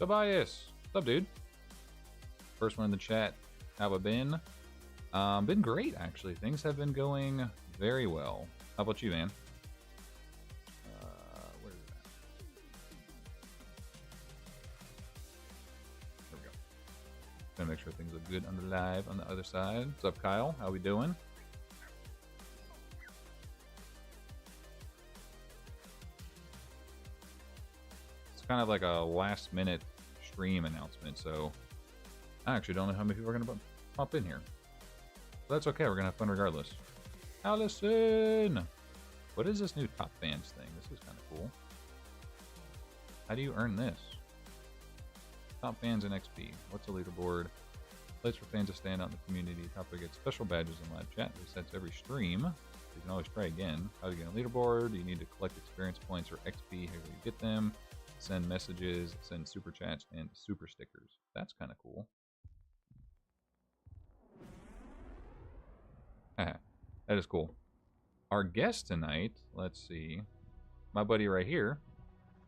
Tobias. What's up, dude? First one in the chat. How have I been? Been great, actually. Things have been going very well. How about you, man? Where is that? There we go. Gonna make sure things look good on the live on the other side. What's up, Kyle? How we doing? It's kind of like a last-minute stream announcement, so I actually don't know how many people are gonna pop in here. But that's okay. We're gonna have fun regardless. Allison, what is this new top fans thing? This is kind of cool. How do you earn this? Top fans and XP. What's a leaderboard? Place for fans to stand out in the community. Top to get special badges in live chat. Resets every stream. You can always try again. How to get a leaderboard? You need to collect experience points or XP. How do you get them? Send messages, send super chats, and super stickers. That's kind of cool. That is cool. Our guest tonight, let's see, my buddy right here,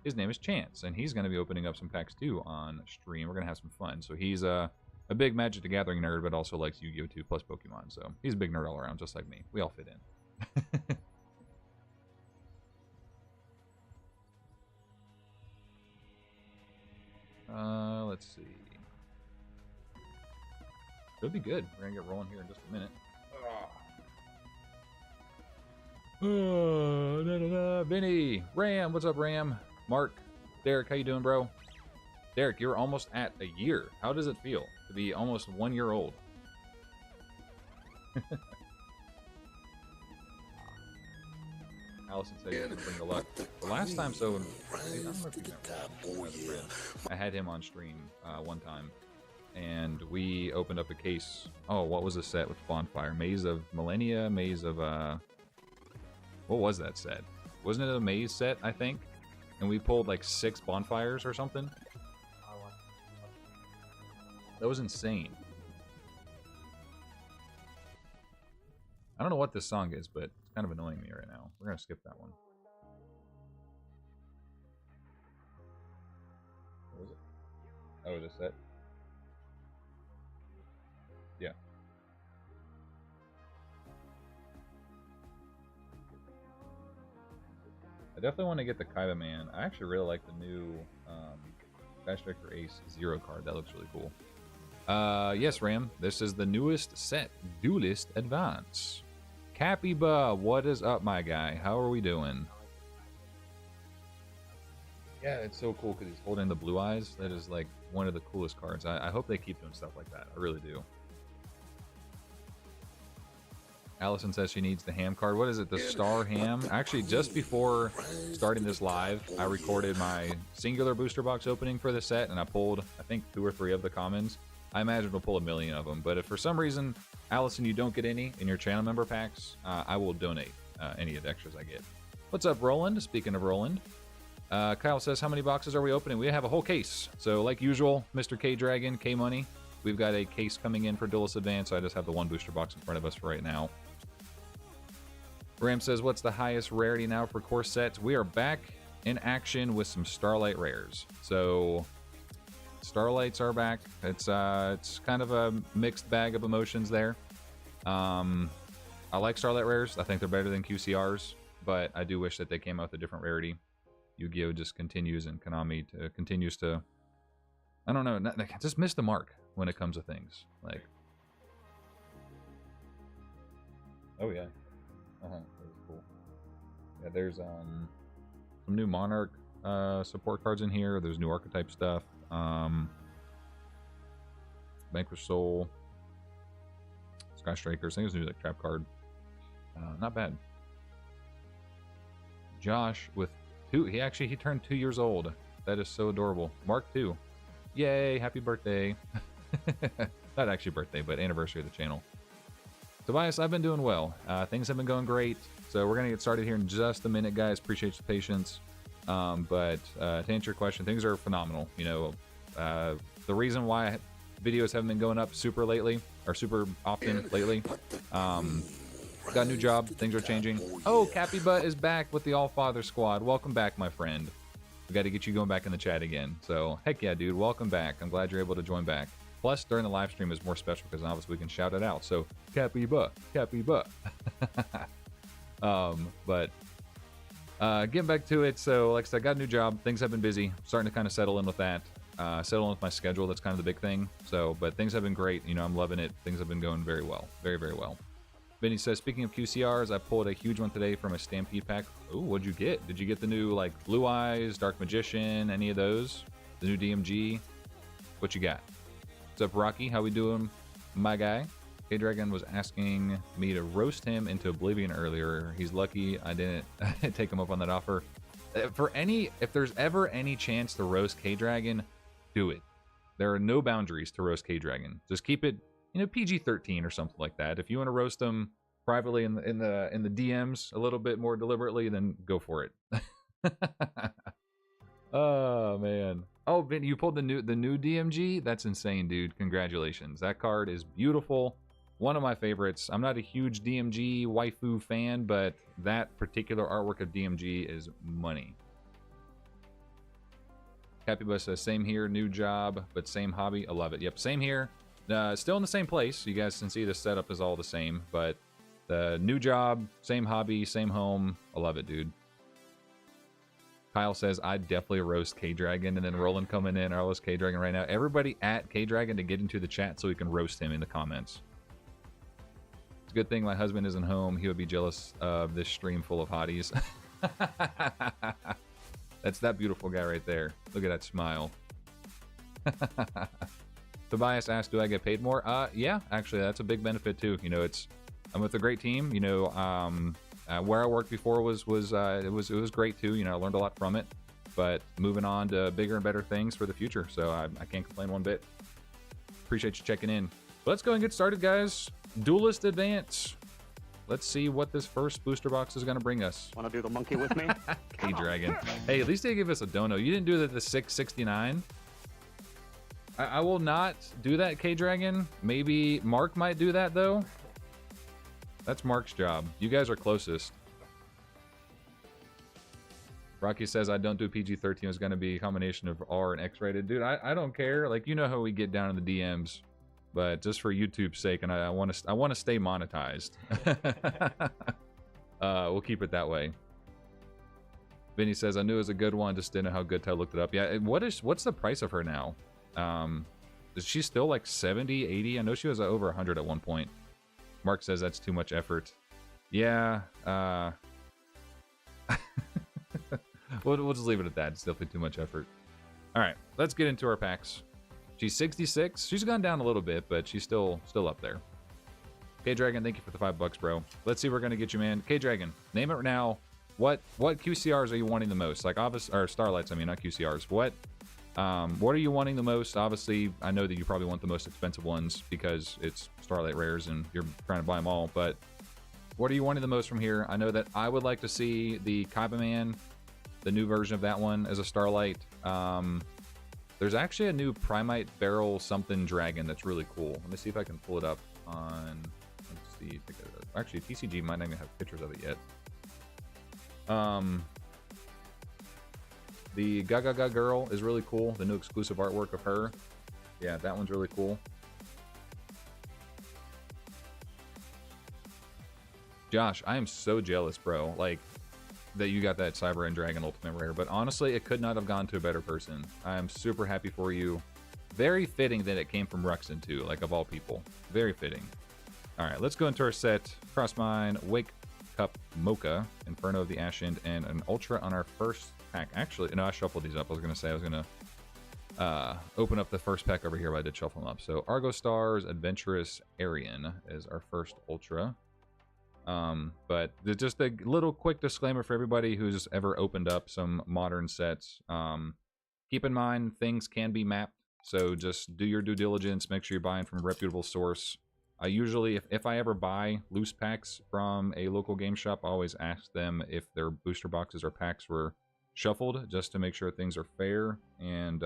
his name is Chance, and he's going to be opening up some packs too on stream. We're going to have some fun. So he's a big Magic the Gathering nerd, but also likes Yu-Gi-Oh! 2 plus Pokemon. So he's a big nerd all around, just like me. We all fit in. Let's see. It'll be good. We're going to get rolling here in just a minute. Vinny, Ram, what's up, Ram? Mark, Derek, how you doing, bro? Derek, you're almost at a year. How does it feel to be almost 1 year old? Allison said you bring the luck. The last time, so I had him on stream one time, and we opened up a case. Oh, what was the set with Bonfire? Maze of Millennia, Maze of what was that set? Wasn't it a maze set, I think? And we pulled like 6 bonfires or something. That was insane. I don't know what this song is, but it's kind of annoying me right now. We're gonna skip that one. What was it? Oh, it was a set? Yeah. I definitely want to get the Kaiba Man. I actually really like the new Starlight Ace Zero card. That looks really cool. Yes, Ram. This is the newest set, Duelist Advance. Cappyba, what is up, my guy? How are we doing? Yeah, it's so cool because he's holding the blue eyes. That is like one of the coolest cards. I hope they keep doing stuff like that. I really do. Allison says she needs the ham card. What is it? The Star Ham? Actually, just before starting this live, I recorded my singular booster box opening for the set, and I pulled, I think, 2 or 3 of the commons. I imagine we'll pull 1 million of them. But if for some reason, Allison, you don't get any in your channel member packs, I will donate any of the extras I get. What's up, Roland? Speaking of Roland, Kyle says, how many boxes are we opening? We have a whole case. So like usual, Mr. K-Dragon, K-Money, we've got a case coming in for Duelist Advance. So I just have the 1 booster box in front of us for right now. Ram says, what's the highest rarity now for core sets? We are back in action with some Starlight rares. So Starlights are back. It's kind of a mixed bag of emotions there. I like Starlight rares. I think they're better than QCRs, but I do wish that they came out with a different rarity. Yu-Gi-Oh! Just continues, and Konami continues to, I don't know, just miss the mark when it comes to things. Like, oh yeah. That was cool. Yeah, there's some new Monarch support cards in here. There's new archetype stuff. Vanquish Soul, Sky Strikers. I think there's a new like trap card. Not bad. Josh with 2. He turned 2 years old. That is so adorable. Mark 2. Yay! Happy birthday. Not actually birthday, but anniversary of the channel. Tobias, I've been doing well. Things have been going great. So we're going to get started here in just a minute, guys. Appreciate your patience. But to answer your question, things are phenomenal. You know, the reason why videos haven't been going up super often lately, got a new job. Things are changing. Oh, Cappy Butt is back with the All Father Squad. Welcome back, my friend. We got to get you going back in the chat again. So, heck yeah, dude. Welcome back. I'm glad you're able to join back. Plus, during the live stream is more special because obviously we can shout it out. So, Capyba, Capyba. But getting back to it. So, like I said, I got a new job. Things have been busy. Starting to kind of settle in with that. Settle in with my schedule. That's kind of the big thing. So, but things have been great. You know, I'm loving it. Things have been going very well. Very, very well. Vinny says, speaking of QCRs, I pulled a huge one today from a Stampede pack. Ooh, what'd you get? Did you get the new, like, Blue Eyes, Dark Magician, any of those? The new DMG? What you got? What's up, Rocky? How we doing, my guy? K-Dragon was asking me to roast him into oblivion earlier. He's lucky I didn't take him up on that offer. If there's ever any chance to roast K-Dragon, do it. There are no boundaries to roast K-Dragon. Just keep it, you know, PG-13 or something like that. If you want to roast them privately in the DMs a little bit more deliberately, then go for it. Oh man. Oh, Vin, you pulled the new DMG? That's insane, dude. Congratulations. That card is beautiful. One of my favorites. I'm not a huge DMG waifu fan, but that particular artwork of DMG is money. Capybus says, same here, new job, but same hobby. I love it. Yep, same here. Still in the same place. You guys can see the setup is all the same, but the new job, same hobby, same home. I love it, dude. Kyle says, I'd definitely roast K-Dragon, and then Roland coming in, I roast K-Dragon right now. Everybody at K-Dragon to get into the chat so we can roast him in the comments. It's a good thing my husband isn't home. He would be jealous of this stream full of hotties. That's that beautiful guy right there. Look at that smile. Tobias asked, do I get paid more? Yeah, actually, that's a big benefit too. You know, I'm with a great team. You know, where I worked before was great too. You know, I learned a lot from it. But moving on to bigger and better things for the future. So I can't complain one bit. Appreciate you checking in. Let's go and get started, guys. Duelist Advance. Let's see what this first booster box is going to bring us. Want to do the monkey with me? K-Dragon. Hey, at least they gave us a dono. You didn't do that the 669. I will not do that, K-Dragon. Maybe Mark might do that, though. That's Mark's job. You guys are closest. Rocky says, I don't do PG-13. It's going to be a combination of R and X-rated. Dude, I don't care. Like, you know how we get down in the DMs. But just for YouTube's sake, and I want to stay monetized. We'll keep it that way. Vinny says, I knew it was a good one, just didn't know how good till I looked it up. Yeah, what's the price of her now? Is she still like 70, 80? I know she was over 100 at one point. Mark says that's too much effort. Yeah, we'll just leave it at that. It's definitely too much effort. All right, let's get into our packs. She's 66. She's gone down a little bit, but she's still up there. K-Dragon, thank you for the $5, bro. Let's see if we're gonna get you, man. K-Dragon, name it now. What QCRs are you wanting the most? Like or Starlights, I mean, not QCRs. What are you wanting the most? Obviously, I know that you probably want the most expensive ones because it's Starlight rares and you're trying to buy them all. But what are you wanting the most from here? I know that I would like to see the Kaiba Man, the new version of that one as a Starlight. There's actually a new Primite Barrel something dragon that's really cool. Let me see if I can pull it up on. Let's see. Actually, TCG might not even have pictures of it yet. The Gagaga Girl is really cool. The new exclusive artwork of her. Yeah, that one's really cool. Josh, I am so jealous, bro. Like, that you got that Cyber and Dragon Ultimate Rare. But honestly, it could not have gone to a better person. I am super happy for you. Very fitting that it came from Ruxin, too. Like, of all people. Very fitting. All right, let's go into our set. Crossmine, Wake Cup Mocha, Inferno of the Ashen, and an Ultra on our first pack. Actually, no, I shuffled these up. I was going to open up the first pack over here, but I did shuffle them up. So Argo Stars, Adventurous Aryan is our first Ultra. But just a little quick disclaimer for everybody who's ever opened up some modern sets. Keep in mind, things can be mapped. So just do your due diligence. Make sure you're buying from a reputable source. I usually, if I ever buy loose packs from a local game shop, I always ask them if their booster boxes or packs were shuffled, just to make sure things are fair and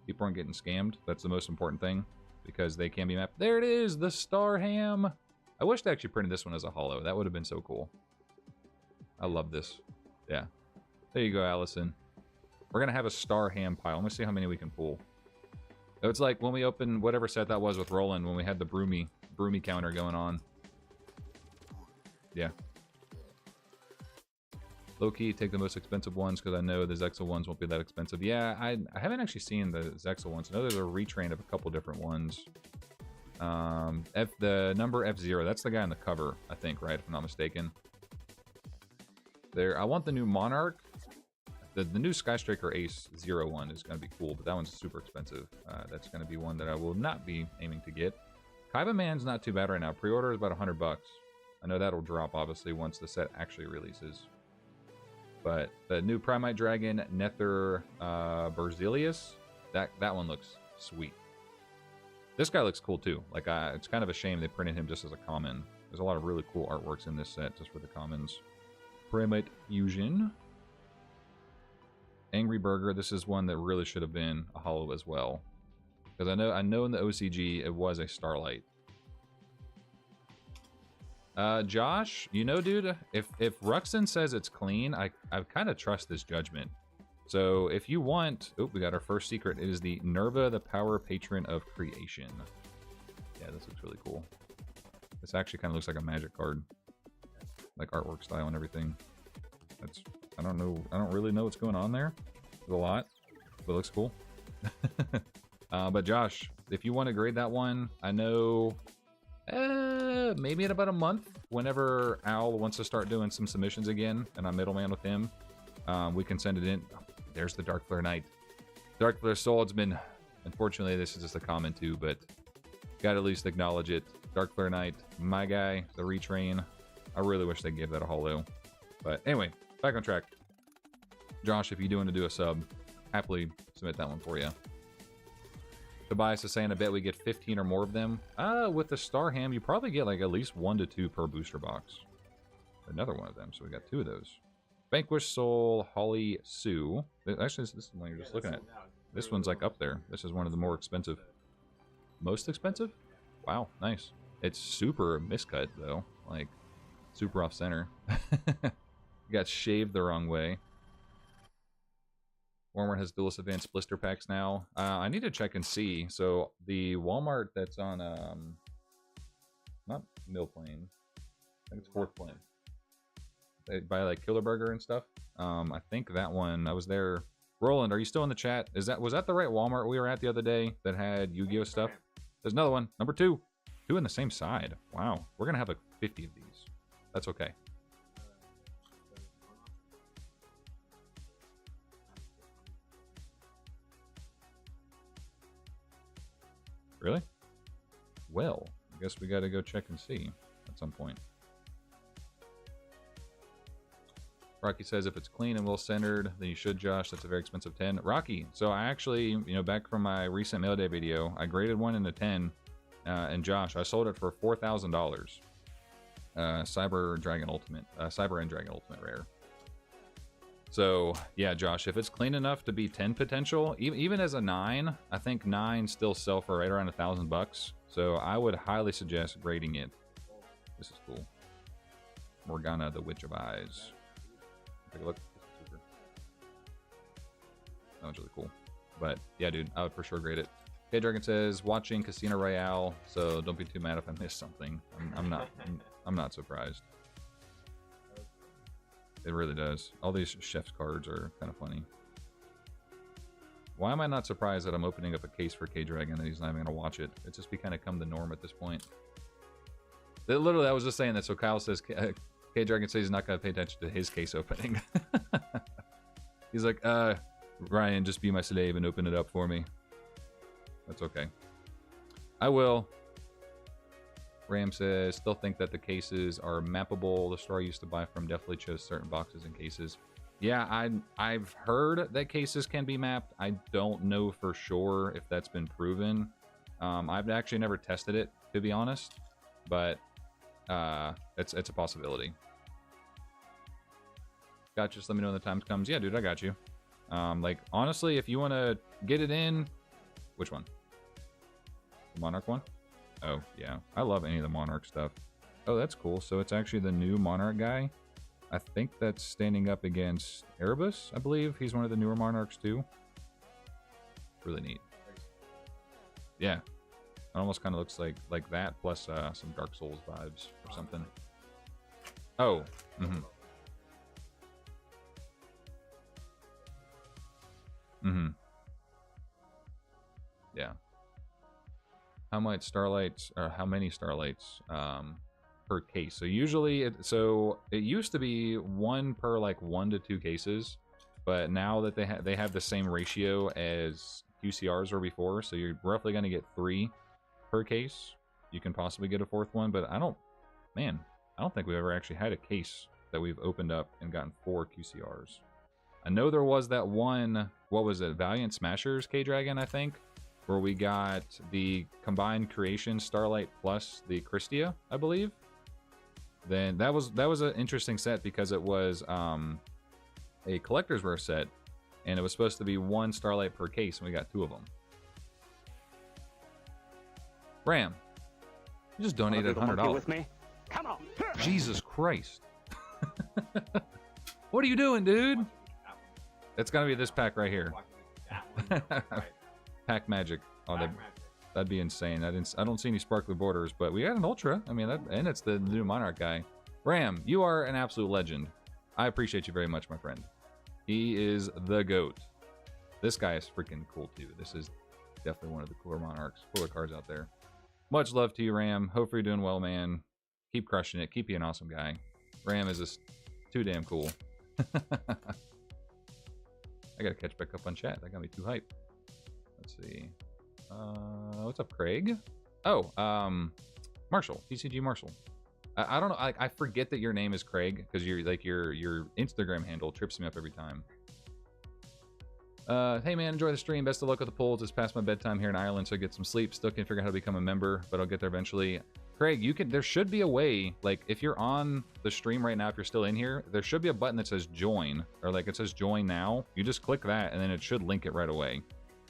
people aren't getting scammed. That's the most important thing, because they can be mapped. There it is, the Star Ham. I wish they actually printed this one as a holo. That would have been so cool. I love this. Yeah. There you go, Allison. We're going to have a star ham pile. Let me see how many we can pull. It's like when we opened whatever set that was with Roland, when we had the broomy counter going on. Yeah. Low-key, take the most expensive ones because I know the Zexal ones won't be that expensive. Yeah, I haven't actually seen the Zexal ones. I know there's a retrain of a couple different ones. The number F0, that's the guy on the cover, I think, right? If I'm not mistaken. There, I want the new Monarch. The new Skystriker Ace 01 is going to be cool, but that one's super expensive. That's going to be one that I will not be aiming to get. Kaiba Man's not too bad right now. Pre-order is about $100. I know that'll drop, obviously, once the set actually releases. But the new Primite Dragon, Nether Berzelius, that one looks sweet. This guy looks cool too. Like, it's kind of a shame they printed him just as a common. There's a lot of really cool artworks in this set just for the commons. Primite Fusion. Angry Burger, this is one that really should have been a holo as well. Because I know in the OCG it was a Starlight. Josh, you know, dude, if Ruxin says it's clean, I kind of trust this judgment. So if you want, oh, we got our first secret. It is the Nerva, the Power Patron of Creation. Yeah, this looks really cool. This actually kind of looks like a Magic card, like artwork style and everything. That's, I don't know, I don't really know what's going on there. There's a lot, but it looks cool. But Josh, if you want to grade that one, I know. Maybe in about a month, whenever Al wants to start doing some submissions again, and I'm middleman with him, we can send it in. Oh, there's the Dark Flare Knight. Dark Flare Swordsman. Unfortunately, this is just a comment too, but gotta at least acknowledge it. Dark Flare Knight, my guy, the retrain. I really wish they gave that a holo. But anyway, back on track. Josh, if you do want to do a sub, happily submit that one for you. Tobias is saying, I bet we get 15 or more of them. With the Star Ham, you probably get like at least 1 to 2 per booster box. Another one of them, so we got 2 of those. Vanquish Soul, Holly Sue. Actually, this is the one you're just looking at. This one's like up there. This is one of the more expensive. Most expensive? Wow, nice. It's super miscut though. Like, super off center. Got shaved the wrong way. Walmart has Duelist Advance blister packs now. I need to check and see. So the Walmart that's on, not Mill Plain. I think it's 4th Plain. They buy like Killer Burger and stuff. I think that one, I was there. Roland, are you still in the chat? Was that the right Walmart we were at the other day that had Yu-Gi-Oh stuff? There's another one, number 2. 2 in the same side. Wow, we're gonna have like 50 of these. That's okay. Really? Well, I guess we gotta go check and see at some point. Rocky says if it's clean and well-centered, then you should, Josh. That's a very expensive 10. Rocky, so I actually, you know, back from my recent mail day video, I graded one in a 10, and Josh, I sold it for $4,000. Cyber and Dragon Ultimate Rare. So, yeah, Josh, if it's clean enough to be 10 potential, even as a 9, I think 9 still sell for right around $1,000. So I would highly suggest grading it. This is cool. Morgana, the Witch of Eyes. Take a look. That one's really cool. But yeah, dude, I would for sure grade it. K Dragon says watching Casino Royale, so don't be too mad if I missed something. I'm not surprised. It really does. All these chef's cards are kind of funny. Why am I not surprised that I'm opening up a case for K Dragon and he's not even gonna watch it? It's just become the norm at this point. Literally, I was just saying that. So Kyle says K Dragon says he's not gonna pay attention to his case opening. He's like, Ryan, just be my slave and open it up for me. That's okay. I will. Ram says, still think that the cases are mappable. The store I used to buy from definitely chose certain boxes and cases. Yeah, I've heard that cases can be mapped. I don't know for sure if that's been proven. I've actually never tested it, to be honest. But it's a possibility. Gotcha, just let me know when the time comes. Yeah, dude, I got you. Like, honestly, if you want to get it in... Which one? The Monarch one? Oh, yeah. I love any of the Monarch stuff. Oh, that's cool. So it's actually the new Monarch guy. I think that's standing up against Erebus, I believe. He's one of the newer Monarchs, too. Really neat. Yeah. It almost kind of looks like that, plus some Dark Souls vibes or something. Oh. Mm-hmm. Mm-hmm. Yeah. How much starlights, or how many starlights per case? So usually, it used to be one per like 1 to 2 cases, but now that they have the same ratio as QCRs were before, so you're roughly going to get 3 per case. You can possibly get a 4th one, but I don't think we've ever actually had a case that we've opened up and gotten 4 QCRs. I know there was that one, what was it, Valiant Smashers K-Dragon, I think, where we got the combined creation Starlight plus the Christia, I believe. Then that was an interesting set because it was a collector's rare set, and it was supposed to be 1 Starlight per case, and we got 2 of them. Ram, you just donated $100 with me. Come on. Jesus Christ. What are you doing, dude? It's gonna be this pack right here. Pack magic. Oh, that'd be insane. I don't see any sparkly borders, but we got an ultra. I mean, and it's the new Monarch guy. Ram, you are an absolute legend. I appreciate you very much, my friend. He is the GOAT. This guy is freaking cool too. This is definitely one of the cooler Monarchs, cooler cards out there. Much love to you, Ram. Hope you're doing well, man. Keep crushing it. Keep being an awesome guy. Ram is just too damn cool. I gotta catch back up on chat. That got me too hype. Let's see. What's up, Craig? Oh, Marshall. TCG Marshall. I don't know. I forget that your name is Craig because you're like your Instagram handle trips me up every time. Hey man, enjoy the stream. Best of luck with the polls. It's past my bedtime here in Ireland, so I get some sleep. Still can't figure out how to become a member, but I'll get there eventually. Craig, you can. There should be a way. Like if you're on the stream right now, if you're still in here, there should be a button that says join, or like it says join now. You just click that, and then it should link it right away.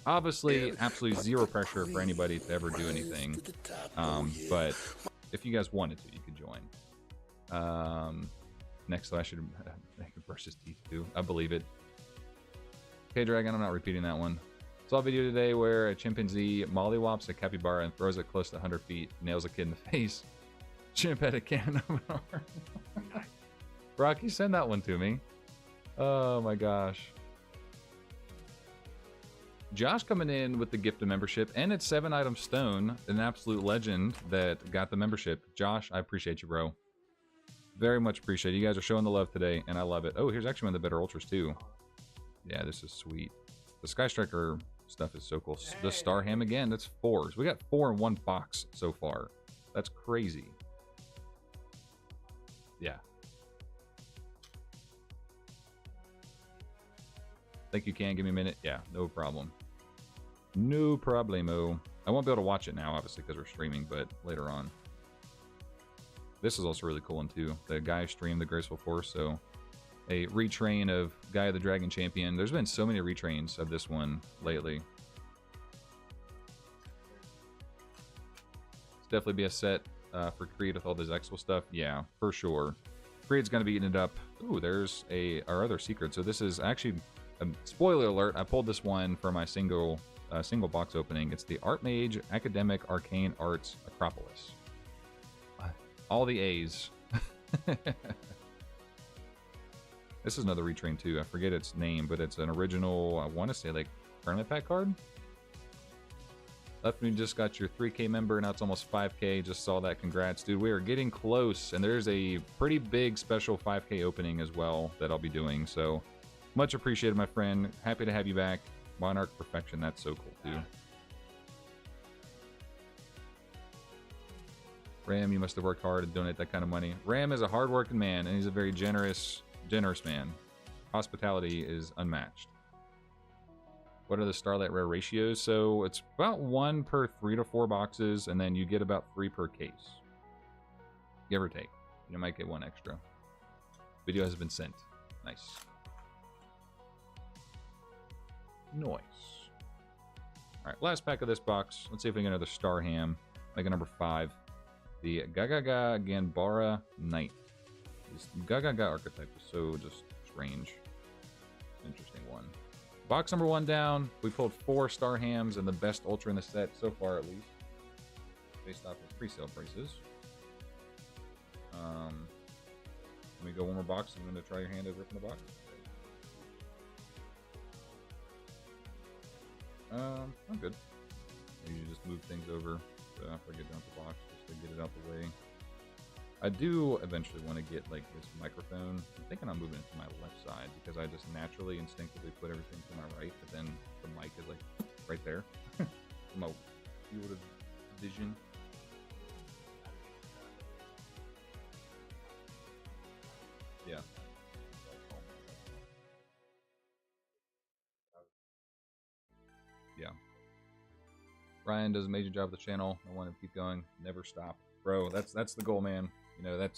Obviously, absolutely zero pressure for anybody to ever do anything. But if you guys wanted to, you could join. Next, I should brush his teeth too. I believe it. Okay, Dragon, I'm not repeating that one. Saw a video today where a chimpanzee mollywops a capybara and throws it close to 100 feet, nails a kid in the face. Chimp had a cannon of an arm. Rocky, send that one to me. Oh my gosh. Josh coming in with the gift of membership, and it's 7-item stone, an absolute legend that got the membership. Josh, I appreciate you, bro. Very much appreciate it. You guys are showing the love today, and I love it. Oh, here's actually one of the better ultras too. Yeah, this is sweet. The Sky Striker stuff is so cool. The Star Ham again, that's 4s. We got 4 in one box so far. That's crazy. Yeah. Think you can? Give me a minute? Yeah, no problem. No problemo. I won't be able to watch it now, obviously, because we're streaming, but later on. This is also really cool one, too. The guy streamed the Graceful Force, so a retrain of Guy of the Dragon Champion. There's been so many retrains of this one lately. It's definitely be a set for Creed with all this Expo stuff. Yeah, for sure. Creed's going to be eating it up. Ooh, there's our other secret. So this is actually, spoiler alert, I pulled this one for my single box opening. It's the Art Mage Academic Arcane Arts Acropolis. All the A's. This is another retrain too. I forget its name, but it's an original, I want to say like tournament pack card. Left Me just got your 3K member, now it's almost 5K. Just saw that, congrats, dude. We are getting close, and there's a pretty big special 5K opening as well that I'll be doing. So much appreciated, my friend. Happy to have you back. Monarch Perfection, that's so cool too. Ram, you must have worked hard to donate that kind of money. Ram is a hard-working man, and he's a very generous man. Hospitality is unmatched. What are the Starlight Rare ratios? So it's about 1 per 3 to 4 boxes, and then you get about 3 per case. Give or take. You might get 1 extra. Video has been sent. Nice. Nice. Alright, last pack of this box. Let's see if we can get another Star Ham. Like a number 5. The Gagaga Girl Knight. This Gagaga archetype is so just strange. Interesting one. Box number 1 down. We pulled 4 Star Hams and the best Ultra in the set so far, at least, based off of pre-sale prices. Let me go one more box. I'm going to try your hand at ripping the box. I'm good. I usually just move things over after I get done with the box, just to get it out the way. I do eventually want to get like this microphone. I'm thinking I'm moving it to my left side because I just naturally, instinctively put everything to my right, but then the mic is like right there. My field of vision. Yeah. Yeah. Ryan does a major job with the channel. I want to keep going. Never stop. Bro, that's the goal, man. You know,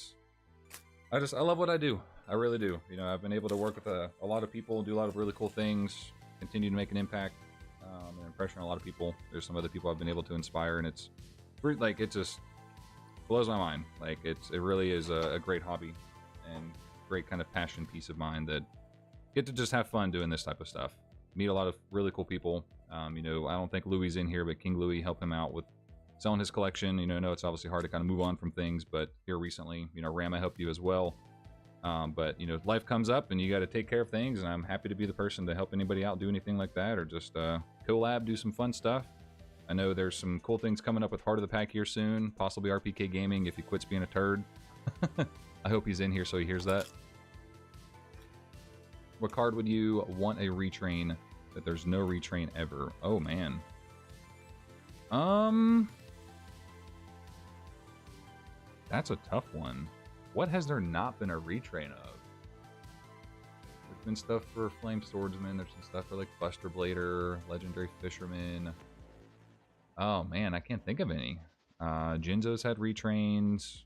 I love what I do. I really do. You know, I've been able to work with a lot of people, do a lot of really cool things, continue to make an impact, an impression on a lot of people. There's some other people I've been able to inspire, and it's like, it just blows my mind. Like, it really is a great hobby and great kind of passion piece of mine that get to just have fun doing this type of stuff. Meet a lot of really cool people. You know, I don't think Louis in here, but King Louis helped him out with selling his collection. You know, I know it's obviously hard to kind of move on from things, but here recently, you know, Ram, I helped you as well. But, you know, life comes up and you got to take care of things, and I'm happy to be the person to help anybody out do anything like that, or just collab, do some fun stuff. I know there's some cool things coming up with Heart of the Pack here soon, possibly RPK Gaming if he quits being a turd. I hope he's in here so he hears that. What card would you want a retrain that there's no retrain ever? Oh, man. That's a tough one. What has there not been a retrain of? There's been stuff for Flame Swordsman. There's some stuff for like Buster Blader, Legendary Fisherman. Oh man, I can't think of any. Jinzo's had retrains.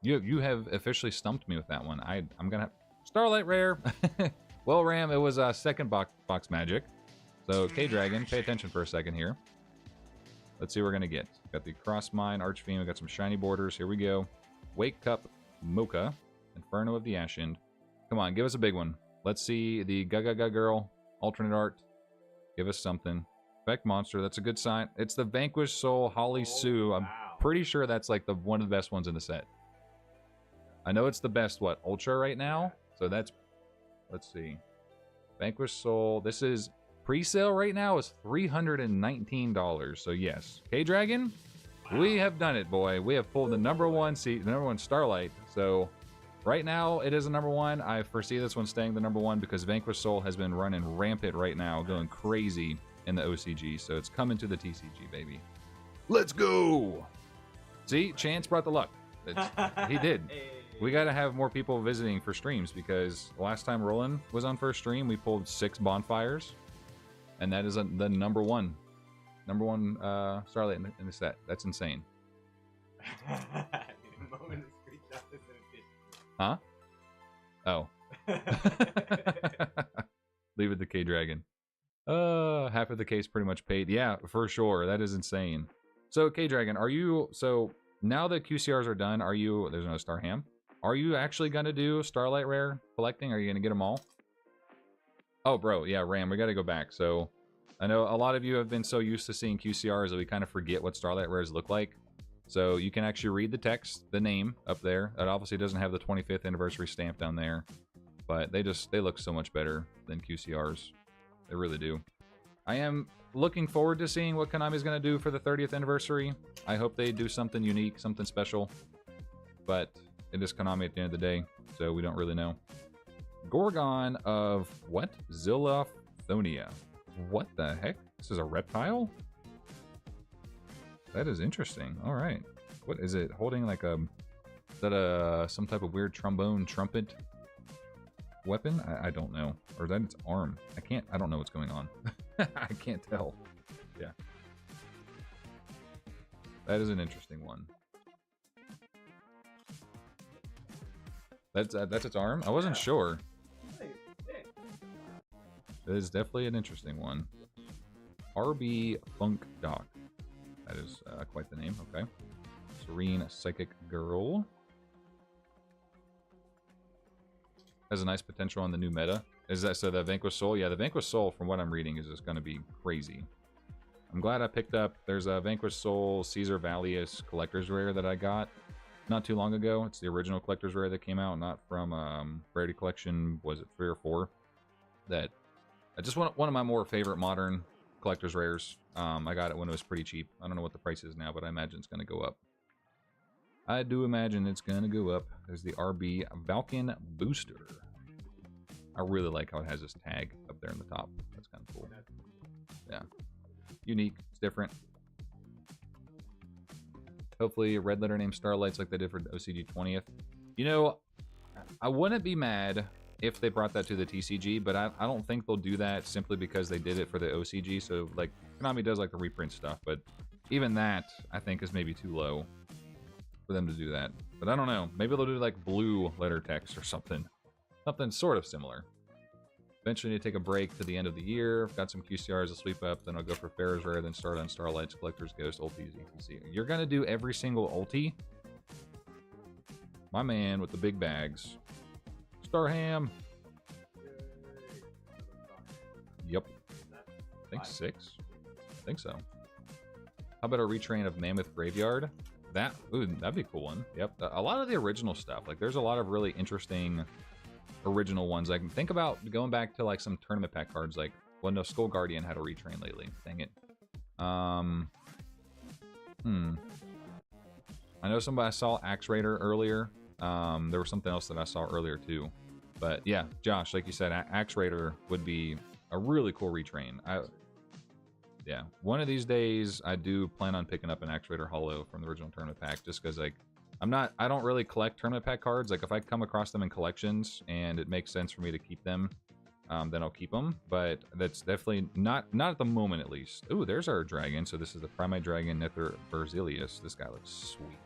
You have officially stumped me with that one. I'm gonna Starlight rare. Well, Ram, it was second box magic. So K-Dragon, pay attention for a second here. Let's see what we're gonna get. Got the Cross Mine, Archfiend, we got some shiny borders. Here we go. Wake Cup, Mocha, Inferno of the Ashen. Come on, give us a big one. Let's see the Gagaga Girl, alternate art. Give us something. Beck Monster, that's a good sign. It's the Vanquished Soul, Holly Sue. I'm pretty sure that's like one of the best ones in the set. I know it's the best, what, Ultra right now? So that's, let's see. Vanquished Soul, this is pre-sale right now is $319. So yes, K-Dragon, we have done it, boy. We have pulled the #1 seat, the #1 Starlight. So right now it is a #1. I foresee this one staying the #1 because Vanquished Soul has been running rampant right now, going crazy in the OCG. So it's coming to the TCG, baby. Let's go. See, Chance brought the luck. He did. We got to have more people visiting for streams because last time Roland was on first stream, we pulled 6 bonfires. And that is the #1 Starlight in the set. That's insane. Huh? Oh. Leave it to K-Dragon. Half of the case pretty much paid. Yeah, for sure. That is insane. So, K-Dragon, are you... So, now that QCRs are done, are you... There's no Star Ham. Are you actually going to do Starlight Rare collecting? Are you going to get them all? Oh, bro. Yeah, Ram, we got to go back. So, I know a lot of you have been so used to seeing QCRs that we kind of forget what Starlight Rares look like. So, you can actually read the text, the name up there. It obviously doesn't have the 25th anniversary stamp down there. But they look so much better than QCRs. They really do. I am looking forward to seeing what Konami's going to do for the 30th anniversary. I hope they do something unique, something special. But it is Konami at the end of the day, so we don't really know. Gorgon of what? Zillophonia. What the heck? This is a reptile? That is interesting. All right. What is it? Holding like a... Is that some type of weird trombone trumpet weapon? I don't know. Or is that its arm? I don't know what's going on. I can't tell. Yeah. That is an interesting one. That's its arm? I wasn't sure. That is definitely an interesting one. RB Funk Doc. That is quite the name. Okay. Serene Psychic Girl. Has a nice potential on the new meta. Is that so? The Vanquished Soul? Yeah, the Vanquished Soul, from what I'm reading, is just going to be crazy. I'm glad I picked up. There's a Vanquished Soul Caesar Valius Collector's Rare that I got not too long ago. It's the original Collector's Rare that came out, not from Rarity Collection. Was it 3 or 4? That I just one of my more favorite modern Collector's Rares. I got it when it was pretty cheap. I don't know what the price is now, but I imagine it's going to go up. I do imagine it's going to go up. There's the RB Valken Booster. I really like how it has this tag up there in the top. That's kind of cool. Yeah. Unique. It's different. Hopefully a red letter named Starlights like they did for OCG 20th. You know, I wouldn't be mad if they brought that to the TCG, but I don't think they'll do that simply because they did it for the OCG. So, like, Konami does like the reprint stuff, but even that, I think, is maybe too low for them to do that. But I don't know. Maybe they'll do like blue letter text or something. Something sort of similar. Eventually need to take a break to the end of the year. Got some QCRs to sweep up. Then I'll go for Farrah's Rare, then start on Starlights, Collector's Ghost, Ultis, ETC. You're going to do every single ulti? My man with the big bags. Starham. Yep. I think 6. I think so. How about a retrain of Mammoth Graveyard? That'd be a cool one. Yep. A lot of the original stuff. Like, there's a lot of really interesting original ones. Like, think about going back to like some tournament pack cards. Like, well, no, Skull Guardian had a retrain lately. Dang it. I know I saw Axe Raider earlier. There was something else that I saw earlier too. But yeah, Josh, like you said, Axe Raider would be a really cool retrain. Yeah, one of these days I do plan on picking up an Axe Raider Hollow from the original tournament pack, just because like I don't really collect tournament pack cards. Like, if I come across them in collections and it makes sense for me to keep them, then I'll keep them. But that's definitely not at the moment, at least. Ooh, there's our dragon. So this is the Primate Dragon Nether Berzelius. This guy looks sweet.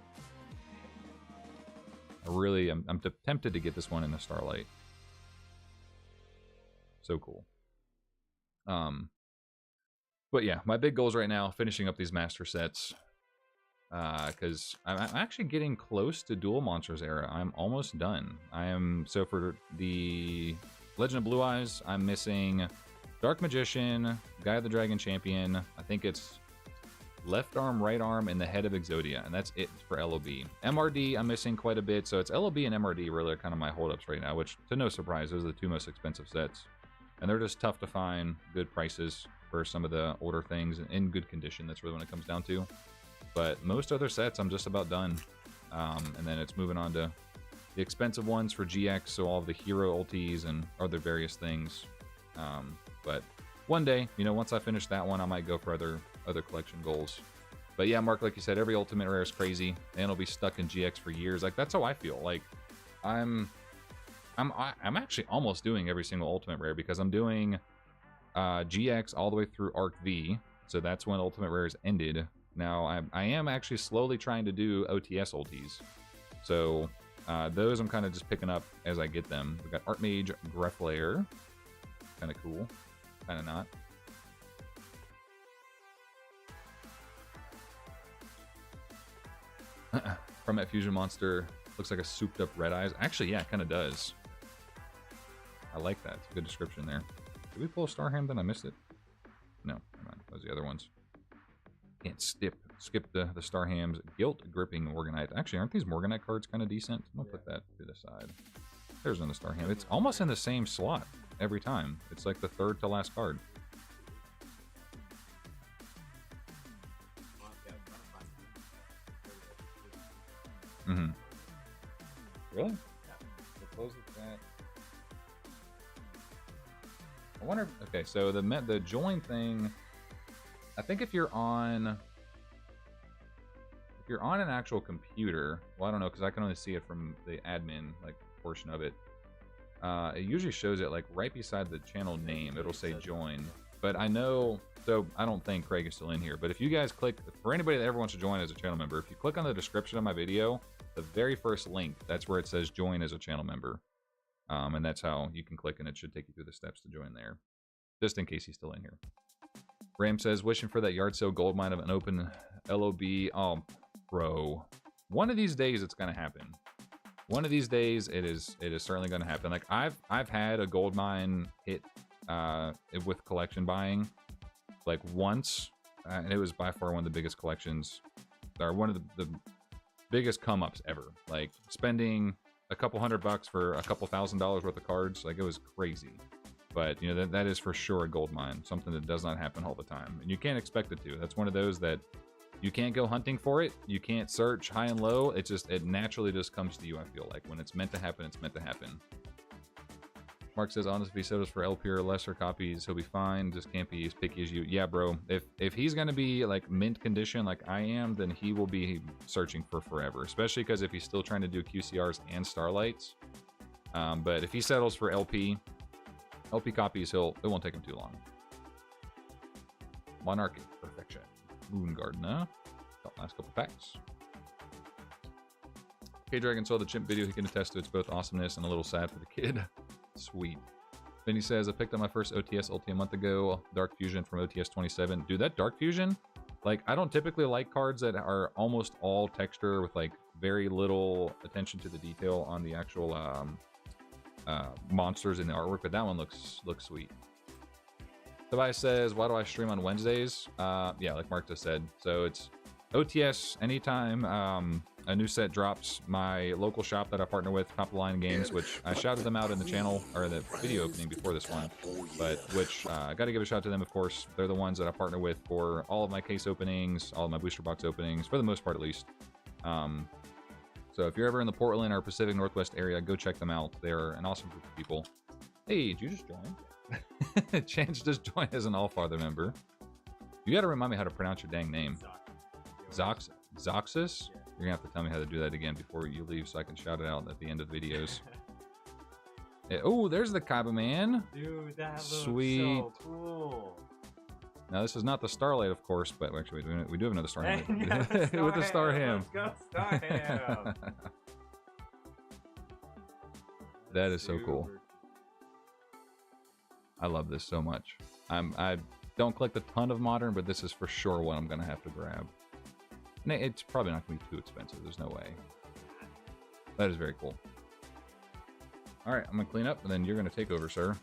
I'm tempted to get this one in the Starlight. So cool. But yeah, my big goals right now, finishing up these master sets. Because I'm actually getting close to Duel Monsters era. I'm almost done. So for the Legend of Blue Eyes, I'm missing Dark Magician, Guy of the Dragon Champion. I think it's left arm, right arm, and the head of Exodia, and that's it for LOB. MRD, I'm missing quite a bit, so it's LOB and MRD really are kind of my holdups right now, which, to no surprise, those are the 2 most expensive sets. And they're just tough to find good prices for some of the older things in good condition. That's really what it comes down to. But most other sets, I'm just about done. And then it's moving on to the expensive ones for GX, so all of the hero ultis and other various things. But one day, you know, once I finish that one, I might go for other collection goals. But yeah, Mark, like you said, every ultimate rare is crazy, and it'll be stuck in GX for years. Like, that's how I feel. Like, I'm actually almost doing every single ultimate rare, because I'm doing GX all the way through Arc V, so that's when ultimate rares ended. Now I am actually slowly trying to do OTS ultis, so those I'm kind of just picking up as I get them. We got Archmage Greflayer, kind of cool, kind of not. From that Fusion Monster, looks like a souped up Red Eyes. Actually, yeah, it kind of does. I like that. It's a good description there. Did we pull a Starham, then I missed it? No, never mind. Those are the other ones. Can't skip the Starham's Guilt Gripping Morganite. Actually, aren't these Morganite cards kind of decent? I'm gonna put that to the side. There's another Starham. It's almost in the same slot every time. It's like the third to last card. Really? We'll close with that. I wonder. Okay, so the join thing. I think if you're on an actual computer, well, I don't know, because I can only see it from the admin like portion of it. It usually shows it like right beside the channel name. It'll say join. But I know, so I don't think Craig is still in here. But if you guys click, for anybody that ever wants to join as a channel member, if you click on the description of my video, the very first link, that's where it says join as a channel member. And that's how you can click, and it should take you through the steps to join there. Just in case he's still in here. Ram says, wishing for that yard sale gold mine of an open LOB. Oh, bro. one of these days it's going to happen. One of these days it is certainly going to happen. Like I've had a gold mine hit with collection buying like once, and it was by far one of the biggest collections, or one of the biggest come ups ever. Like spending a couple $100 for a couple $1,000s worth of cards, like it was crazy. But you know, that is for sure a gold mine, something that does not happen all the time, and you can't expect it to. That's one of those that you can't go hunting for it. You can't search high and low. It naturally just comes to you. I feel like when it's meant to happen, it's meant to happen. Mark says, honest, if he settles for LP or lesser copies, he'll be fine. Just can't be as picky as you. Yeah, bro. If he's gonna be like mint condition like I am, then he will be searching for forever. Especially because if he's still trying to do QCRs and starlights. But if he settles for LP copies, it won't take him too long. Monarchic perfection. Moon Gardener. Last couple packs. K-Dragon saw the chimp video. He can attest to its both awesomeness and a little sad for the kid. Sweet. Then he says, I picked up my first OTS ulti a month ago. Dark Fusion from OTS 27. Dude, that Dark Fusion, like, I don't typically like cards that are almost all texture with, like, very little attention to the detail on the actual monsters in the artwork, but that one looks sweet. Tobias says, why do I stream on Wednesdays? Yeah, like Mark just said. So it's OTS anytime a new set drops. My local shop that I partner with, Top of the Line Games, which I shouted them out in the channel, or the video opening before this one, but which I got to give a shout to them, of course. They're the ones that I partner with for all of my case openings, all of my booster box openings, for the most part at least. So if you're ever in the Portland or Pacific Northwest area, go check them out. They're an awesome group of people. Hey, did you just join? Chance just joined as an Allfather member. You got to remind me how to pronounce your dang name. Zoxus? You're gonna have to tell me how to do that again before you leave so I can shout it out at the end of the videos. Yeah, oh, there's the Kaiba Man. Dude, that looks sweet. So cool. Now this is not the Starlight, of course, but actually we do have another Star Ham. Hey, with the Star Ham. Let's go Star Ham. That is so cool. I love this so much. I don't collect a ton of Modern, but this is for sure one I'm gonna have to grab. And it's probably not going to be too expensive. There's no way. That is very cool. All right, I'm going to clean up, and then you're going to take over, sir.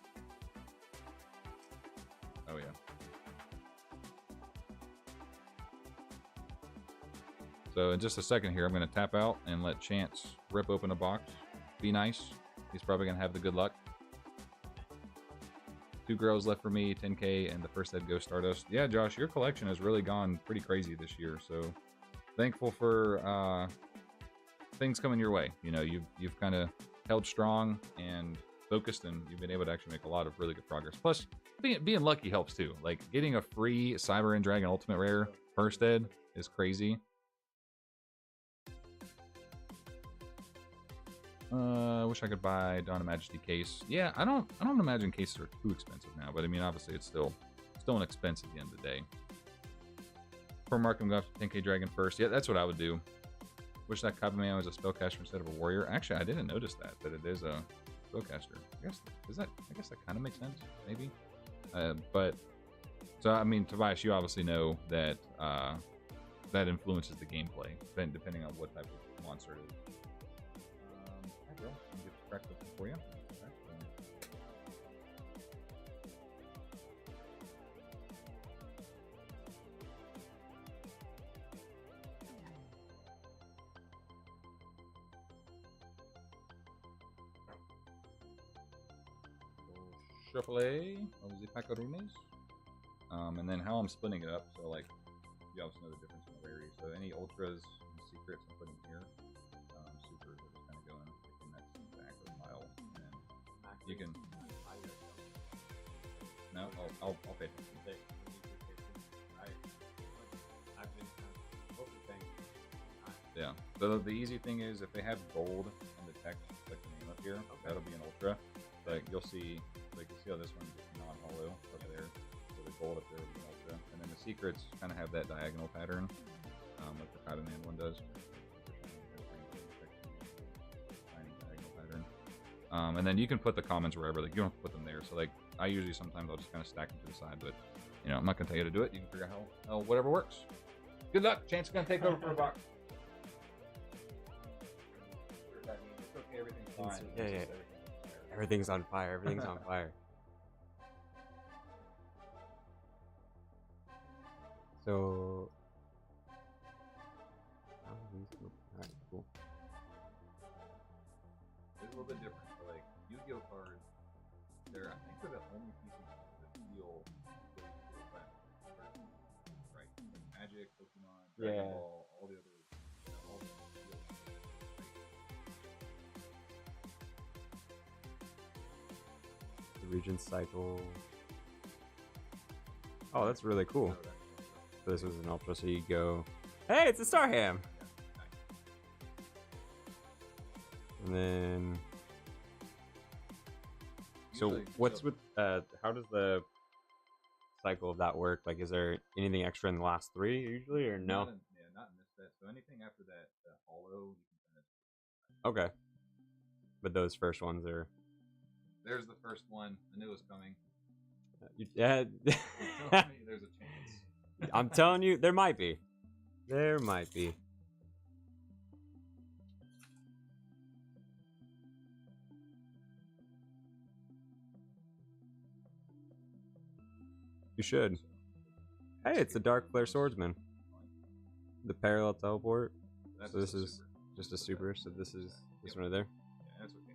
Oh, yeah. So in just a second here, I'm going to tap out and let Chance rip open a box. Be nice. He's probably going to have the good luck. 2 girls left for me, 10K, and the first head goes Stardust. Yeah, Josh, your collection has really gone pretty crazy this year, so... Thankful for things coming your way. You know, you've kind of held strong and focused, and you've been able to actually make a lot of really good progress. Plus, being lucky helps too. Like getting a free Cyber and Dragon Ultimate Rare first ed is crazy. Wish I could buy Dawn of Majesty case. Yeah, I don't imagine cases are too expensive now, but I mean, obviously, it's still an expense at the end of the day. For Mark, I'm going to 10K Dragon first. Yeah, that's what I would do. Wish that Kaiba Man was a spellcaster instead of a warrior. Actually, I didn't notice that it is a spellcaster. I guess that kind of makes sense, maybe. But so I mean, Tobias, you obviously know that that influences the gameplay, depending on what type of monster it is. Alright, bro, I'll get the crack open for you. Shuffle of the Packarunes. And then how I'm splitting it up, so like you obviously know the difference in the rarity. So any ultras and secrets I'm putting here. Supers are just kind of going in that back pile. And then you can. No, I'll pay attention. Yeah. So the easy thing is if they have gold in the text, like the name up here, that'll be an ultra. Like you'll see, how this one's non-hollow up there. So the gold up there will be an ultra, and then the secrets kind of have that diagonal pattern, like the Kaiba Man one does. Diagonal pattern. And then you can put the comments wherever. Like you don't have to put them there. So like I usually sometimes I'll just kind of stack them to the side, but you know I'm not gonna tell you how to do it. You can figure out how whatever works. Good luck. Chance is gonna take over for a box. fine. Yeah, It's yeah. just Everything's on fire. Everything's on fire. So, alright, cool. It's a little bit different. So, like Yu-Gi-Oh cards, I think they're the only pieces that feel really cool back. Right. Like Magic, Pokemon, Dragon Yeah. Ball, all the other, all the feel great. The Regent Cycle. Oh, that's really cool. So So this was an Ultra, so you go, hey, it's a Starham! And then, so Usually- what's with, how does the cycle of that work? Like, is there anything extra in the last 3 usually, or no? Not in this set. So anything after that, hollow, you can kind of. Okay. But those first ones are, There's the first one. I knew it was coming. yeah. Tell me there's a chance. I'm telling you, there might be. There might be. You should. Hey, it's a Dark Flare Swordsman. The parallel teleport. That's So this just a is super. just a super. So this is this one right there. Yeah, that's okay.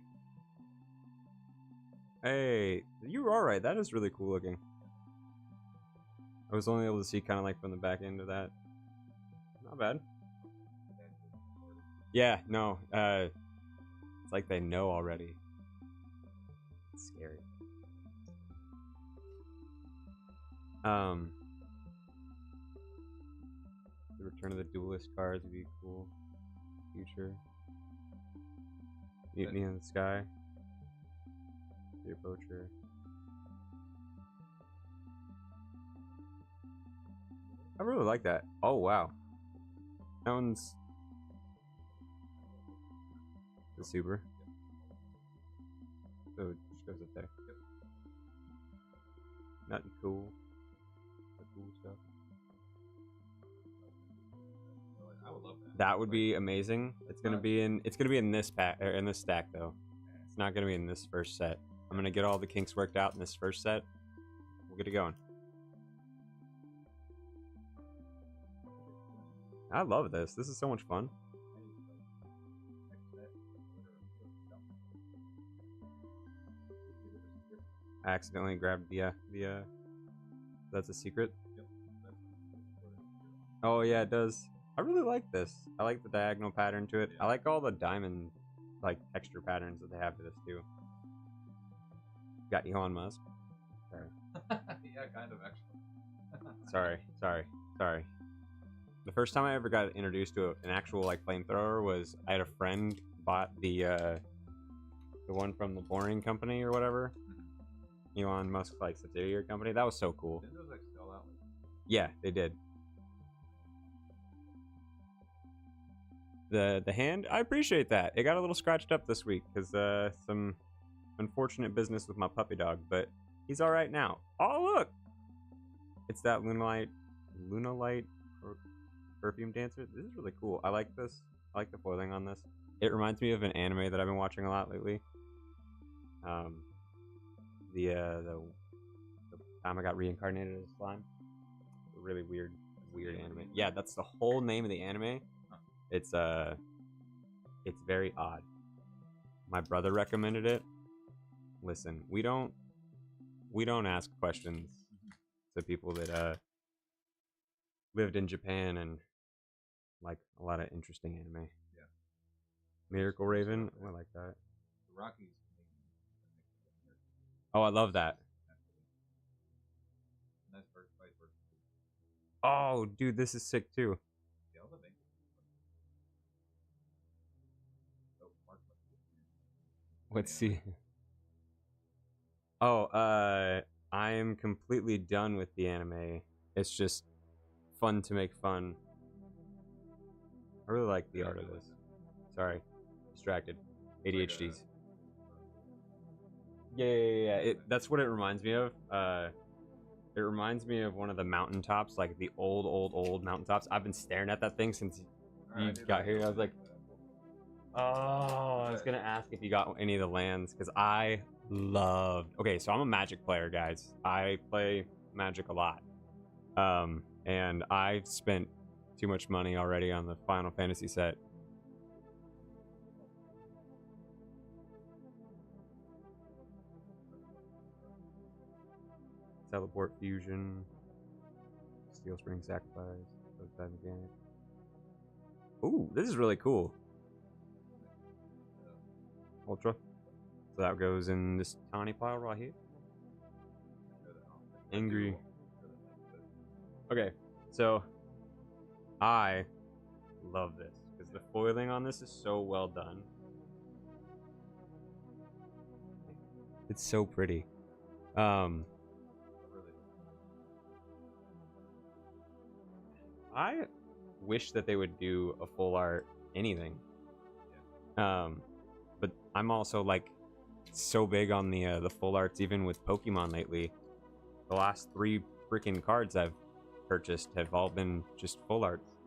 Hey, you were alright. That is really cool looking. I was only able to see kind of like from the back end of that. Not bad. Yeah, no. It's like they know already. It's scary. The return of the duelist cards would be cool. Future. Mutiny in the sky. Your poacher. I really like that. Oh wow. That one's the super. So it just goes up there. Nothing cool. The cool stuff. I would love that. That would be amazing. It's gonna be in this pack or in this stack though. It's not gonna be in this first set. I'm gonna get all the kinks worked out in this first set. We'll get it going. I love this. This is so much fun. I accidentally grabbed the that's a secret. Oh yeah, it does. I really like this. I like the diagonal pattern to it. I like all the diamond like texture patterns that they have to this too. Got Elon Musk. Sorry. Yeah, kind of actually. Sorry. The first time I ever got introduced to an actual like flamethrower was I had a friend bought the one from the Boring Company or whatever. Elon Musk's like subsidiary company. That was so cool. Didn't those like sell out? Yeah, they did. The hand, I appreciate that. It got a little scratched up this week because some unfortunate business with my puppy dog, but he's all right now. Oh look, it's that Lunalight perfume dancer. This is really cool. I like this. I like the foiling on this. It reminds me of an anime that I've been watching a lot lately. The time I got reincarnated as a slime. A really weird anime. Yeah, that's the whole name of the anime. It's very odd. My brother recommended it. Listen, we don't ask questions to people that lived in Japan and like a lot of interesting anime. Yeah. Miracle Raven, I like that. The Rockies. Oh, I love that. Nice first fight versus. Oh, dude, this is sick too. Yeah, all the things. Oh, Mark must be. Let's see. Oh, I am completely done with the anime. It's just fun to make fun. I really like the art of this. Sorry, distracted. ADHDs. Yeah. That's what it reminds me of. It reminds me of one of the mountaintops, like the old mountaintops. I've been staring at that thing since you got here. I was like, oh, was gonna ask if you got any of the lands because I loved. Okay, so I'm a Magic player, guys. I play Magic a lot, and I've spent too much money already on the Final Fantasy set. Teleport Fusion, Steel Spring Sacrifice, Prototype Mechanic. Ooh, this is really cool. Ultra. So that goes in this tiny pile right here. Angry. Okay, so I love this because the foiling on this is so well done. It's so pretty. I wish that they would do a full art anything. But I'm also like so big on the full arts even with Pokemon lately. The last 3 freaking cards I've purchased have all been just full arts.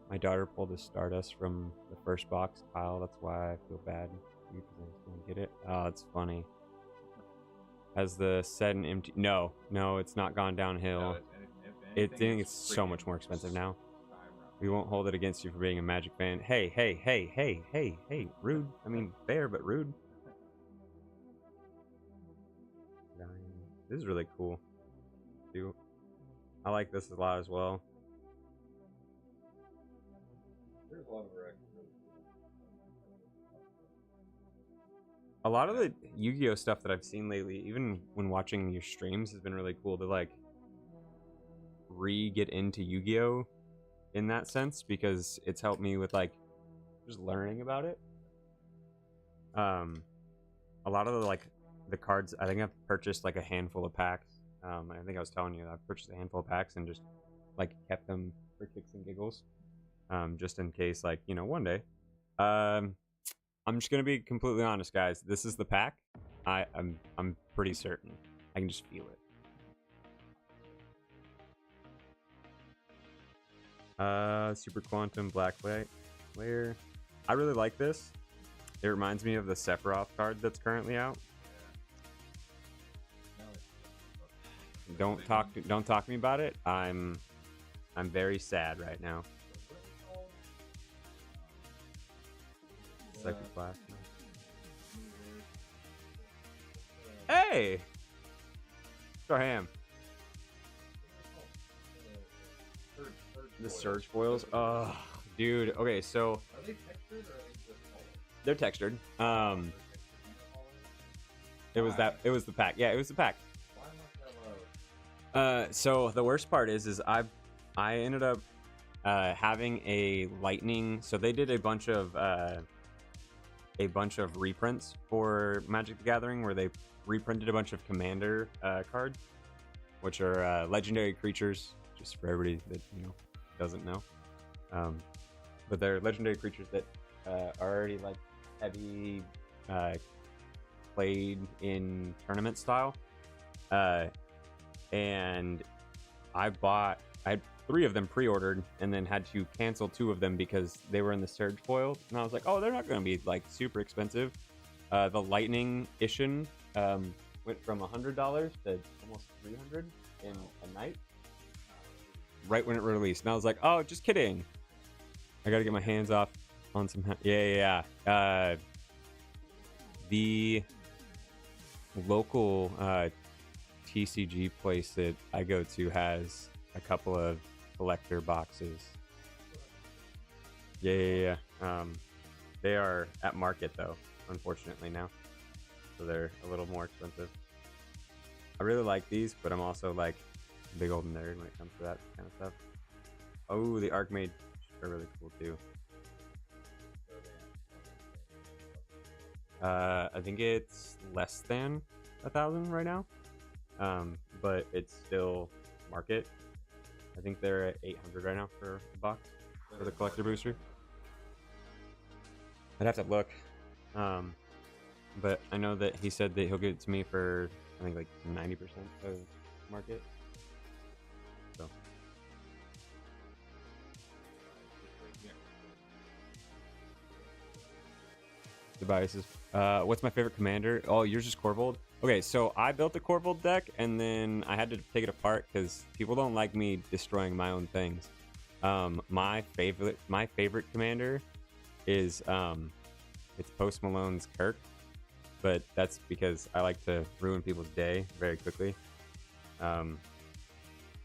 My daughter pulled a Stardust from the first box pile. That's why I feel bad because I was gonna get it. Oh, it's funny. Has the set an empty? No, it's not gone downhill. I think it's so much more expensive now. We won't hold it against you for being a Magic fan. Hey, rude. I mean, fair, but rude. This is really cool. Dude, I like this a lot as well. There's a lot of a lot of the Yu-Gi-Oh stuff that I've seen lately, even when watching your streams, has been really cool to like get into Yu-Gi-Oh in that sense because it's helped me with like just learning about it. A lot of the cards, I think I've purchased like a handful of packs. I think I was telling you that I've purchased a handful of packs and just like kept them for kicks and giggles, just in case, like, you know, one day. I'm just gonna be completely honest, guys. This is the pack. I'm pretty certain. I can just feel it. Super Quantum Black Layer. I really like this. It reminds me of the Sephiroth card that's currently out. Don't talk to me about it. I'm very sad right now. Hey! Ham. The surge foils. Oh, dude. Okay, so Are they textured or are they just colored? they're textured. It was the pack. Yeah, it was the pack. Why must have So the worst part is I ended up having a lightning. So they did a bunch of reprints for Magic the Gathering where they reprinted a bunch of Commander cards, which are legendary creatures. Just for everybody that doesn't know, but they're legendary creatures that are already like heavy played in tournament style. And I had 3 of them pre-ordered and then had to cancel 2 of them because they were in the surge foil, and I was like, oh, they're not going to be like super expensive. The lightning Ishin went from $100 to almost $300 in a night right when it released, and I was like, oh, just kidding. I gotta get my hands off on some the local TCG place that I go to has a couple of collector boxes. They are at market though, unfortunately now, so they're a little more expensive. I really like these, but I'm also like a big old nerd when it comes to that kind of stuff. Oh, the Archmage are really cool too. I think it's less than 1,000 right now, but it's still market. I think they're at 800 right now for a box for the collector booster. I'd have to look, but I know that he said that he'll give it to me for I think like 90% of market. So Tobias is. What's my favorite commander? Oh, yours is Corvold. Okay, so I built the Corvold deck, and then I had to take it apart because people don't like me destroying my own things. My favorite commander is it's Post Malone's Kirk, but that's because I like to ruin people's day very quickly.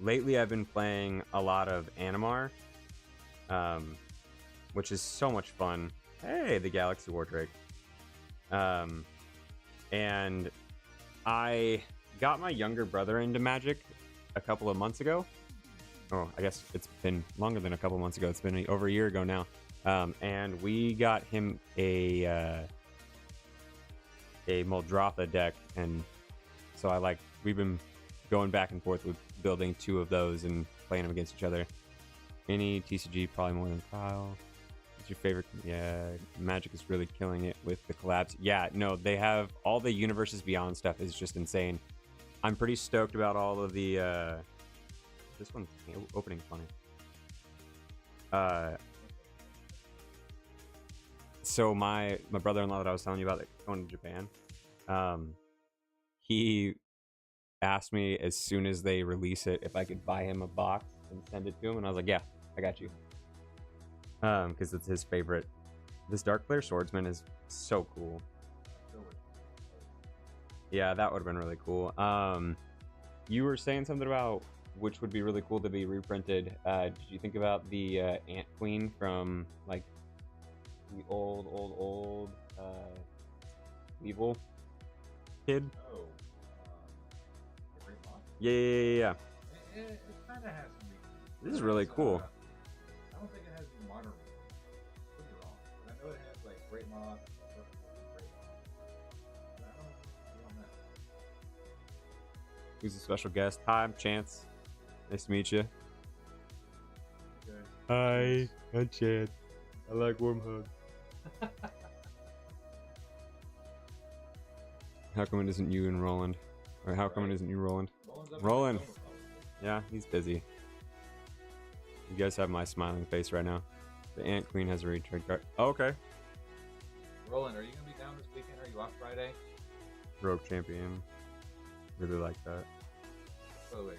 Lately, I've been playing a lot of Animar, which is so much fun. Hey, the Galaxy War Drake. And I got my younger brother into Magic a couple of months ago. Oh, I guess it's been longer than a couple months ago. It's been over a year ago now. And we got him a Muldrotha deck, and so we've been going back and forth with building 2 of those and playing them against each other. Any TCG, probably more than Kyle. What's your favorite? Yeah, Magic is really killing it with the collabs. Yeah, no, they have all the Universes Beyond stuff is just insane. I'm pretty stoked about all of the. This one's opening funny. So my brother-in-law that I was telling you about that going to Japan, he asked me as soon as they release it if I could buy him a box and send it to him, and I was like, yeah, I got you. Because it's his favorite. This Dark Flare Swordsman is so cool. Yeah, that would have been really cool. You were saying something about which would be really cool to be reprinted. Did you think about the Ant Queen from like the old Weevil kid? Oh. The Great Moth? Yeah. It kind of has some weaknesses. This is really cool. I don't think it has the modern. Could be wrong, but I know it has like Great Moth. Great Moth. But I don't know. Who's a special guest? Hi, I'm Chance. Nice to meet you. Okay. Hi, I'm Chance. I like warm hugs. How come it isn't you and Roland? Or how come it isn't you, Roland? Roland. Yeah, he's busy. You guys have my smiling face right now. The Ant Queen has a retrade card. Oh, okay. Roland, are you gonna be down this weekend? Are you off Friday? Rogue Champion. Really like that. Oh wait.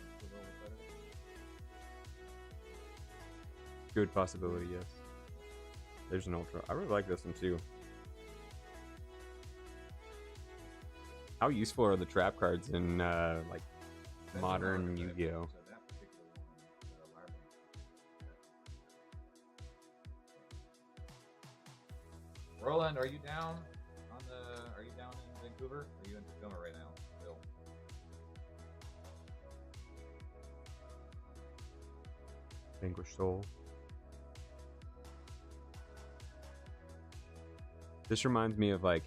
Good possibility, yes. There's an Ultra. I really like this one too. How useful are the trap cards in like modern Yu-Gi-Oh? Roland, are you down are you down in Vancouver? Are you in Tacoma right now? Still. Vanquished Soul. This reminds me of like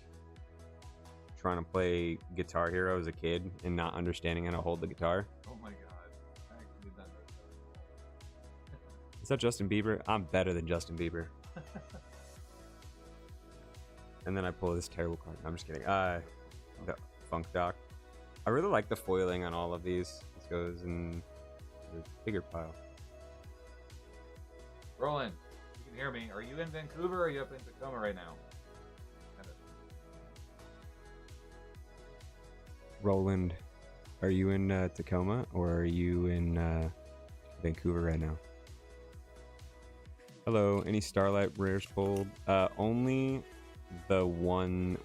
trying to play Guitar Hero as a kid and not understanding how to hold the guitar. Oh my god. I actually did that. Is that Justin Bieber? I'm better than Justin Bieber. And then I pull this terrible card. I'm just kidding. The Funk Doc. I really like the foiling on all of these. This goes in the bigger pile. Roland, you can hear me. Are you in Vancouver or are you up in Tacoma right now? Roland, are you in Tacoma or are you in Vancouver right now? Hello, any Starlight rares pulled? Only the one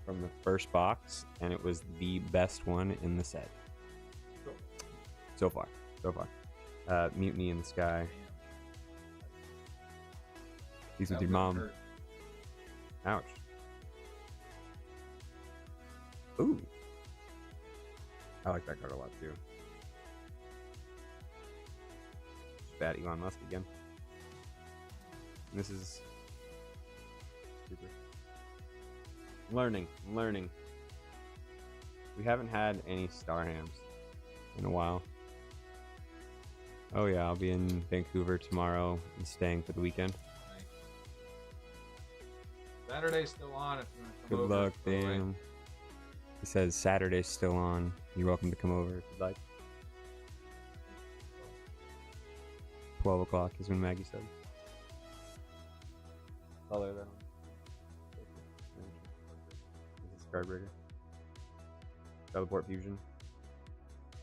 from the first box, and it was the best one in the set. So far. Mutiny in the Sky. He's with your mom. Ouch. Ooh. I like that card a lot too. Bad Elon Musk again. And this is super. Learning. We haven't had any Star Hams in a while. Oh yeah, I'll be in Vancouver tomorrow and staying for the weekend. Nice. Saturday's still on if you want to come Good over. luck, damn. He says Saturday's still on. You're welcome to come over if you'd like. 12 o'clock is when Maggie said. Color that on. CardBreaker. Teleport fusion.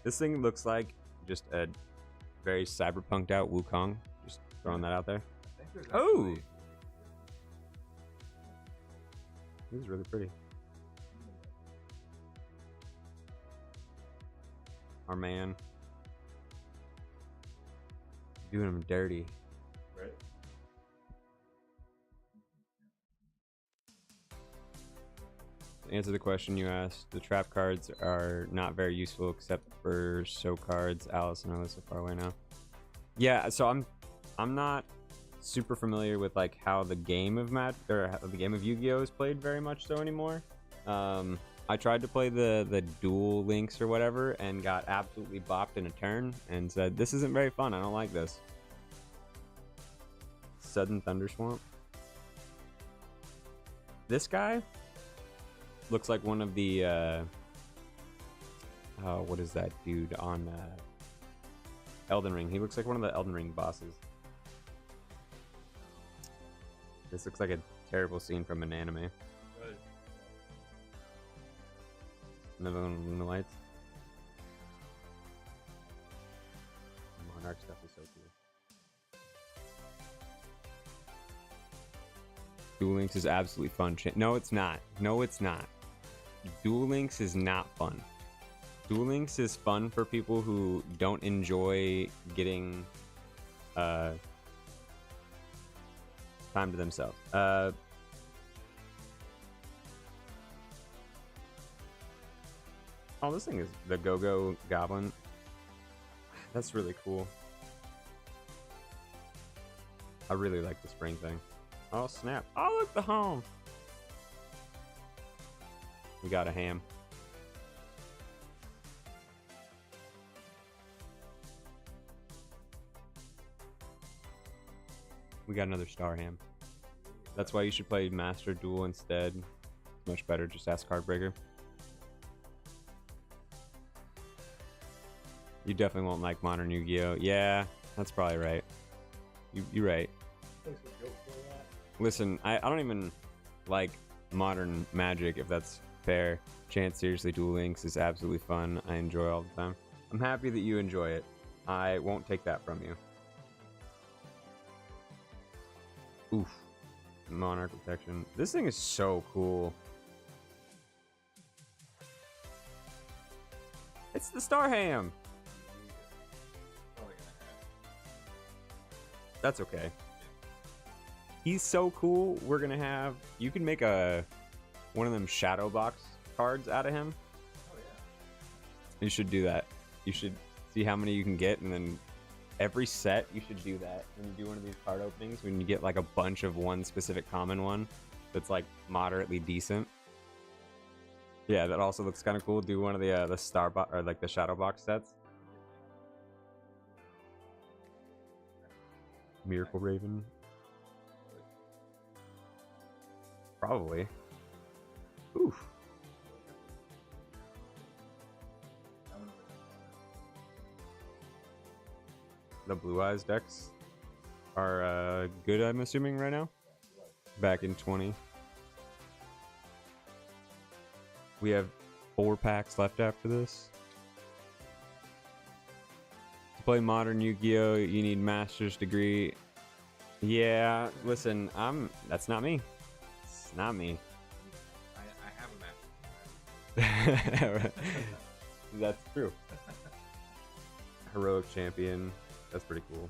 This thing looks like just a very cyberpunked out Wukong. Just throwing that out there. I think there's Oh! actually- This is really pretty. Our man. Doing him dirty. Right. To answer the question you asked, the trap cards are not very useful except for show cards. Alice and I live so far away now. Yeah, so I'm not super familiar with like how the game of the game of Yu-Gi-Oh is played very much so anymore. I tried to play the dual links or whatever and got absolutely bopped in a turn and said, this isn't very fun, I don't like this. Sudden Thunder Swamp. This guy looks like one of the what is that dude on Elden Ring? He looks like one of the Elden Ring bosses. This looks like a terrible scene from an anime. Another one of Luna Lights. Monarch stuff is so cool. Duel Links is absolutely fun. No, it's not. No, it's not. Duel Links is not fun. Duel Links is fun for people who don't enjoy getting time to themselves. Oh, this thing is the Go-Go Goblin. That's really cool. I really like the spring thing. Oh, snap. Oh, look, the home. We got a ham. We got another star ham. That's why you should play Master Duel instead. It's much better. Just ask CardBreaker. You definitely won't like modern Yu-Gi-Oh. Yeah, that's probably right. You're right. Listen, I don't even like modern Magic, if that's fair. Chance, seriously, Duel Links is absolutely fun. I enjoy all the time. I'm happy that you enjoy it. I won't take that from you. Oof. Monarch Protection. This thing is so cool. It's the Star Ham. That's okay. He's so cool. We're gonna have. You can make one of them shadow box cards out of him. Oh yeah. You should do that. You should see how many you can get, and then every set you should do that. When you do one of these card openings, when you get like a bunch of one specific common one that's like moderately decent. Yeah, that also looks kind of cool. Do one of the star box or like the shadow box sets. Miracle Raven. Probably. Oof. The Blue Eyes decks are good, I'm assuming, right now. Back in 20. We have 4 packs left after this. To play modern Yu-Gi-Oh, you need master's degree. Yeah, listen, that's not me. It's not me. I have a match. That's true. Heroic Champion. That's pretty cool.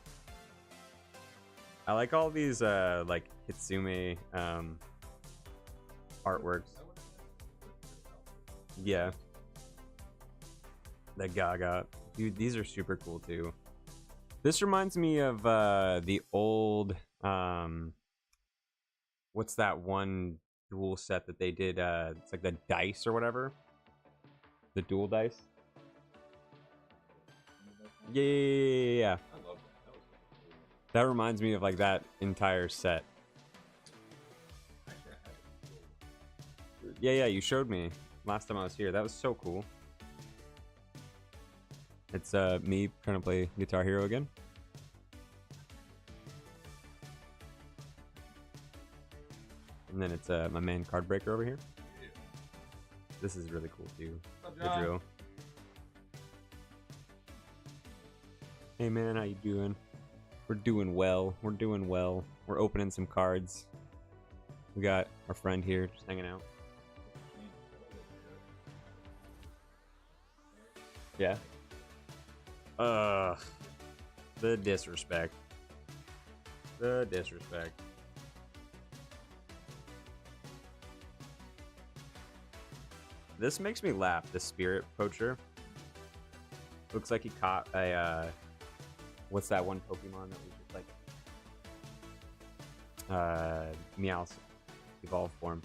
I like all these like Hitsume artworks. Yeah. The Gaga. Dude, these are super cool too. This reminds me of the old what's that one duel set that they did? It's like the dice or whatever. The dual dice. Yeah. I love that. That reminds me of like that entire set. Yeah, you showed me last time I was here. That was so cool. It's me trying to play Guitar Hero again. And then it's my man CardBreaker over here. This is really cool too. What's up, The John? drill. Hey man, how you doing? We're doing well. We're doing well. We're opening some cards. We got our friend here just hanging out. Yeah. The disrespect. The disrespect. This makes me laugh. The spirit poacher. Looks like he caught a what's that one Pokemon that was just like Meowth evolved form.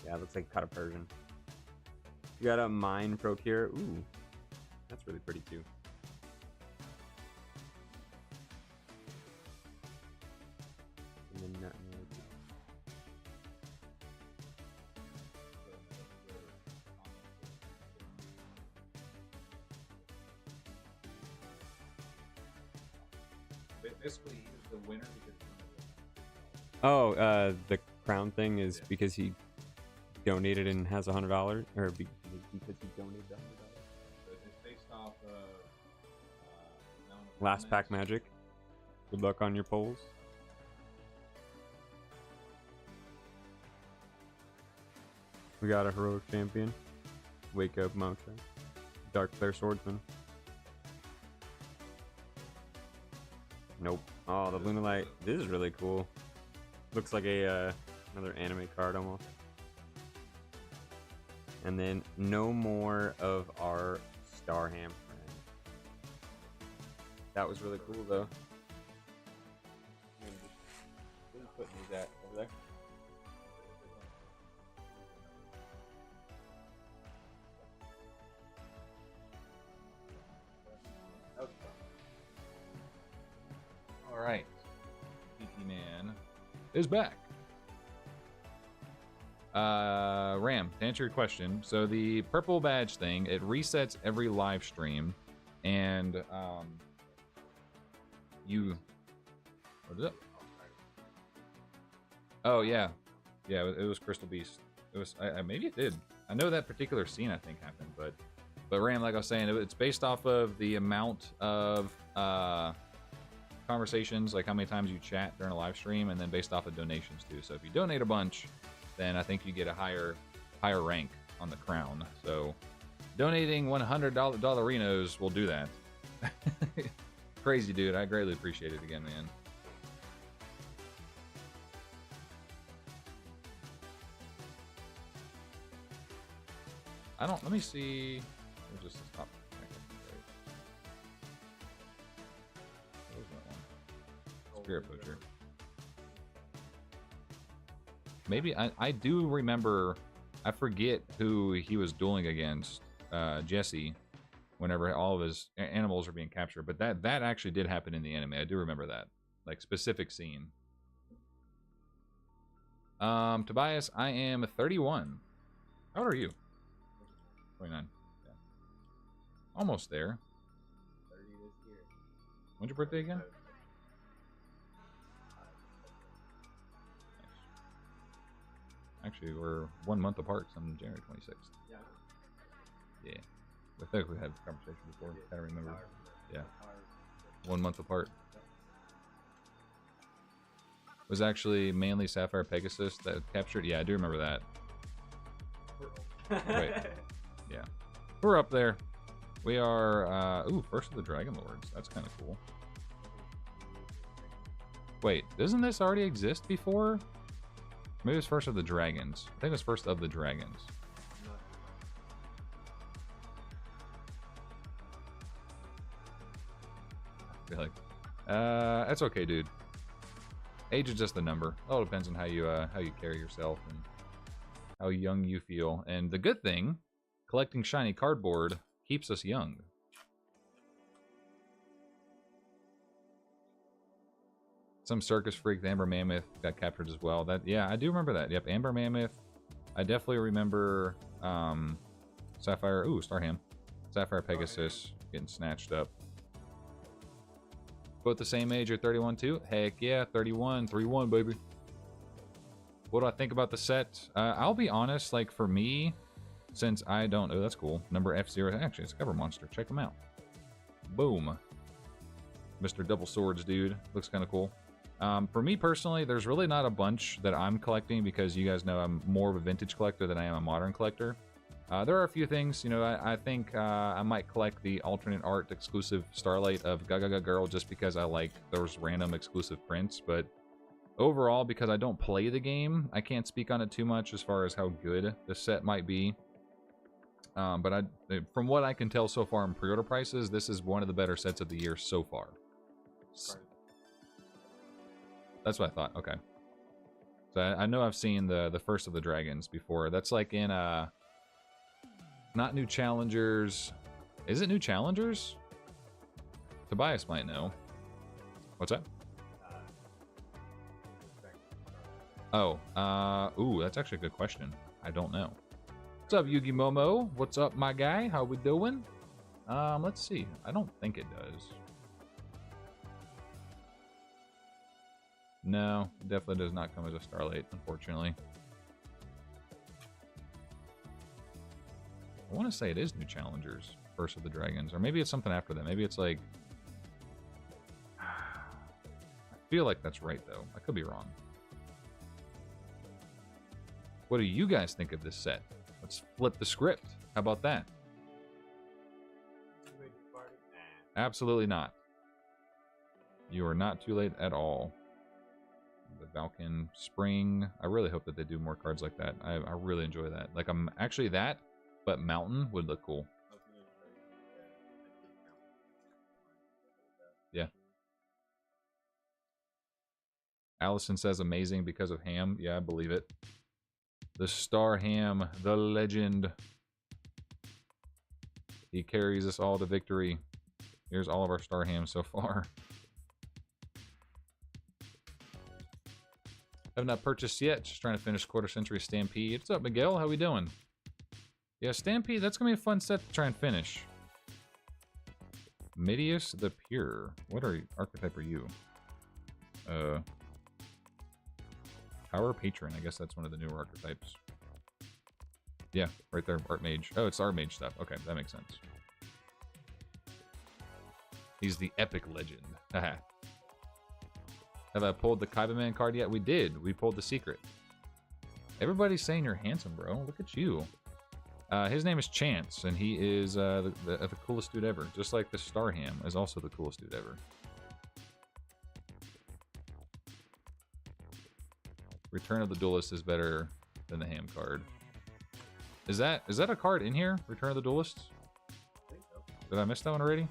Yeah, it looks like he caught a Persian. You got a Mine Procure. Ooh, that's really pretty too. And then Basically, he's the winner because. the crown thing is because he donated and has $100, or because he donated $100. It's based off of Last pack magic. Good luck on your polls. We got a heroic champion. Wake up Mocha. Dark Flare Swordsman. Nope. Oh, the Lunalight. This is really cool. Looks like a another anime card almost. And then no more of our Starham friend. That was really cool though. Where are you putting these at? Over there? All right, Geeky Man is back. Ram, to answer your question, so the purple badge thing, it resets every live stream, and what is it? Oh yeah, it was Crystal Beast. It was maybe it did. I know that particular scene I think happened, but Ram, like I was saying, it's based off of the amount of conversations, like how many times you chat during a live stream, and then based off of donations too. So if you donate a bunch, then I think you get a higher rank on the crown. So donating $100 dollarinos will do that. Crazy dude, I greatly appreciate it again, man. Let me see. We'll just stop. What was that one? Spirit Poacher. Maybe I do remember. I forget who he was dueling against. Jesse, whenever all of his animals are being captured, but that actually did happen in the anime. I do remember that, like, specific scene. Tobias, I am 31. How old are you? 29. Yeah. Almost there. 30 this year. When's your birthday again? Actually, we're 1 month apart, so I'm January 26th. Yeah. Yeah. I think we had this conversation before. I don't remember. Yeah. 1 month apart. Was actually mainly Sapphire Pegasus that captured. Yeah, I do remember that. Wait. Yeah. We're up there. We are, First of the Dragon Lords. That's kind of cool. Wait, doesn't this already exist before? Maybe it's First of the Dragons. I think it was First of the Dragons. I feel like, that's okay, dude. Age is just a number. It all depends on how you carry yourself and how young you feel. And the good thing, collecting shiny cardboard keeps us young. Some circus freak, the Amber Mammoth, got captured as well. Yeah, I do remember that. Yep, Amber Mammoth. I definitely remember Sapphire. Ooh, Starham. Sapphire Pegasus getting snatched up. Both the same age or 31 too? Heck yeah, 31. 3-1, baby. What do I think about the set? I'll be honest, like for me, since I don't... Oh, that's cool. Number F0. Actually, it's a cover monster. Check them out. Boom. Mr. Double Swords, dude. Looks kind of cool. For me personally, there's really not a bunch that I'm collecting because you guys know I'm more of a vintage collector than I am a modern collector. There are a few things, you know, I think I might collect the alternate art exclusive Starlight of Gagaga Girl just because I like those random exclusive prints, but overall, because I don't play the game, I can't speak on it too much as far as how good the set might be. But from what I can tell so far in pre-order prices, this is one of the better sets of the year so far. That's what I thought. Okay. So I know I've seen the first of the dragons before. That's like in not New Challengers. Is it New Challengers? Tobias might know. What's that? Oh, ooh, that's actually a good question. I don't know. What's up, Yugi Momo? What's up, my guy? How we doing? Let's see. I don't think it does. No, it definitely does not come as a Starlight, unfortunately. I want to say it is New Challengers, First of the Dragons, or maybe it's something after that. Maybe it's like... I feel like that's right, though. I could be wrong. What do you guys think of this set? Let's flip the script. How about that? Absolutely not. You are not too late at all. The Valken Spring. I really hope that they do more cards like that. I really enjoy that. Like, I'm actually that, but Mountain would look cool. Yeah. Allison says amazing because of Ham. Yeah, I believe it. The Star Ham, the legend. He carries us all to victory. Here's all of our Star Hams so far. Have not purchased yet. Just trying to finish Quarter Century Stampede. What's up, Miguel? How we doing? Yeah, Stampede, that's going to be a fun set to try and finish. Midius the Pure. What archetype are you? Power Patron. I guess that's one of the newer archetypes. Yeah, right there. Art Mage. Oh, it's Art Mage stuff. Okay, that makes sense. He's the epic legend. Haha. Have I pulled the Kaibaman card yet? We did. We pulled the secret. Everybody's saying you're handsome, bro. Look at you. His name is Chance, and he is the coolest dude ever. Just like the Starham is also the coolest dude ever. Return of the Duelist is better than the Ham card. Is that a card in here? Return of the Duelist? I think so. Did I miss that one already?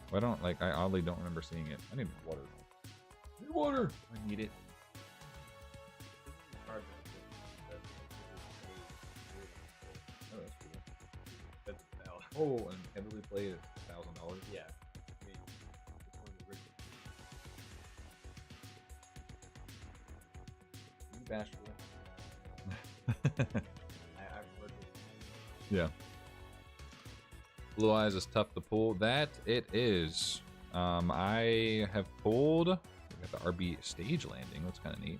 Well, I oddly don't remember seeing it. I need water. I need water! I need it. Oh, that's cool. That's Bell. Oh, and heavily played at $1,000. Yeah. I mean, it's one of the original. You bashful. I've worked with Yeah. Blue Eyes is tough to pull. That it is. I have pulled. We got the RB stage landing. That's kind of neat.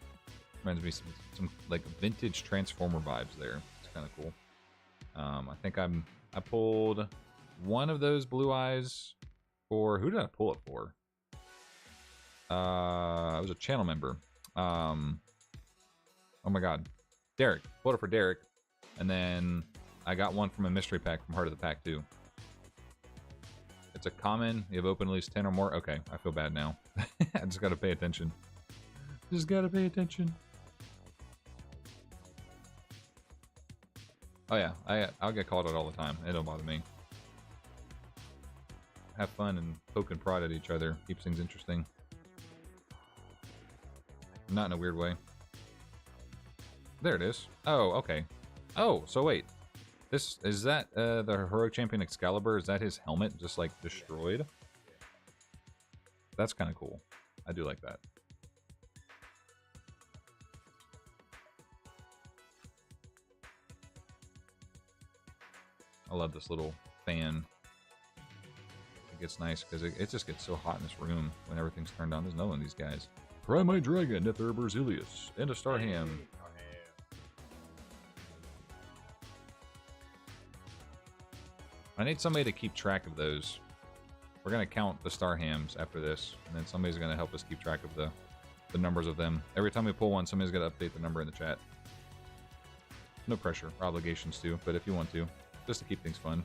Reminds me some like vintage Transformer vibes there. It's kind of cool. I think I pulled one of those Blue Eyes for who did I pull it for? I was a channel member. Oh my god, Derek. Pulled it for Derek, and then I got one from a mystery pack from Heart of the Pack too. It's a common. You have opened at least 10 or more. Okay, I feel bad now. I just gotta pay attention. Just gotta pay attention. Oh yeah, I'll get called out all the time. It don't bother me. Have fun and poke and prod at each other. Keeps things interesting. Not in a weird way. There it is. Oh, okay. Oh, so wait. This is that the Heroic Champion Excalibur? Is that his helmet just like destroyed? That's kind of cool. I do like that. I love this little fan. It gets nice because it just gets so hot in this room when everything's turned on. There's no one of these guys. Primite Dragon, Nether Berzelius, and a Starham. I need somebody to keep track of those. We're going to count the Starhams after this, and then somebody's going to help us keep track of the numbers of them. Every time we pull one, somebody's going to update the number in the chat. No pressure, or obligations to, but if you want to, just to keep things fun.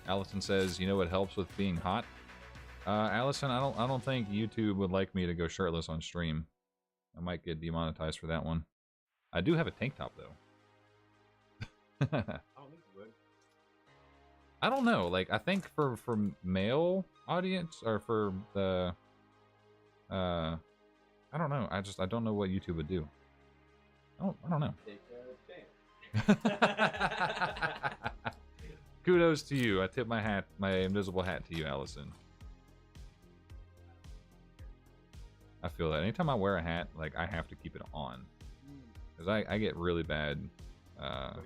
Allison says, you know what helps with being hot? Allison, I don't think YouTube would like me to go shirtless on stream. I might get demonetized for that one. I do have a tank top though. I don't think you would. I don't know. Like, I think for male audience or for the I don't know. I don't know what YouTube would do. I don't know. Take a chance. Kudos to you. I tip my hat, my invisible hat to you, Allison. I feel that anytime I wear a hat, like I have to keep it on, because I get really bad hat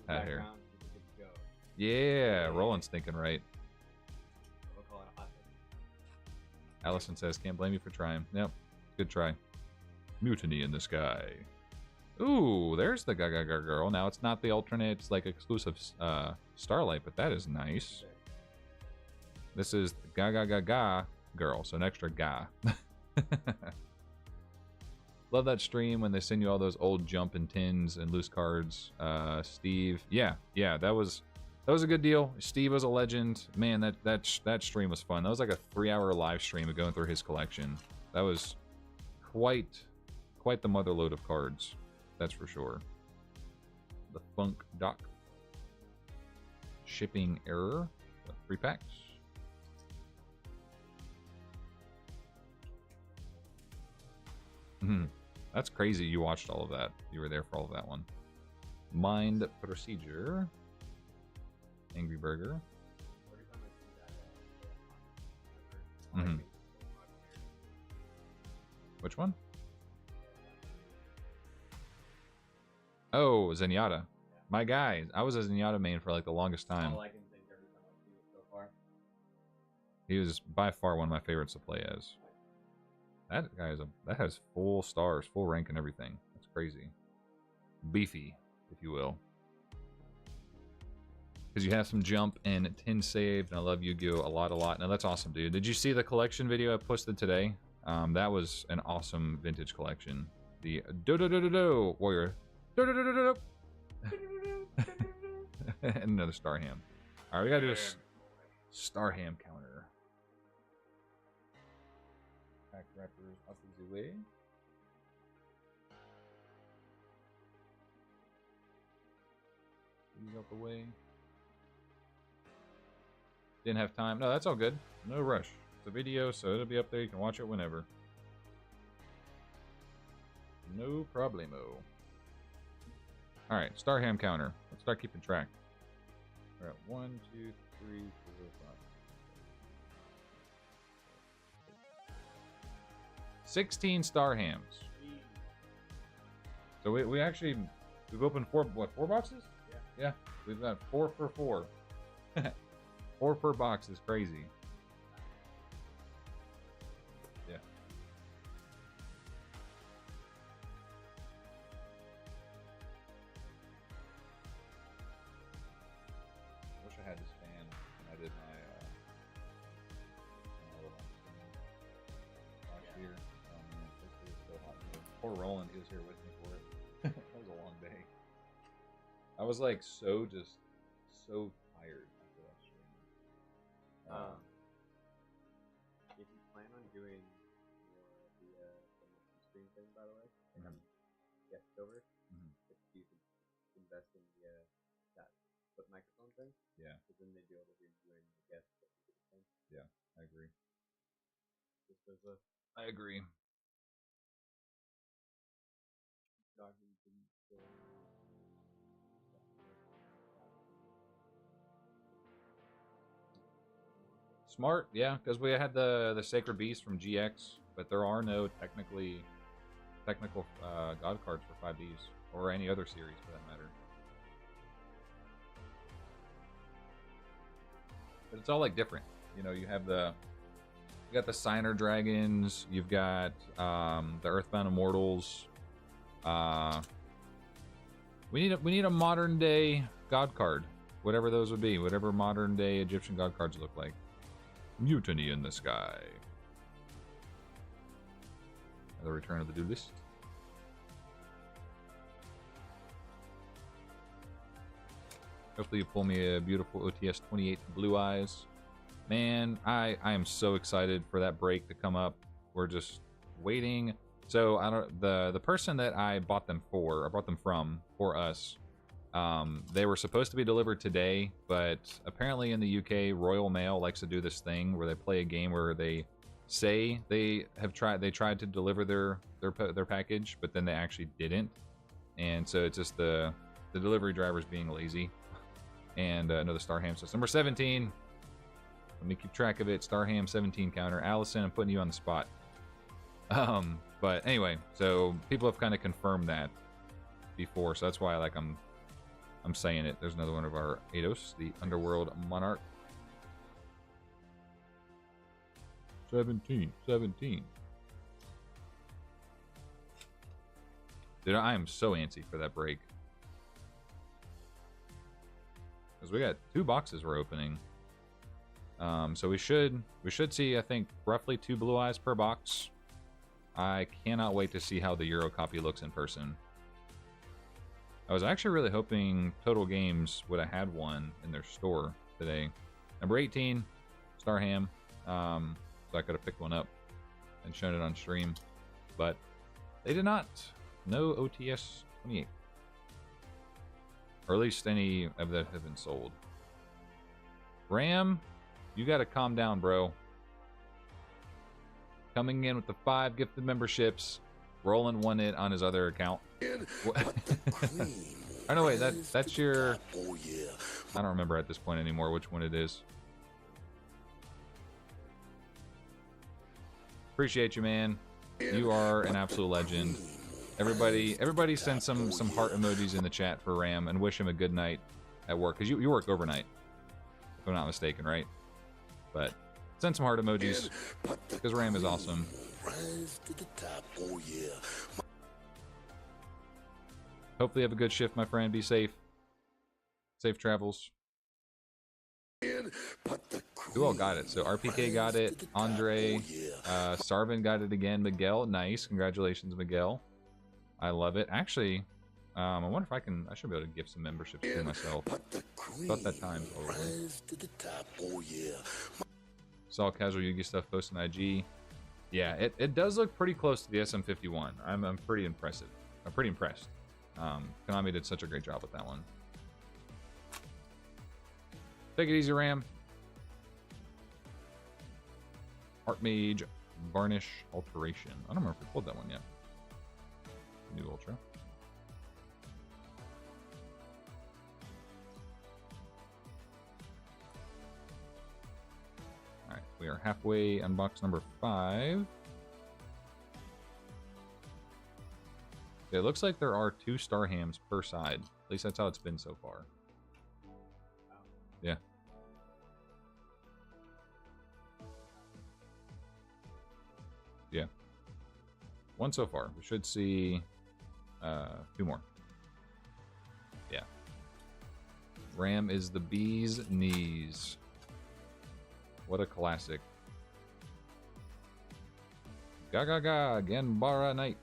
hair. Yeah, Roland's thinking right. We'll call it a hot take. Allison says, can't blame you for trying. Yep, good try. Mutiny in the sky. Ooh, there's the Gagaga Girl. Now it's not the alternate, like exclusive starlight, but that is nice. This is the Gagaga Girl, so an extra ga. Love that stream when they send you all those old jump and tins and loose cards. Steve, yeah, that was a good deal. Steve was a legend. Man, that stream was fun. That was like a 3-hour live stream of going through his collection. That was quite the motherload of cards. That's for sure. The Funk Doc. Shipping error. 3 packs. That's crazy. You watched all of that. You were there for all of that one. Mind Procedure. Angry Burger. Which one? Oh, Zenyatta. My guy. I was a Zenyatta main for like the longest time. All I can think every time I see it so far. He was by far one of my favorites to play as. That guy is that has full stars, full rank and everything. That's crazy. Beefy, if you will. Because you have some jump and 10 saved, and I love Yu-Gi-Oh! a lot. Now that's awesome, dude. Did you see the collection video I posted today? That was an awesome vintage collection. The do warrior. And another Starham. Alright, we gotta do a Starham counter. Pack wrappers up the way. These out the way. Didn't have time. No, that's all good. No rush. It's a video, so it'll be up there. You can watch it whenever. No problemo. Alright, Starham counter. Let's start keeping track. We're at 1, 2, 3, 4, 5. 16 Starhams. So we actually, we've opened 4 boxes? Yeah. We've got 4 for 4. 4 per box is crazy. Yeah. I wish I had this fan when I did my last year. It was so hot. Poor Roland, he was here with me for it. That was a long day. I was like so tired after that stream. If you plan on doing more of the stream thing, by the way, guest over, if you can invest in that flip microphone thing, because then they'd be able to be doing the guest thing. Yeah, I agree. Just as a I agree. Smart, yeah, because we had the Sacred Beast from GX, but there are no technical God cards for 5Ds or any other series for that matter. But it's all like different, you know. You have the You got the Signer Dragons. You've got the Earthbound Immortals. We need a modern day god card, whatever those would be, whatever modern day Egyptian god cards look like. Mutiny in the Sky. The Return of the Duelist. Hopefully you pull me a beautiful OTS 28 Blue Eyes. Man, I am so excited for that break to come up. We're just waiting. So I don't the person that I bought them from for us, they were supposed to be delivered today, but apparently in the UK, Royal Mail likes to do this thing where they play a game where they say they tried to deliver their package, but then they actually didn't, and so it's just the delivery drivers being lazy. And another Starham system. Number 17. Let me keep track of it. Starham 17 counter. Allison, I'm putting you on the spot. But anyway, so people have kind of confirmed that before, so that's why I'm saying it. There's another one of our Eidos, the Underworld Monarch. 17. Dude, I am so antsy for that break. Because we got 2 boxes we're opening. So we should see, I think, roughly 2 Blue Eyes per box. I cannot wait to see how the Euro copy looks in person. I was actually really hoping Total Games would have had one in their store today. Number 18, Starham. So I could have picked one up and shown it on stream. But they did not. No OTS 28. Or at least any of that have been sold. Ram, you gotta calm down, bro. Coming in with the 5 gifted memberships. Rolling one it on his other account. Oh no, wait, that's your... I don't remember at this point anymore which one it is. Appreciate you, man. You are an absolute legend. Everybody send some heart emojis in the chat for Ram and wish him a good night at work, because you work overnight, if I'm not mistaken, right? But send some heart emojis, because Ram is awesome. Hopefully you have a good shift, my friend. Be safe. Safe travels. Who all got it? So RPK got it. Andre. Sarvin got it again. Miguel, nice. Congratulations, Miguel. I love it. Actually, I wonder if I should be able to gift some memberships to myself. About that time, probably. Saw casual Yugi stuff posted on IG. Yeah, it does look pretty close to the SM51. I'm pretty impressed. Konami did such a great job with that one. Take it easy, Ram. Archmage Varnish Alteration. I don't remember if we pulled that one yet. New Ultra. Alright, we are halfway on box number 5. It looks like there are 2 Starhams per side. At least that's how it's been so far. Yeah. Yeah. 1 so far. We should see 2 more. Yeah. Ram is the bee's knees. What a classic. Gagaga Ganbara Knight.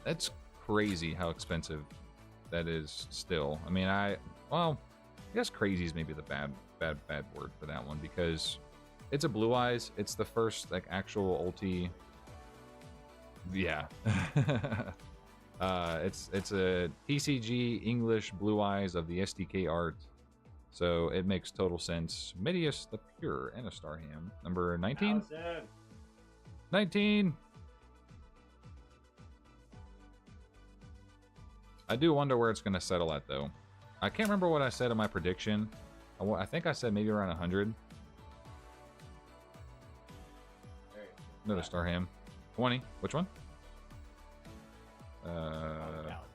That's crazy how expensive that is still. I mean, I guess crazy is maybe the bad word for that one, because it's a Blue Eyes. It's the first like actual ulti. Yeah. It's a TCG English Blue Eyes of the SDK art. So it makes total sense. Midius the Pure and a Starham. Number 19? 19! I do wonder where it's going to settle at, though. I can't remember what I said in my prediction. I think I said maybe around 100. Another Starham. 20. Which one?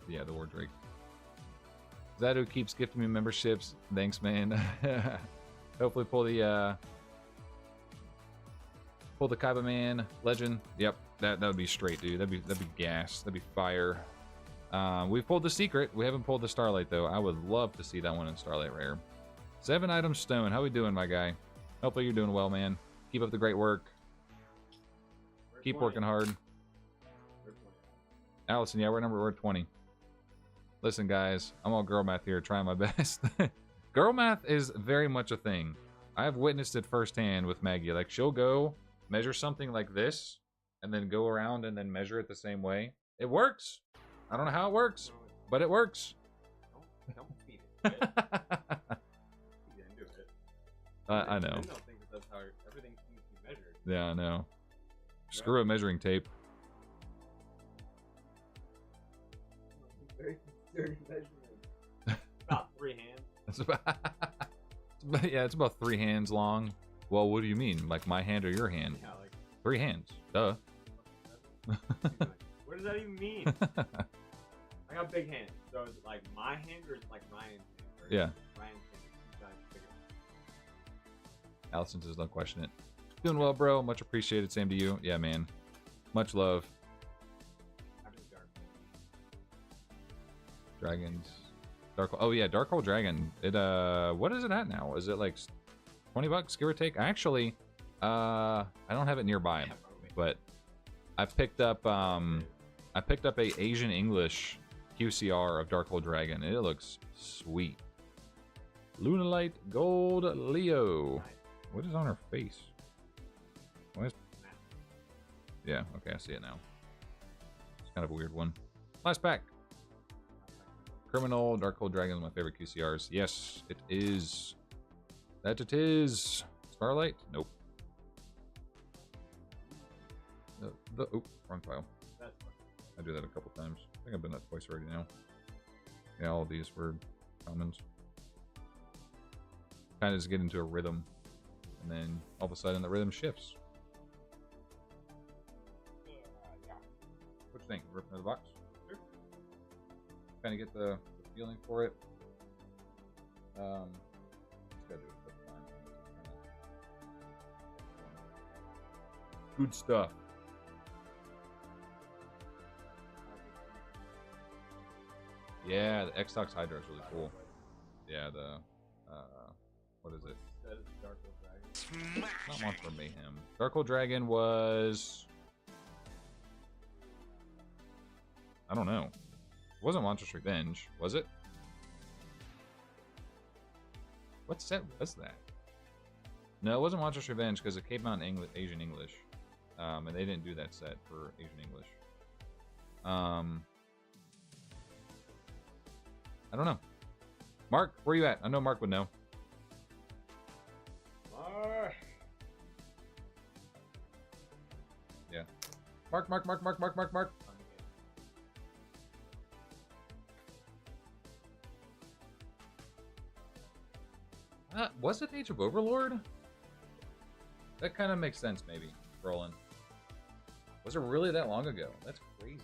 Yeah, the War Drake. Zadu keeps gifting me memberships. Thanks, man. Hopefully pull the Kaiba Man legend. Yep, that would be straight, dude. That'd be gas. That'd be fire. We've pulled the secret. We haven't pulled the starlight though. I would love to see that one in starlight rare. 7 items stone. How we doing, my guy? Hopefully you're doing well, man. Keep up the great work. Keep working hard. Allison, yeah, we're 20. Listen, guys, I'm all girl math here, trying my best. Girl math is very much a thing. I have witnessed it firsthand with Maggie. Like, she'll go measure something like this, and then go around and then measure it the same way. It works. I don't know how it works, but it works. Don't feed it. Feed into it. I know. I don't think that that's how everything needs to be measured. Yeah, I know. Screw a measuring tape. Very concerning measurement. About 3 hands. It's about 3 hands long. Well, what do you mean? Like my hand or your hand? Yeah, like 3 hands. Duh. what does that even mean? I got big hands, so is it like my hand or is it like Ryan's hand? Or Yeah. Ryan's hand is 2 times bigger. Allison says, don't question it. Doing well, bro. Much appreciated. Same to you. Yeah, man. Much love. After the dark. Dragons. Oh yeah, Dark Hole Dragon. It what is it at now? Is it like $20 give or take? Actually, I don't have it nearby, Yeah, probably. but I picked up a Asian English QCR of Dark Hole Dragon. And it looks sweet. Lunalite Gold Leo. What is on her face? Why is... Yeah, okay, I see it now. It's kind of a weird one. Last pack. Criminal Dark Hole Dragon is my favorite QCRs. Yes, it is. That it is. Starlight? Nope. Oh, wrong file. That's fine. I do that a couple times. I think I've done that twice already now. Yeah, all of these were commons. Kind of just get into a rhythm, and then all of a sudden the rhythm shifts. What you think? Rip another box? Sure. Kind of get the feeling for it. Just gotta do it a couple times. Good stuff. Yeah, the X-Tox Hydra is really cool. Yeah, the what is it? That is Dark Hole Dragon. Not Monster Mayhem. Dark Hole Dragon was... I don't know. It wasn't Monstrous Revenge, was it? What set was that? No, it wasn't Monstrous Revenge because it came out in Asian English. And they didn't do that set for Asian English. I don't know. Mark, where you at? I know Mark would know. Yeah. Mark. Was it Age of Overlord? That kind of makes sense, maybe, Roland. Was it really that long ago? That's crazy.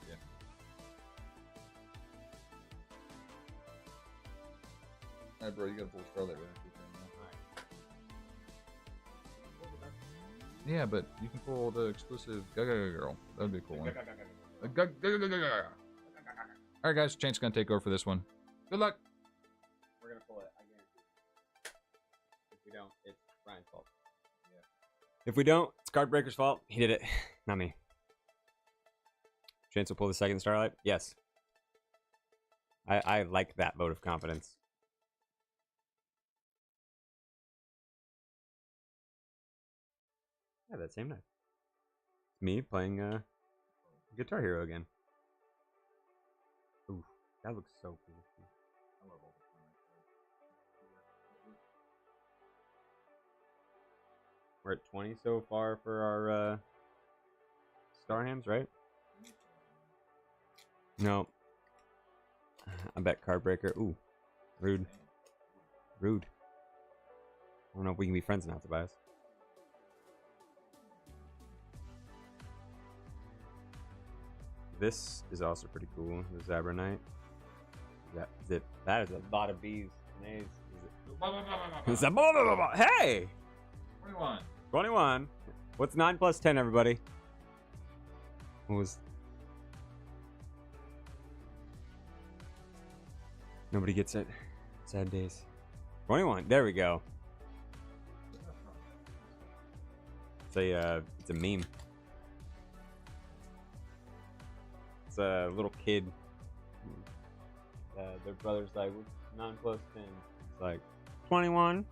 Yeah. Alright, bro, you gotta pull Starlight right now. Yeah, but you can pull the exclusive Gagaga Girl. That would be a cool one. Alright, guys, Chain's gonna take over for this one. Good luck! We're gonna pull it, I guarantee. If we don't, it's Ryan's fault. Yeah. If we don't, it's CardBreaker's fault. He did it, not me. Chance will pull the second Starlight? Yes. I like that vote of confidence. Yeah, that same night. Me playing Guitar Hero again. Ooh, that looks so cool. I love all the We're at 20 so far for our Star Hams, right? No. I bet CardBreaker. Ooh, rude. Rude. I don't know if we can be friends now, Tobias. This is also pretty cool. The Zabra Knight. That is a lot of bees. Nice. Hey! 21. 21. What's 9 plus 10, everybody? What was... Nobody gets it. Sad days. 21. There we go. It's a meme. It's a little kid. Their brother's like, what's 9 plus 10? It's like, 21.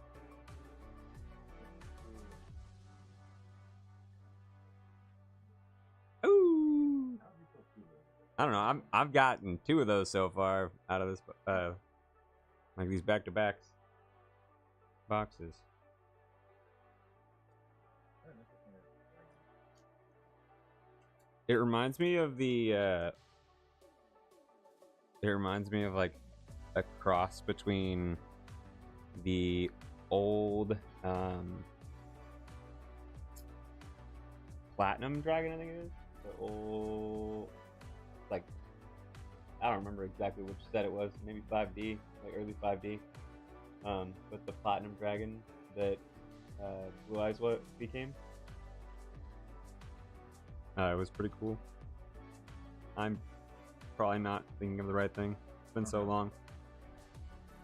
Ooh. I don't know. I've gotten 2 of those so far out of this, like these back-to-backs boxes. It reminds me of the. It reminds me of like a cross between the old Platinum Dragon, I think it is. The old, like, I don't remember exactly which set it was. Maybe 5D, like early 5D. But the Platinum Dragon that Blue Eyes what became. It was pretty cool. I'm probably not thinking of the right thing. It's been so long.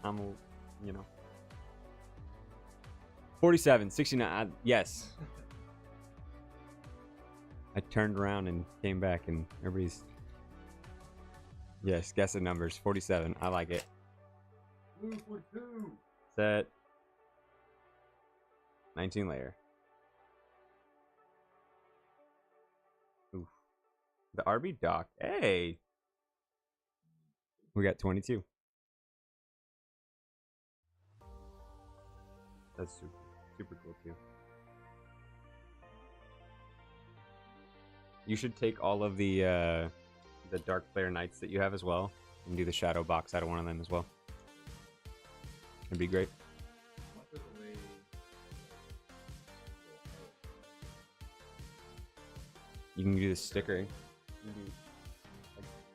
I'm, you know. 47, 69, yes. I turned around and came back and everybody's... Yes, guess the numbers. 47, I like it. Blue 42. Set. 19 layer. Oof. The RB dock. Hey! We got 22. That's super cool too. You should take all of the Dark Player Knights that you have as well and do the shadow box out of one of them as well. It'd be great. You can do the stickering.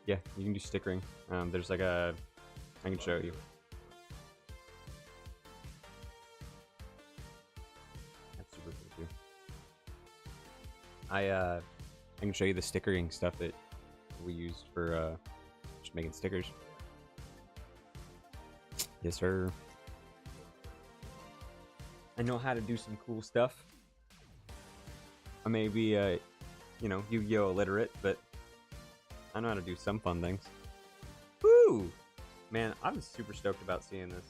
Yeah, you can do stickering. There's like a... I can show you. That's super cool too. I can show you the stickering stuff that we used for just making stickers. Yes, sir. I know how to do some cool stuff. I may be, you know, Yu-Gi-Oh! Illiterate, but I know how to do some fun things. Woo! Man, I'm super stoked about seeing this.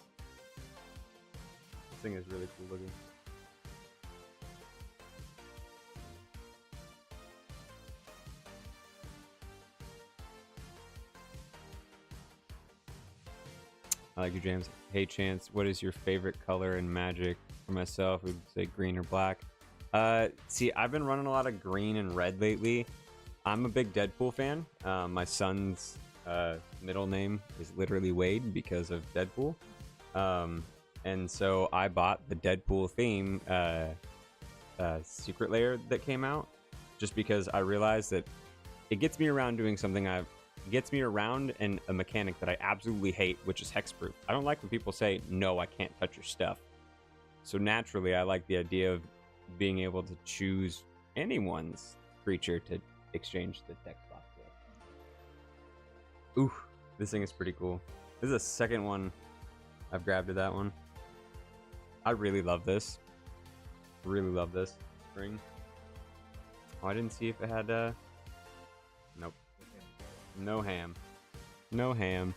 This thing is really cool looking. I like your jams. Hey Chance, what is your favorite color in Magic? For myself, we would say green or black. See, I've been running a lot of green and red lately. I'm a big Deadpool fan. My son's middle name is literally Wade because of Deadpool. And so I bought the Deadpool theme secret layer that came out just because I realized that it gets me around doing something gets me around in a mechanic that I absolutely hate, which is hexproof. I don't like when people say, no, I can't touch your stuff. So naturally, I like the idea of being able to choose anyone's creature to exchange the text box with. Ooh, this thing is pretty cool. This is the second one I've grabbed of that one. I really love this. Really love this string. Oh, I didn't see if it had nope. No ham. No ham.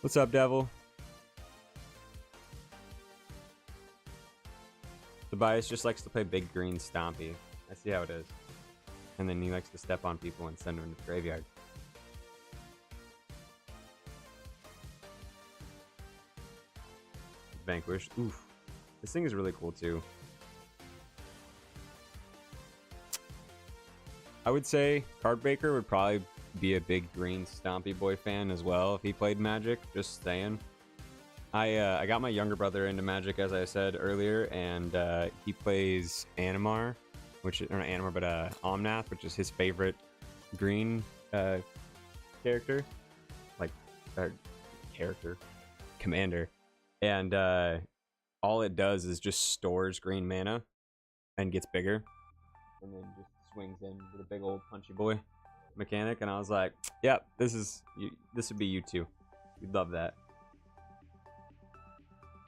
What's up, Devil? Tobias just likes to play big green stompy. I see how it is. And then he likes to step on people and send them to the graveyard. Vanquish. Oof. This thing is really cool too. I would say CardBreaker would probably be a big green stompy boy fan as well if he played Magic. Just saying. I got my younger brother into Magic, as I said earlier, and he plays Animar, which, or not Animar, but Omnath, which is his favorite green character, like character commander, and all it does is just stores green mana and gets bigger, and then just swings in with a big old punchy boy mechanic. And I was like, yep, this would be you too. You'd love that.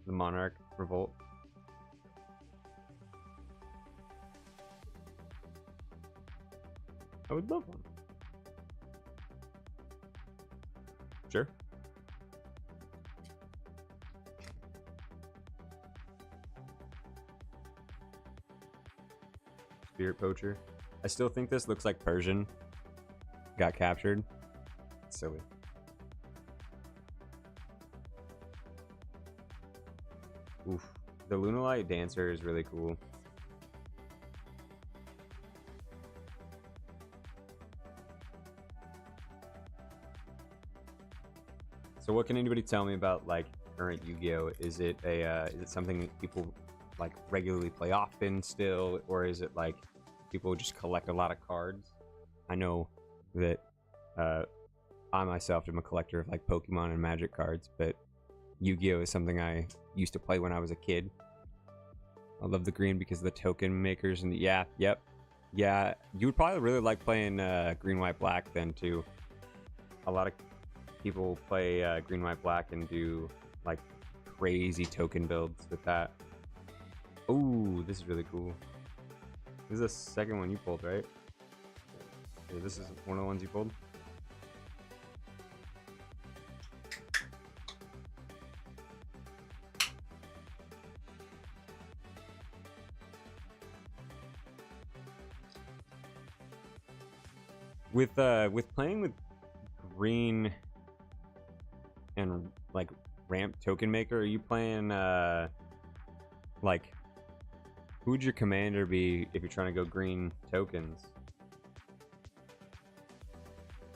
The Monarch Revolt. I would love one. Sure. Spirit Poacher. I still think this looks like Persian. Got captured. It's silly. Oof. The Lunalight Dancer is really cool. So what can anybody tell me about like current Yu-Gi-Oh? Is it something that people like regularly play often still, or is it like people just collect a lot of cards? I know that I myself am a collector of like Pokemon and Magic cards, but Yu-Gi-Oh is something I used to play when I was a kid. I love the green because of the token makers and yeah, you would probably really like playing green, white, black then too. A lot of people play green, white, black and do like crazy token builds with that. Oh, this is really cool. This is the second one you pulled, right? Yeah, this is one of the ones you pulled. With playing with green and like ramp token maker, are you playing like who would your commander be if you're trying to go green tokens?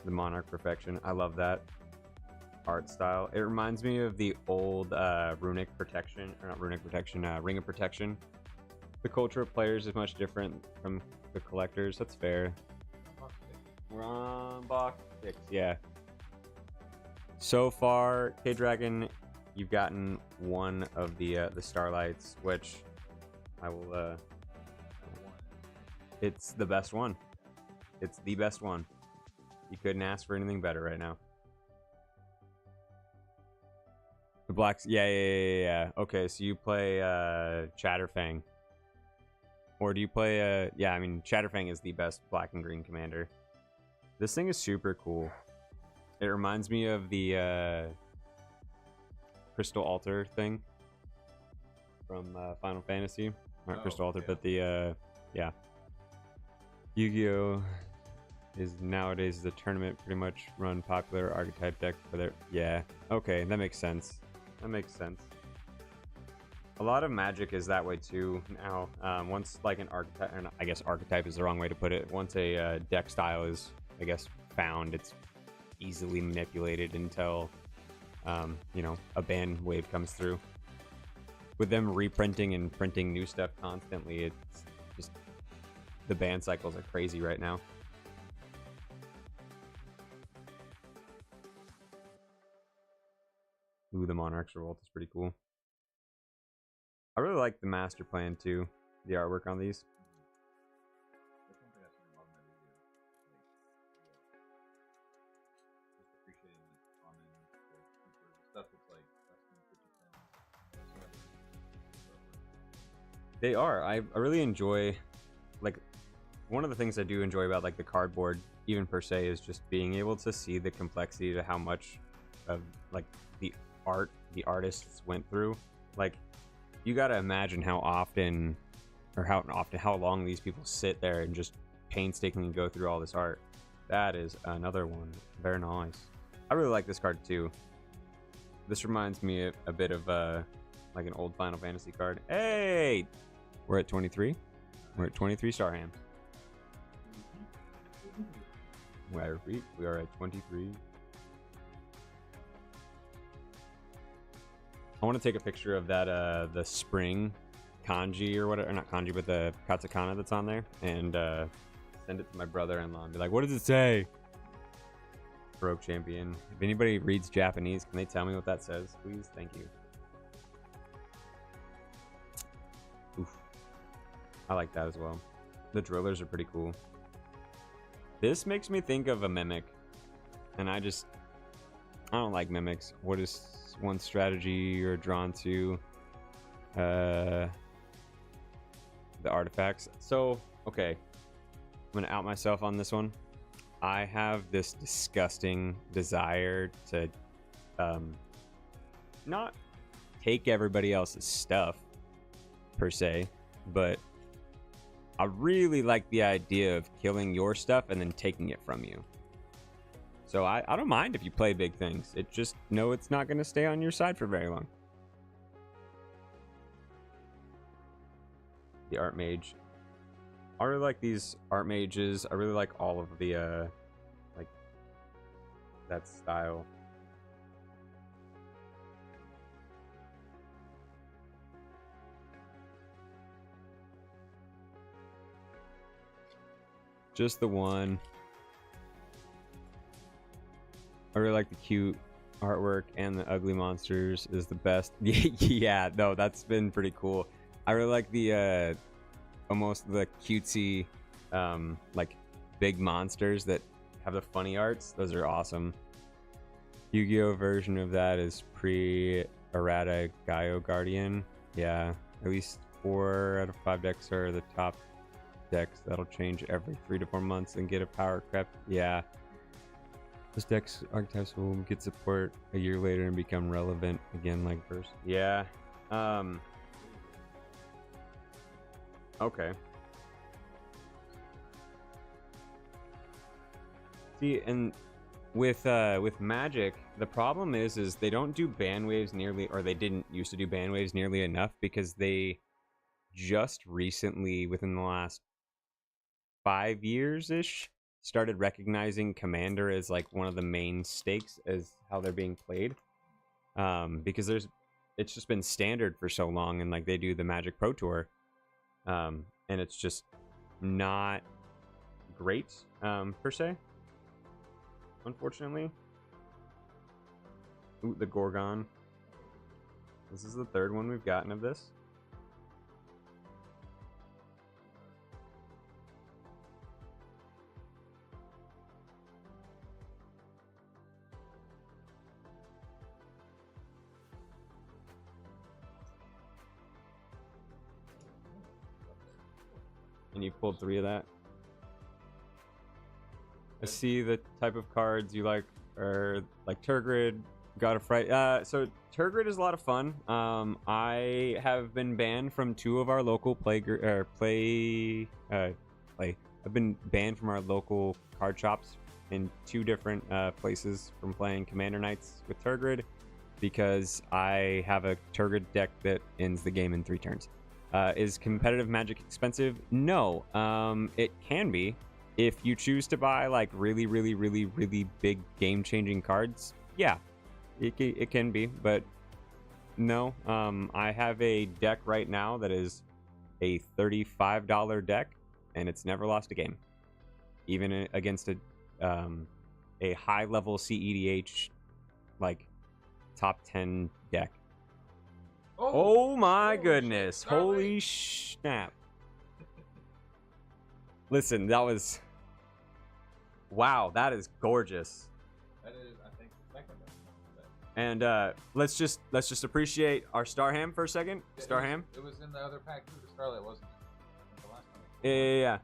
The Monarch Perfection. I love that art style. It reminds me of the old runic protection, or not runic protection, ring of protection. The culture of players is much different from the collectors. That's fair. We're on box 6, yeah. So far, K-Dragon, you've gotten one of the starlights, which I will. It's the best one. It's the best one. You couldn't ask for anything better right now. The blacks, yeah. Okay, so you play Chatterfang, or do you play? Yeah, I mean Chatterfang is the best black and green commander. This thing is super cool. It reminds me of the Crystal Altar thing from Final Fantasy. Not Crystal Altar, but the yeah. Yu-Gi-Oh is nowadays the tournament pretty much run popular archetype deck for their okay, that makes sense. That makes sense. A lot of Magic is that way too now. Once like an archetype, and I guess archetype is the wrong way to put it. Once a deck style is, I guess, found, it's easily manipulated until you know, a ban wave comes through. With them reprinting and printing new stuff constantly, it's just the ban cycles are crazy right now. Ooh, the Monarch's Revolt is pretty cool. I really like the master plan too, the artwork on these. They are. I really enjoy, like, one of the things I do enjoy about like the cardboard, even per se, is just being able to see the complexity to how much of like the art the artists went through. Like, you gotta imagine how often, or how long these people sit there and just painstakingly go through all this art. That is another one. Very nice. I really like this card too. This reminds me a bit of like an old Final Fantasy card. Hey, we're at 23. We're at 23 star hams. I repeat, we are at 23. I want to take a picture of that the spring kanji or whatever, or not kanji, but the katakana that's on there, and send it to my brother-in-law and be like, what does it say? Baroque champion. If anybody reads Japanese, can they tell me what that says, please? Thank you. Oof. I like that as well. The drillers are pretty cool. This makes me think of a mimic, and I don't like mimics. What is one strategy you're drawn to? The artifacts. So, okay, I'm gonna out myself on this one. I have this disgusting desire to not take everybody else's stuff per se, but I really like the idea of killing your stuff and then taking it from you. So I don't mind if you play big things. It just know it's not going to stay on your side for very long. The art mage. I really like these art mages. I really like all of the like that style. Just the one. I really like the cute artwork, and the ugly monsters is the best. Yeah, no, that's been pretty cool. I really like the almost the cutesy like big monsters that have the funny arts. Those are awesome. Yu-Gi-Oh version of that is pre-errata Yugioh Guardian. Yeah, at least 4 out of 5 decks are the top decks. That'll change every 3 to 4 months and get a power creep. Yeah. This deck's archetypes will get support a year later and become relevant again like first. Yeah. Okay. See, and with Magic, the problem is they don't do ban waves nearly, or they didn't used to do ban waves nearly enough, because they just recently, within the last 5 years-ish, started recognizing Commander as like one of the main stakes as how they're being played. Because it's just been standard for so long, and like they do the Magic Pro Tour, and it's just not great per se, unfortunately. Ooh, the Gorgon. This is the 3rd one we've gotten of this. And you pulled 3 of that. I see the type of cards you like are like Turgid, God of Fright. So Turgid is a lot of fun. I have been banned from 2 of our local I've been banned from our local card shops in 2 different places from playing Commander Knights with Turgid, because I have a Turgid deck that ends the game in 3 turns. Is competitive Magic expensive? No. It can be. If you choose to buy like really big game-changing cards, yeah, it can be. But no, I have a deck right now that is a $35 deck, and it's never lost a game, even against a high-level CEDH like top 10 deck. Oh my goodness. Shit. Holy snap. Listen, that was... Wow, that is gorgeous. That is, I think, the second best. And let's just appreciate our Starham for a second. Starham. It was in the other pack too, the Starlight, wasn't it? The last one. Yeah.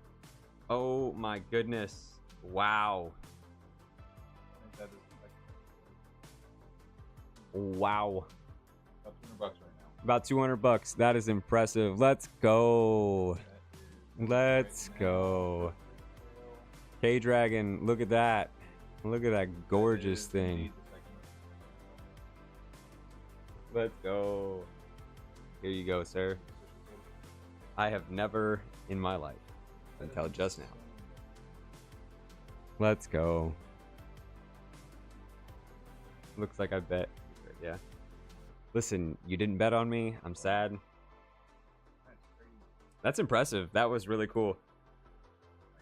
Oh my goodness. Wow. I think that is the second. Wow. About $200 right now. About $200. That is impressive. Let's go. Let's go. K-Dragon, look at that. Look at that gorgeous thing. Let's go. Here you go, sir. I have never in my life until just now. Let's go. Looks like I bet. Yeah. Listen, you didn't bet on me. I'm sad. That's impressive. That was really cool.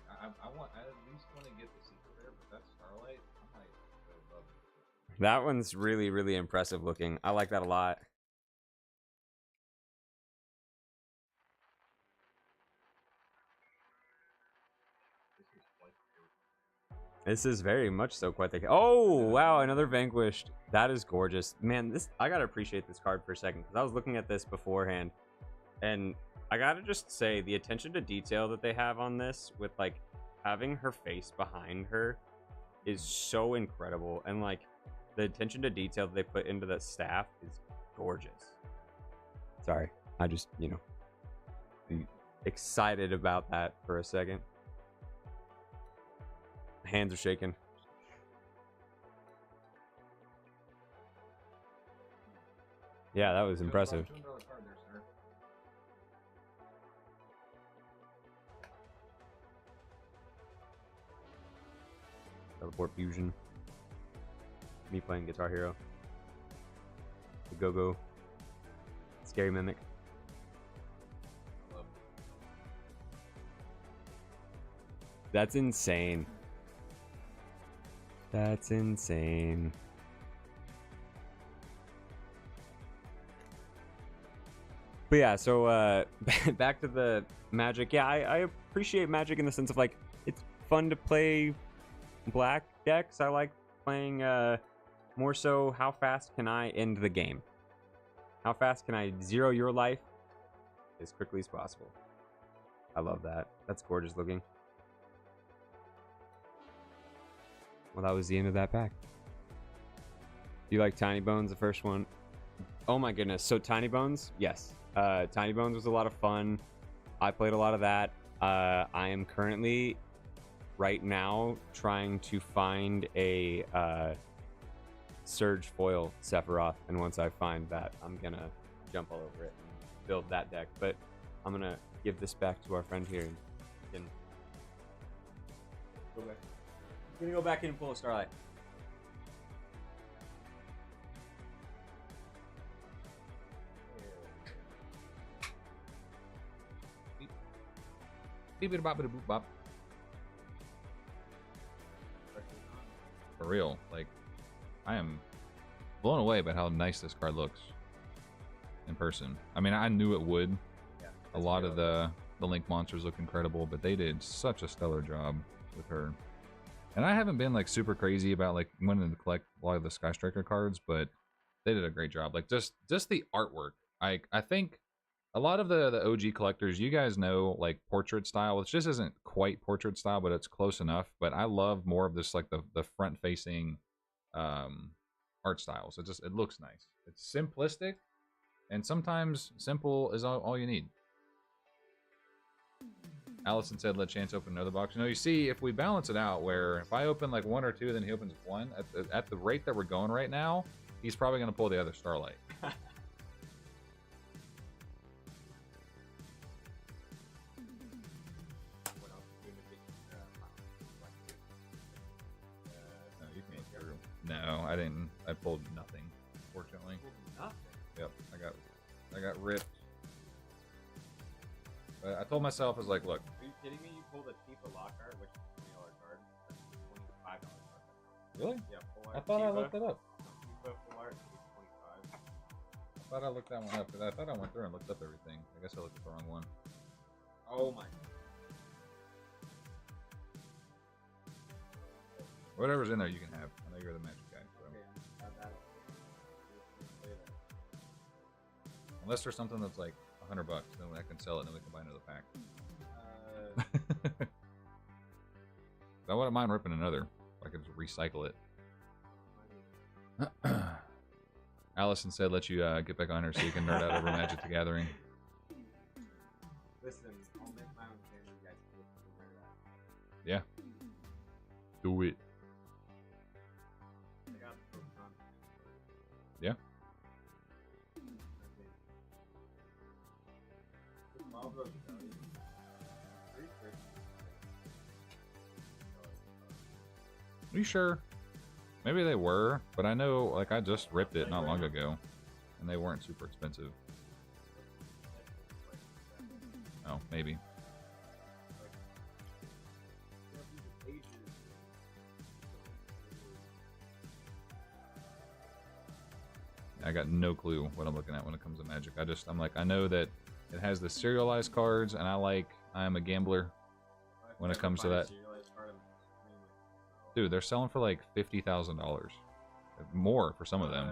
I at least want to get the secret rare, but that's Starlight. I might go That one's really, really impressive looking. I like that a lot. This is very much so quite the... Oh, wow, another Vanquished. That is gorgeous. Man, this I gotta appreciate this card for a second, because I was looking at this beforehand, and I gotta just say, the attention to detail that they have on this, with, like, having her face behind her, is so incredible. And, like, the attention to detail that they put into the staff is gorgeous. Sorry, I just, you know, am excited about that for a second. Hands are shaking. Yeah, that was impressive. Teleport fusion. Me playing Guitar Hero. The Go-Go. Scary Mimic. That's insane. That's insane. But yeah, so back to the Magic. Yeah, I appreciate Magic in the sense of, like, it's fun to play black decks. I like playing more so how fast can I end the game? How fast can I zero your life as quickly as possible? I love that. That's gorgeous looking. Well, that was the end of that pack. You like Tiny Bones, the first one? Oh my goodness. So Tiny Bones, yes. Tiny Bones was a lot of fun. I played a lot of that. I am currently, right now, trying to find a Surge Foil Sephiroth. And once I find that, I'm going to jump all over it and build that deck. But I'm going to give this back to our friend here. And go back. I'm gonna go back in and pull a Starlight. Beep it bop it boop bop. For real, like, I am blown away by how nice this card looks in person. I mean, I knew it would. Yeah, a lot of the Link monsters look incredible, but they did such a stellar job with her. And I haven't been, like, super crazy about, like, wanting to collect a lot of the Sky Striker cards, but they did a great job. Like, just the artwork. I think a lot of the OG collectors, you guys know, like, portrait style, which just isn't quite portrait style, but it's close enough. But I love more of this, like, the front-facing art styles. It looks nice. It's simplistic, and sometimes simple is all you need. Allison said, let Chance open another box. You know, you see, if we balance it out, where if I open like one or two, then he opens one, at the rate that we're going right now, he's probably going to pull the other Starlight. What else do you make No, you can't get through. No, I didn't. I pulled nothing, fortunately. nothing? Yep, I got ripped. But I told myself, I was like, look. Are you kidding me? You pulled a Tifa Lockhart, which is a $20 card. That's $25 card. Really? Yeah, full I art. thought I Tifa, looked it up. Tifa full art is 25. I thought I looked that one up, because I thought I went through and looked up everything. I guess I looked at the wrong one. Oh my. Whatever's in there, you can have. I know you're the Magic guy. So. Okay, add that up. Unless there's something that's like $100, then I can sell it and then we can buy another pack. I wouldn't mind ripping another. I could just recycle it. Allison said, let you get back on her so you can nerd out over Magic the Gathering. Listen, I'll make my own channel. You guys can listen to where that. Yeah. Do it. I got the Pokemon. Yeah. Are you sure? Maybe they were, but I know, like, I just ripped it not long ago, and they weren't super expensive. Oh, maybe. I got no clue what I'm looking at when it comes to Magic. I'm like, I know that it has the serialized cards, and I'm a gambler when it comes to that. Dude, they're selling for like $50,000. More for some of them.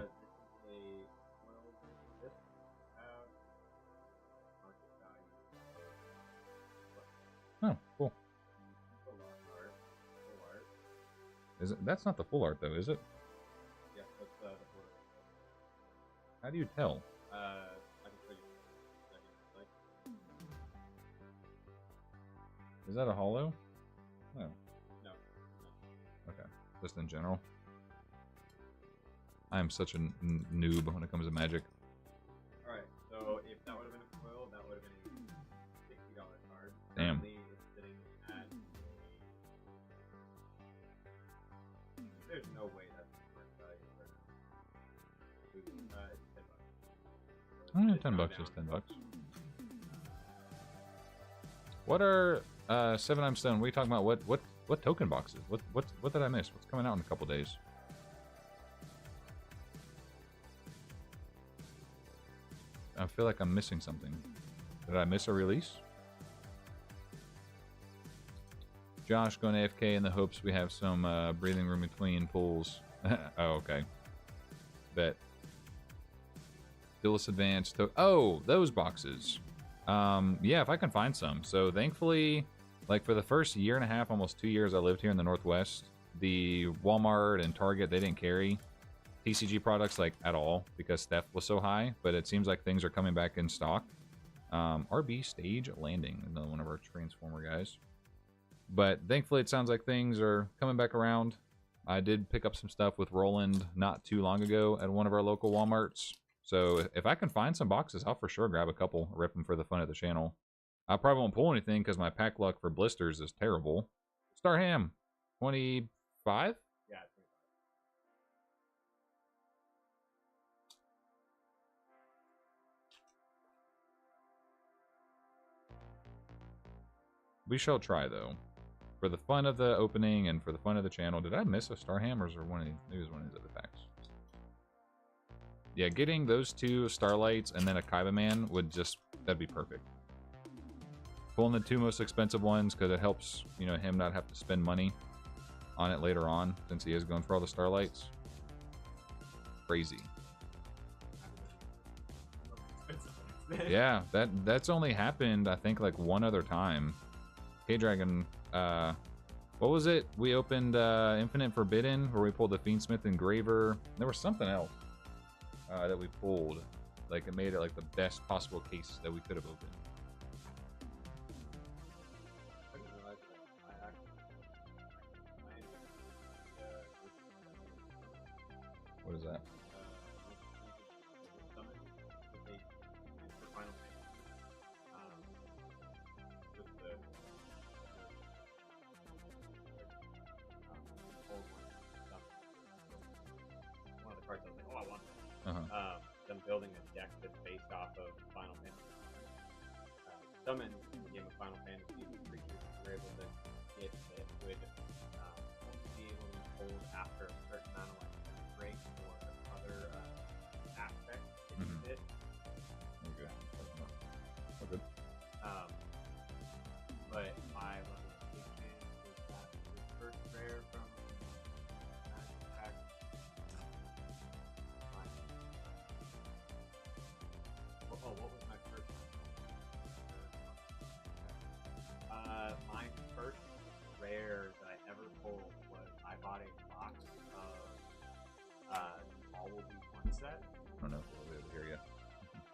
Oh, cool. Is it? That's not the full art, though, is it? Yeah, that's the full art. How do you tell? I can show you. Like, Is that a holo? No. no. Okay. Just in general. I am such a noob when it comes to Magic. Alright, so if that would have been a foil, that would have been a $60 card. Damn. Currently, it's sitting at... There's no way that's the correct value right now. It's $10. 10 bucks is 10 bucks. What are 7 Stone? What are you talking about? What token boxes? What did I miss? What's coming out in a couple days? I feel like I'm missing something. Did I miss a release? Josh going AFK in the hopes we have some breathing room between pulls. Oh, okay. Bet. Duelist Advance. Oh, those boxes. Yeah, if I can find some. So thankfully, like for the first year and a half, almost 2 years I lived here in the Northwest, the Walmart and Target, they didn't carry TCG products like at all because theft was so high, but it seems like things are coming back in stock. RB Stage Landing, another one of our Transformer guys. But thankfully it sounds like things are coming back around. I did pick up some stuff with Roland not too long ago at one of our local Walmarts. So if I can find some boxes, I'll for sure grab a couple, rip them for the fun of the channel. I probably won't pull anything because my pack luck for blisters is terrible. Starham, 25? Yeah, We shall try, though. For the fun of the opening and for the fun of the channel. Did I miss a Starham or one of these? Maybe it was one of these other packs. Yeah, getting those two Starlights and then a Kaiba Man would just... That'd be perfect. Pulling the two most expensive ones because it helps, you know, him not have to spend money on it later on since he is going for all the Starlights. Crazy. Yeah, that's only happened, I think, like one other time. K-Dragon, what was it? We opened Infinite Forbidden, where we pulled the Fiendsmith Engraver. There was something else that we pulled. Like, it made it like the best possible case that we could have opened. What is that? Them building a deck that's based off of Final Fantasy. Summon in the game of Final Fantasy with creatures that you're able to get that would only be able to be pulled after a certain amount of like break or other aspects that you did. Okay. Okay. But my level of engagement was that the first rare from Magic Pack. Oh, what was my first? My first rare that I ever pulled was I bought a box of All Will Be One set. I don't know if we'll be able to hear you.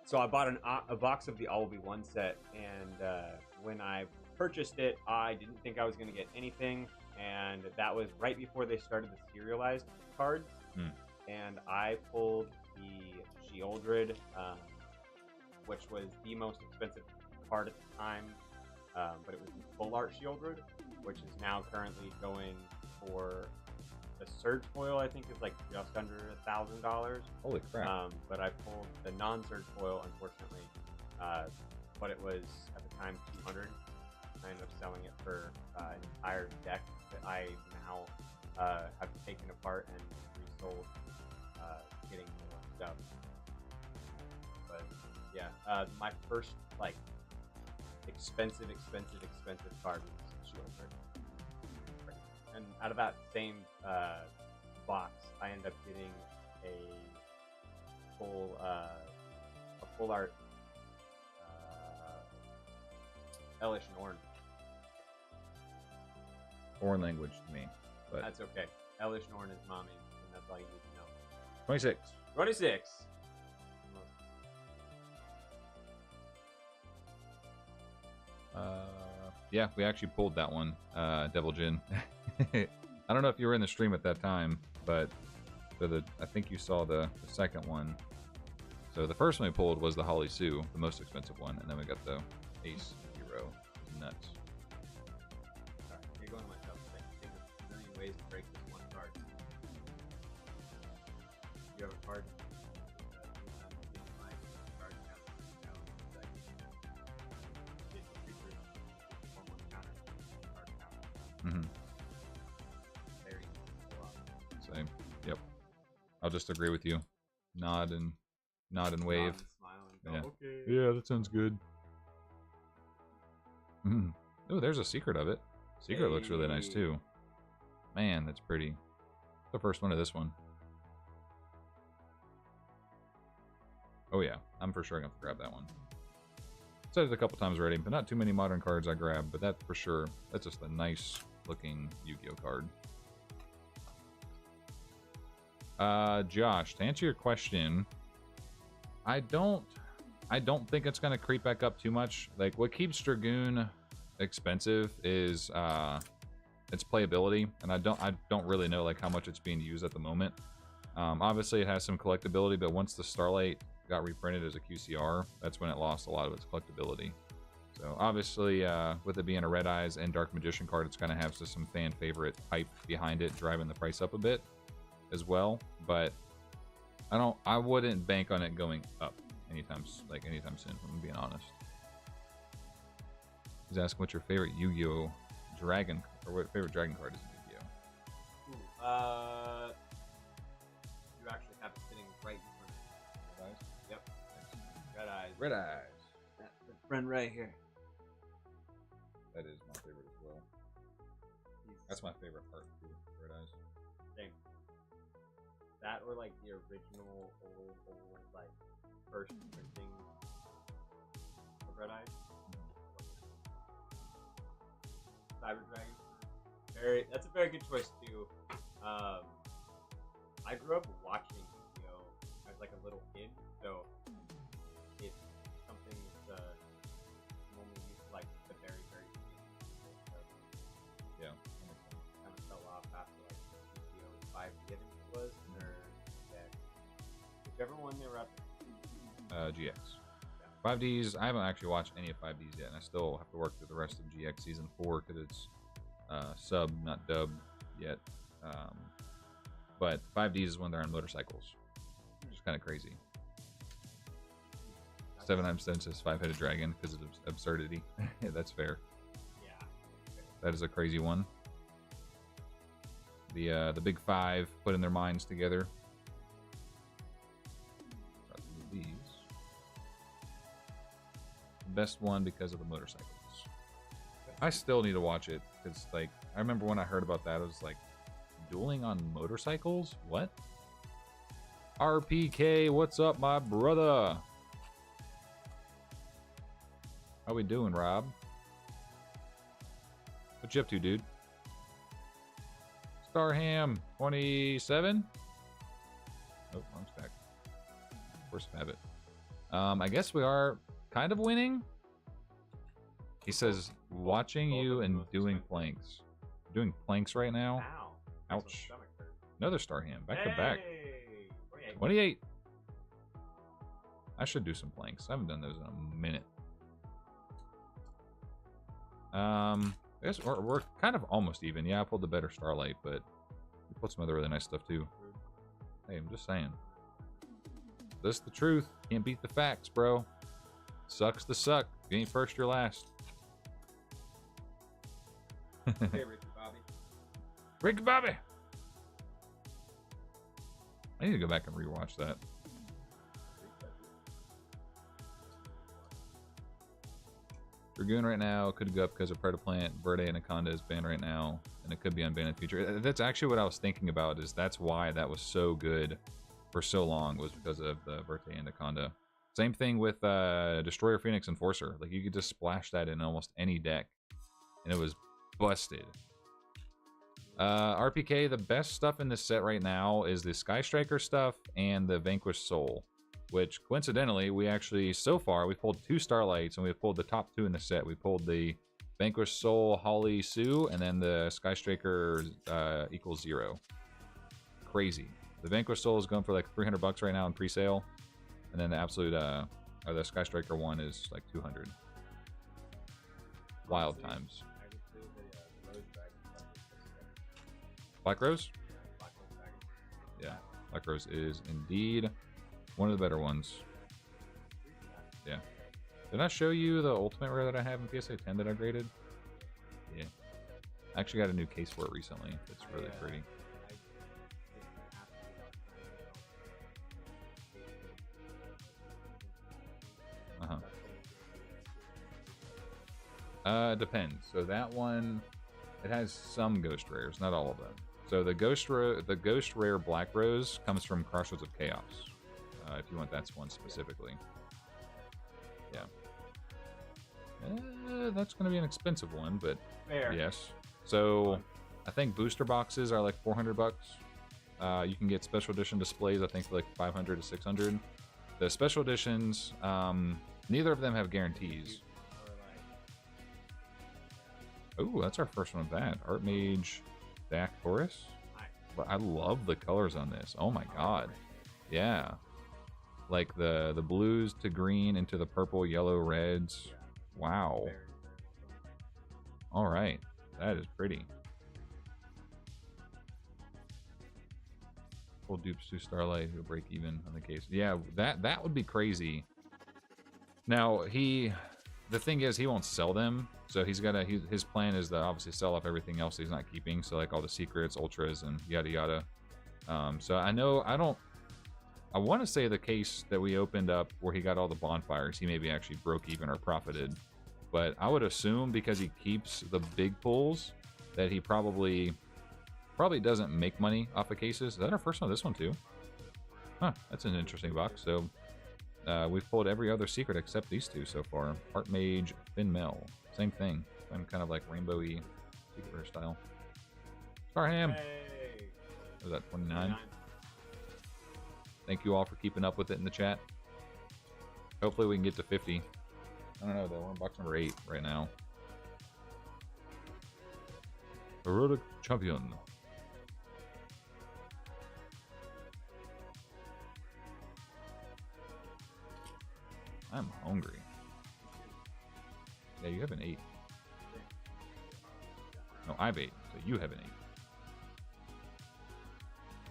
So I bought a box of the All Will Be One set, and when I purchased it, I didn't think I was going to get anything, and that was right before they started the serialized cards, and I pulled the Sheoldred, which was the most expensive card at the time, but it was the full art Sheoldred, which is now currently going for the Surge foil. I think is like just under $1,000. Holy crap! But I pulled the non-Surge foil, unfortunately, but it was at the time 200. I ended up selling it for an entire deck that I now have taken apart and resold, getting more stuff. Yeah. My first like expensive card was Shield. And out of that same box, I ended up getting a full art Elish and Orn. Foreign language to me, but That's okay. Elish and Orn is mommy, and that's all you need to know. 26. 26. Yeah, we actually pulled that one, Devil Jin. I don't know if you were in the stream at that time, but I think you saw the second one. So the first one we pulled was the Holly Sue, the most expensive one, and then we got the Ace Hero. It was nuts. Alright, you're going myself. Think of a million ways to break this one card. You have a card. Mm-hmm. Same. Yep. I'll just agree with you. Nod and wave. Smile and go, Yeah. okay. Yeah, that sounds good. Oh, there's a secret of it. Secret looks really nice too. Man, that's pretty. The first one of this one. Oh yeah, I'm for sure gonna have to grab that one. Said it a couple times already, but not too many modern cards I grabbed, but that for sure. That's just a nice looking Yu-Gi-Oh card. Josh, to answer your question, I don't think it's gonna creep back up too much. Like what keeps Dragoon expensive is its playability, and I don't really know like how much it's being used at the moment. Obviously it has some collectability, but once the Starlight got reprinted as a QCR, that's when it lost a lot of its collectability. So obviously with it being a Red Eyes and Dark Magician card, it's gonna have some fan favorite hype behind it, driving the price up a bit as well. But I wouldn't bank on it going up anytime soon, if I'm being honest. He's asking what's your favorite Yu-Gi-Oh dragon, or what favorite dragon card is in Yu-Gi-Oh? You actually have it sitting right in front of you. Red Eyes? Yep. Red Eyes. Red Eyes. That's the friend right here. That is my favorite as well. That's my favorite part too, Red Eyes. Same. That or like the original old like first printing of Red Eyes. Cyber Dragon. That's a very good choice too. I grew up watching Yu-Gi-Oh as like a little kid, so it's something that I'm only used to like the very beginning. So, Yeah. kind of fell off after like Yu-Gi-Oh 5D, I think it was, or yeah, whichever one they were up. GX. 5Ds, I haven't actually watched any of 5Ds yet, and I still have to work through the rest of GX Season 4 because it's sub, not dub yet. But 5Ds is when they're on motorcycles, which is kind of crazy. 797 says 5-headed dragon because of absurdity. Yeah, that's fair. Yeah. That is a crazy one. The big five putting their minds together. These. Best one because of the motorcycles. I still need to watch it because, like, I remember when I heard about that, it was like, dueling on motorcycles? What? RPK, what's up, my brother? How we doing, Rob? What you up to, dude? Starham 27. Oh, wrong stack. Force of habit. I guess we are kind of winning. He says watching you and doing planks. Doing planks right now. Ow. Ouch. Another Starham. Back to back. 28. 28. I should do some planks. I haven't done those in a minute. I guess we're kind of almost even. Yeah, I pulled the better Starlight, but we pulled some other really nice stuff too. Hey, I'm just saying. This the truth. Can't beat the facts, bro. Sucks to suck. If you ain't first, you're last. Hey, Ricky Bobby. Ricky Bobby! I need to go back and rewatch that. Dragoon right now could go up because of Predaplant. Verde Anaconda is banned right now, and it could be unbanned in the future. That's actually what I was thinking about. Is that's why that was so good for so long, was because of the Verde Anaconda. Same thing with Destroyer Phoenix Enforcer. Like, you could just splash that in almost any deck, and it was busted. RPK, the best stuff in this set right now is the Sky Striker stuff and the Vanquished Soul, which coincidentally, we actually, so far, we pulled 2 Starlights, and we pulled the top 2 in the set. We pulled the Vanquished Soul Holly Sue, and then the Sky Striker equals 0. Crazy. The Vanquished Soul is going for like 300 bucks right now in pre-sale, and then the Absolute, or the Sky Striker one is like 200. Wild times. Black Rose? Yeah, Black Rose is indeed one of the better ones. Yeah. Did I show you the ultimate rare that I have in PSA 10 that I graded? Yeah. I actually got a new case for it recently. It's really pretty. Depends. So that one, it has some ghost rares, not all of them. So the ghost rare Black Rose comes from Crossroads of Chaos. If you want that one specifically. Yeah. That's going to be an expensive one, but Fair. yes. So I think booster boxes are like 400 bucks. You can get special edition displays, I think, for like 500 to 600. The special editions, neither of them have guarantees. Oh, that's our first one of that. Art Mage Dak Taurus. But I love the colors on this. Oh my god. Yeah. Like the blues to green into the purple, yellow, reds. Wow. All right. That is pretty. Full dupes to Starlight, who'll break even on the case. Yeah, that would be crazy. Now, the thing is, he won't sell them. So he's got his plan is to obviously sell off everything else he's not keeping. So like all the secrets, ultras, and yada yada. So I want to say the case that we opened up where he got all the bonfires, he maybe actually broke even or profited. But I would assume because he keeps the big pulls that he probably doesn't make money off of cases. Is that our first one? This one too? Huh, that's an interesting box. So we've pulled every other secret except these 2 so far. Art Mage, Finn Mel. Same thing. I'm kind of like rainbowy secret rare style. Starham. Hey. What was that, 29? Thank you all for keeping up with it in the chat. Hopefully we can get to 50. I don't know though, we're on box number 8 right now. Erotic Champion. I'm hungry. Yeah, you have an 8. No, I've 8, so you have an 8.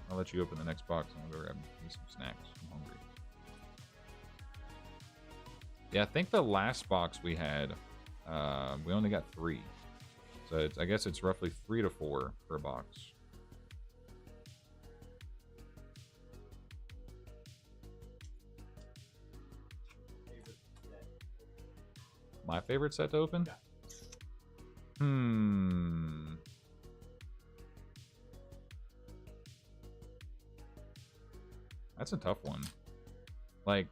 I'll let you open the next box and I'll go grab me some snacks. I'm hungry. Yeah, I think the last box we had, we only got 3. So I guess it's roughly 3 to 4 per box. My favorite set to open? That's a tough one. Like,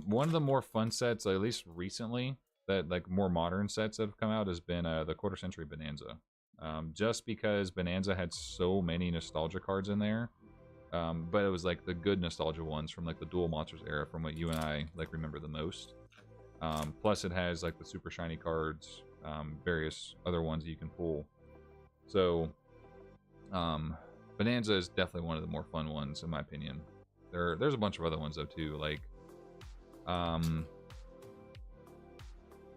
one of the more fun sets, at least recently, that like more modern sets that have come out has been the Quarter Century Bonanza. Just because Bonanza had so many nostalgia cards in there. But it was like the good nostalgia ones from like the Duel Monsters era, from what you and I like remember the most. Plus it has like the super shiny cards, various other ones that you can pull. So Bonanza is definitely one of the more fun ones in my opinion. There's a bunch of other ones though too, like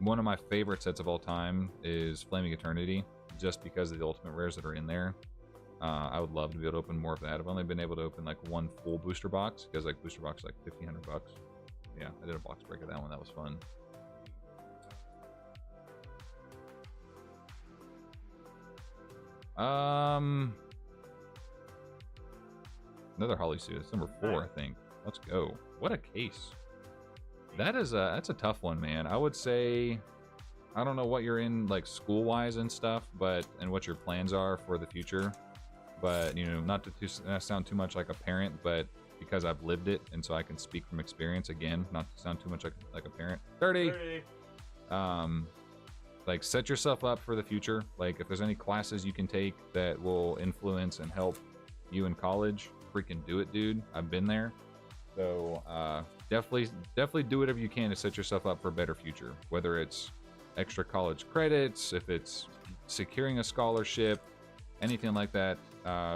one of my favorite sets of all time is Flaming Eternity, just because of the ultimate rares that are in there. I would love to be able to open more of that. I've only been able to open like one full booster box, because like booster box is like 1,500 bucks. Yeah, I did a box break of that one. That was fun. Another Holly suit. It's number 4, I think. Let's go. What a case. That is that's a tough one, man. I would say I don't know what you're in like school wise and stuff, but and what your plans are for the future. But you know, not to sound too much like a parent, but because I've lived it, and so I can speak from experience again, not to sound too much like a parent. 30. Like set yourself up for the future. Like if there's any classes you can take that will influence and help you in college, freaking do it, dude. I've been there. So definitely do whatever you can to set yourself up for a better future. Whether it's extra college credits, if it's securing a scholarship, anything like that.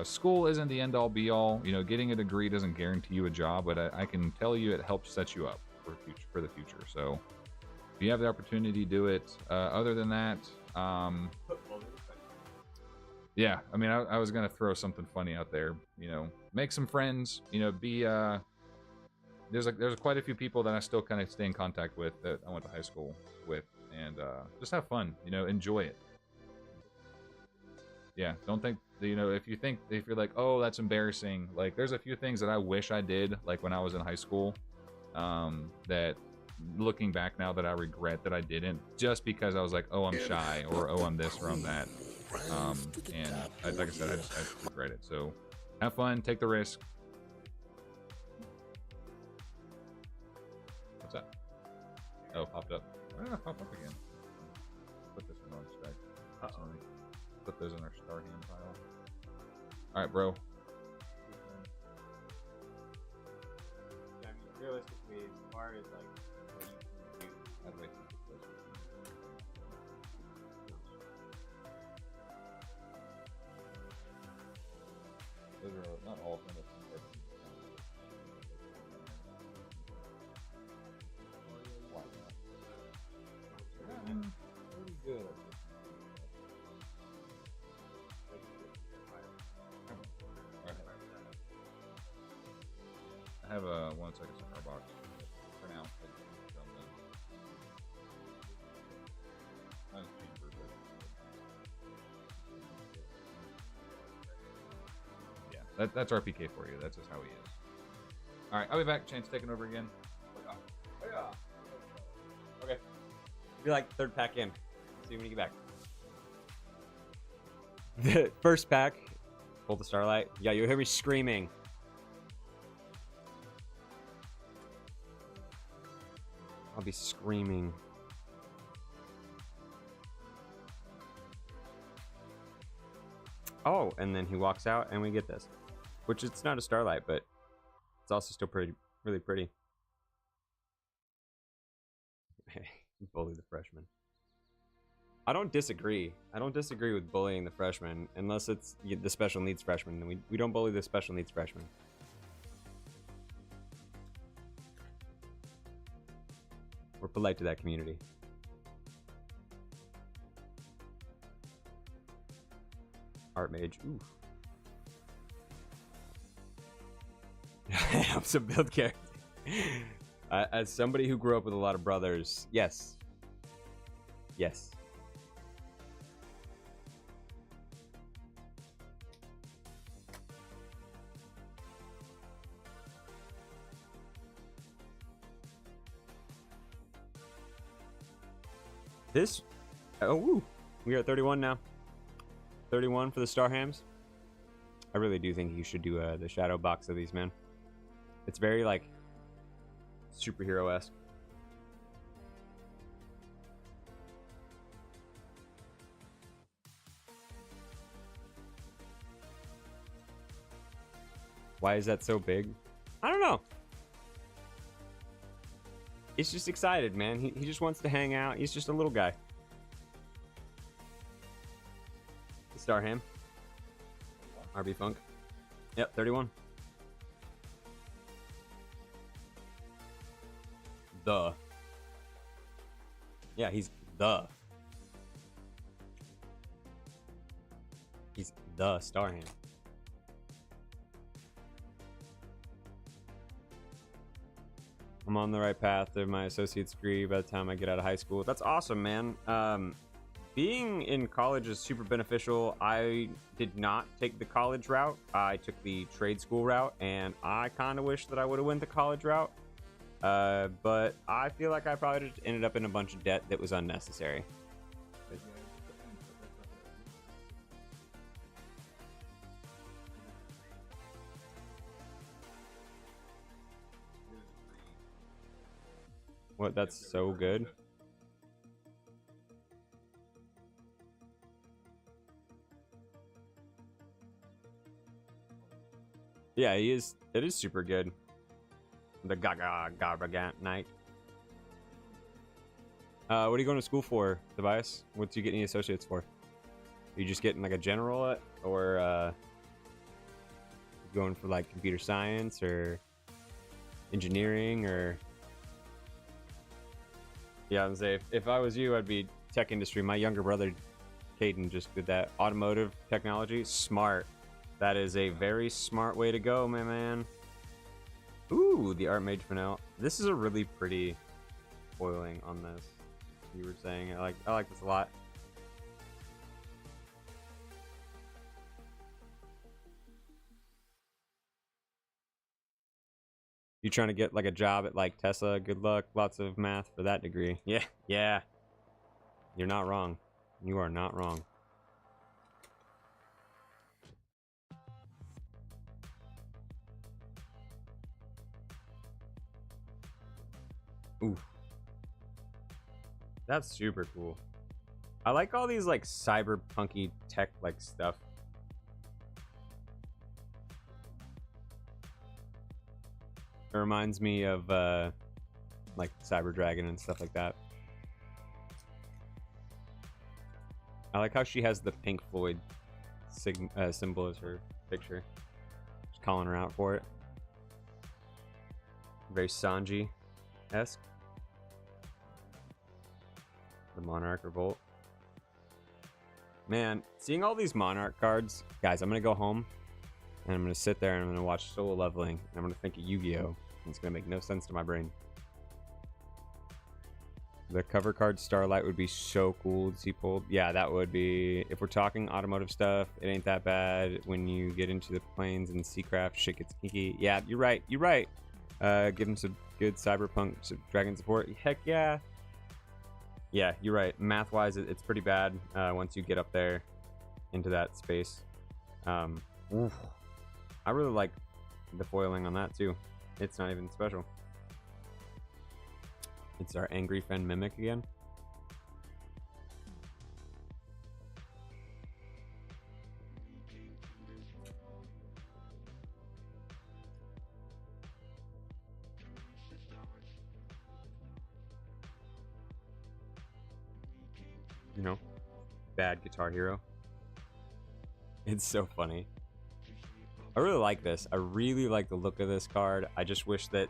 School isn't the end all be all. You know, getting a degree doesn't guarantee you a job, but I can tell you it helps set you up for the future. So if you have the opportunity, do it. Other than that, yeah, I mean, I was gonna throw something funny out there. You know, make some friends. You know, be there's quite a few people that I still kind of stay in contact with that I went to high school with, and just have fun. You know, enjoy it. Yeah, don't think, you know, if you're like, oh, that's embarrassing, like there's a few things that I wish I did like when I was in high school, that looking back now that I regret that I didn't, just because I was like, oh, I'm shy, or oh, I'm this, or I'm that, and like I said, I just regret it. So have fun, take the risk. What's that? Oh, popped up. Popped up again. Put this one on strike. Put those in our star hand pile. All right, bro. Yeah, I mean, realistically, as far as like what you can do, I'd wait till you get closer. Those are not all of them. Pretty good. I have a 1 second cigar box for now. Yeah, that's RPK for you. That's just how he is. All right, I'll be back. Chain's taking over again. Okay. Be like third pack in. See when you get back. The first pack. Pull the starlight. Yeah, you'll hear me screaming. I'll be screaming. Oh, and then he walks out and we get this. Which it's not a starlight, but it's also still pretty, really pretty. Bully the freshman. I don't disagree. I don't disagree with bullying the freshman, unless it's the special needs freshman. And we don't bully the special needs freshman. We're polite to that community. Art mage. Ooh. Helps him build character. As somebody who grew up with a lot of brothers, yes. Yes. This, oh, woo. We are at 31 now. 31 for the Star Hams. I really do think you should do the shadow box of these, man. It's very, like, superhero-esque. Why is that so big? I don't know. He's just excited, man. He just wants to hang out. He's just a little guy. Starham. RB Funk. Yep, 31. The. Yeah, he's the. He's the Starham. I'm on the right path to my associate's degree by the time I get out of high school. That's awesome, man. Being in college is super beneficial. I did not take the college route. I took the trade school route, and I kind of wish that I would have went the college route. But I feel like I probably just ended up in a bunch of debt that was unnecessary. What? That's so good. Yeah, he is. It is super good. The Gagaga Girl night. What are you going to school for, Tobias? What's you getting any associates for? Are you just getting like a general, or going for like computer science or engineering, or? Yeah, I'm saying if I was you, I'd be tech industry. My younger brother, Caden, just did that. Automotive technology, smart. That is a very smart way to go, my man. Ooh, the art mage for now. This is a really pretty foiling on this. You were saying I like this a lot. You trying to get like a job at like Tesla? Good luck. Lots of math for that degree. Yeah, yeah. You're not wrong. You are not wrong. Ooh. That's super cool. I like all these like cyberpunky tech like stuff. It reminds me of like Cyber Dragon and stuff like that. I like how she has the Pink Floyd symbol as her picture. Just calling her out for it. Very Sanji-esque. The Monarch Revolt. Man, seeing all these Monarch cards, guys, I'm gonna go home and I'm gonna sit there and I'm gonna watch Solo Leveling and I'm gonna think of Yu-Gi-Oh! And it's gonna make no sense to my brain. The cover card Starlight would be so cool to see pulled. Yeah, that would be. If we're talking automotive stuff, it ain't that bad. When you get into the planes and Seacraft, shit gets kinky. Yeah, you're right. You're right. Give them some good cyberpunk dragon support. Heck yeah. Yeah, you're right. Math-wise, it's pretty bad once you get up there into that space. Oof. I really like the foiling on that too. It's not even special. It's our angry friend Mimic again. You know, bad Guitar Hero. It's so funny. I really like this. I really like the look of this card. I just wish that,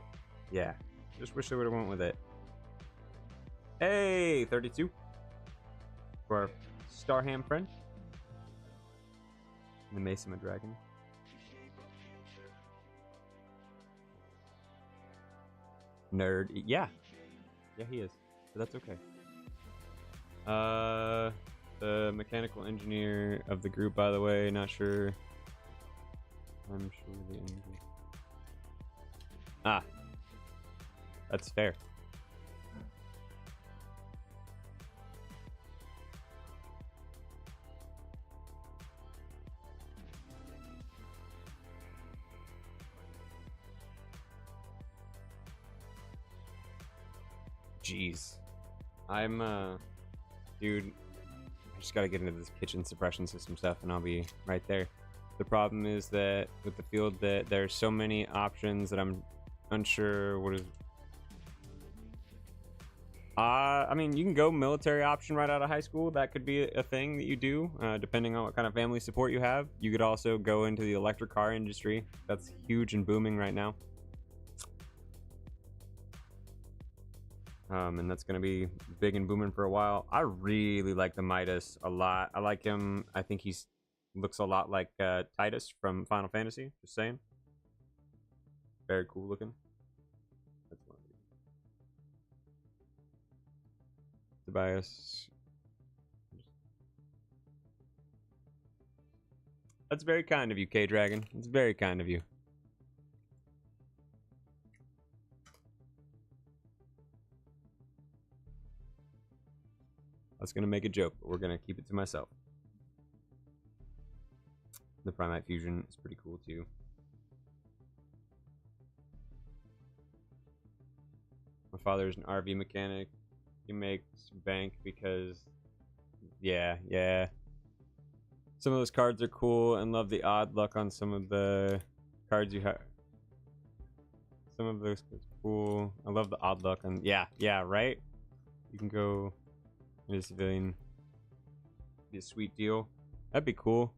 yeah, just wish they would have went with it. Hey, 32 for our Starham friend. The Mason of Dragon. Nerd. Yeah. Yeah, he is. But that's okay. The mechanical engineer of the group, by the way, not sure. I'm sure the engineer. Ah. That's fair. Jeez. I'm, dude, I just gotta get into this kitchen suppression system stuff and I'll be right there. The problem is that with the field that there's so many options that I'm unsure what is. I mean, you can go military option right out of high school. That could be a thing that you do, depending on what kind of family support you have. You could also go into the electric car industry. That's huge and booming right now. And that's going to be big and booming for a while. I really like the Midas a lot. I like him. I think he's looks a lot like Titus from Final Fantasy. Just saying. Very cool looking. That's one of these. Tobias. That's very kind of you, K-Dragon. It's very kind of you. I was going to make a joke, but we're going to keep it to myself. The Primite Fusion is pretty cool, too. My My father's an RV mechanic. He makes bank because, yeah. Some of those cards are cool, and love the odd luck on some of the cards you have. Some of those cards are cool. I love the odd luck on, yeah, right? You can go into a civilian. Be a sweet deal. That'd be cool.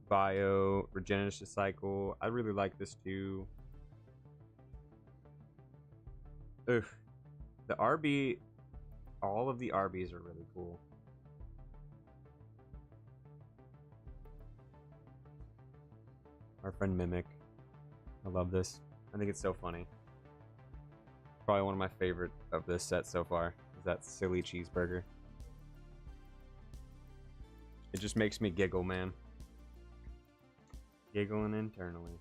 Bio, regenerative cycle. I really like this too. Ugh. The RB, all of the RBs are really cool. Our friend Mimic. I love this. I think it's so funny. Probably one of my favorite of this set so far is that silly cheeseburger. It just makes me giggle, man. Giggling internally.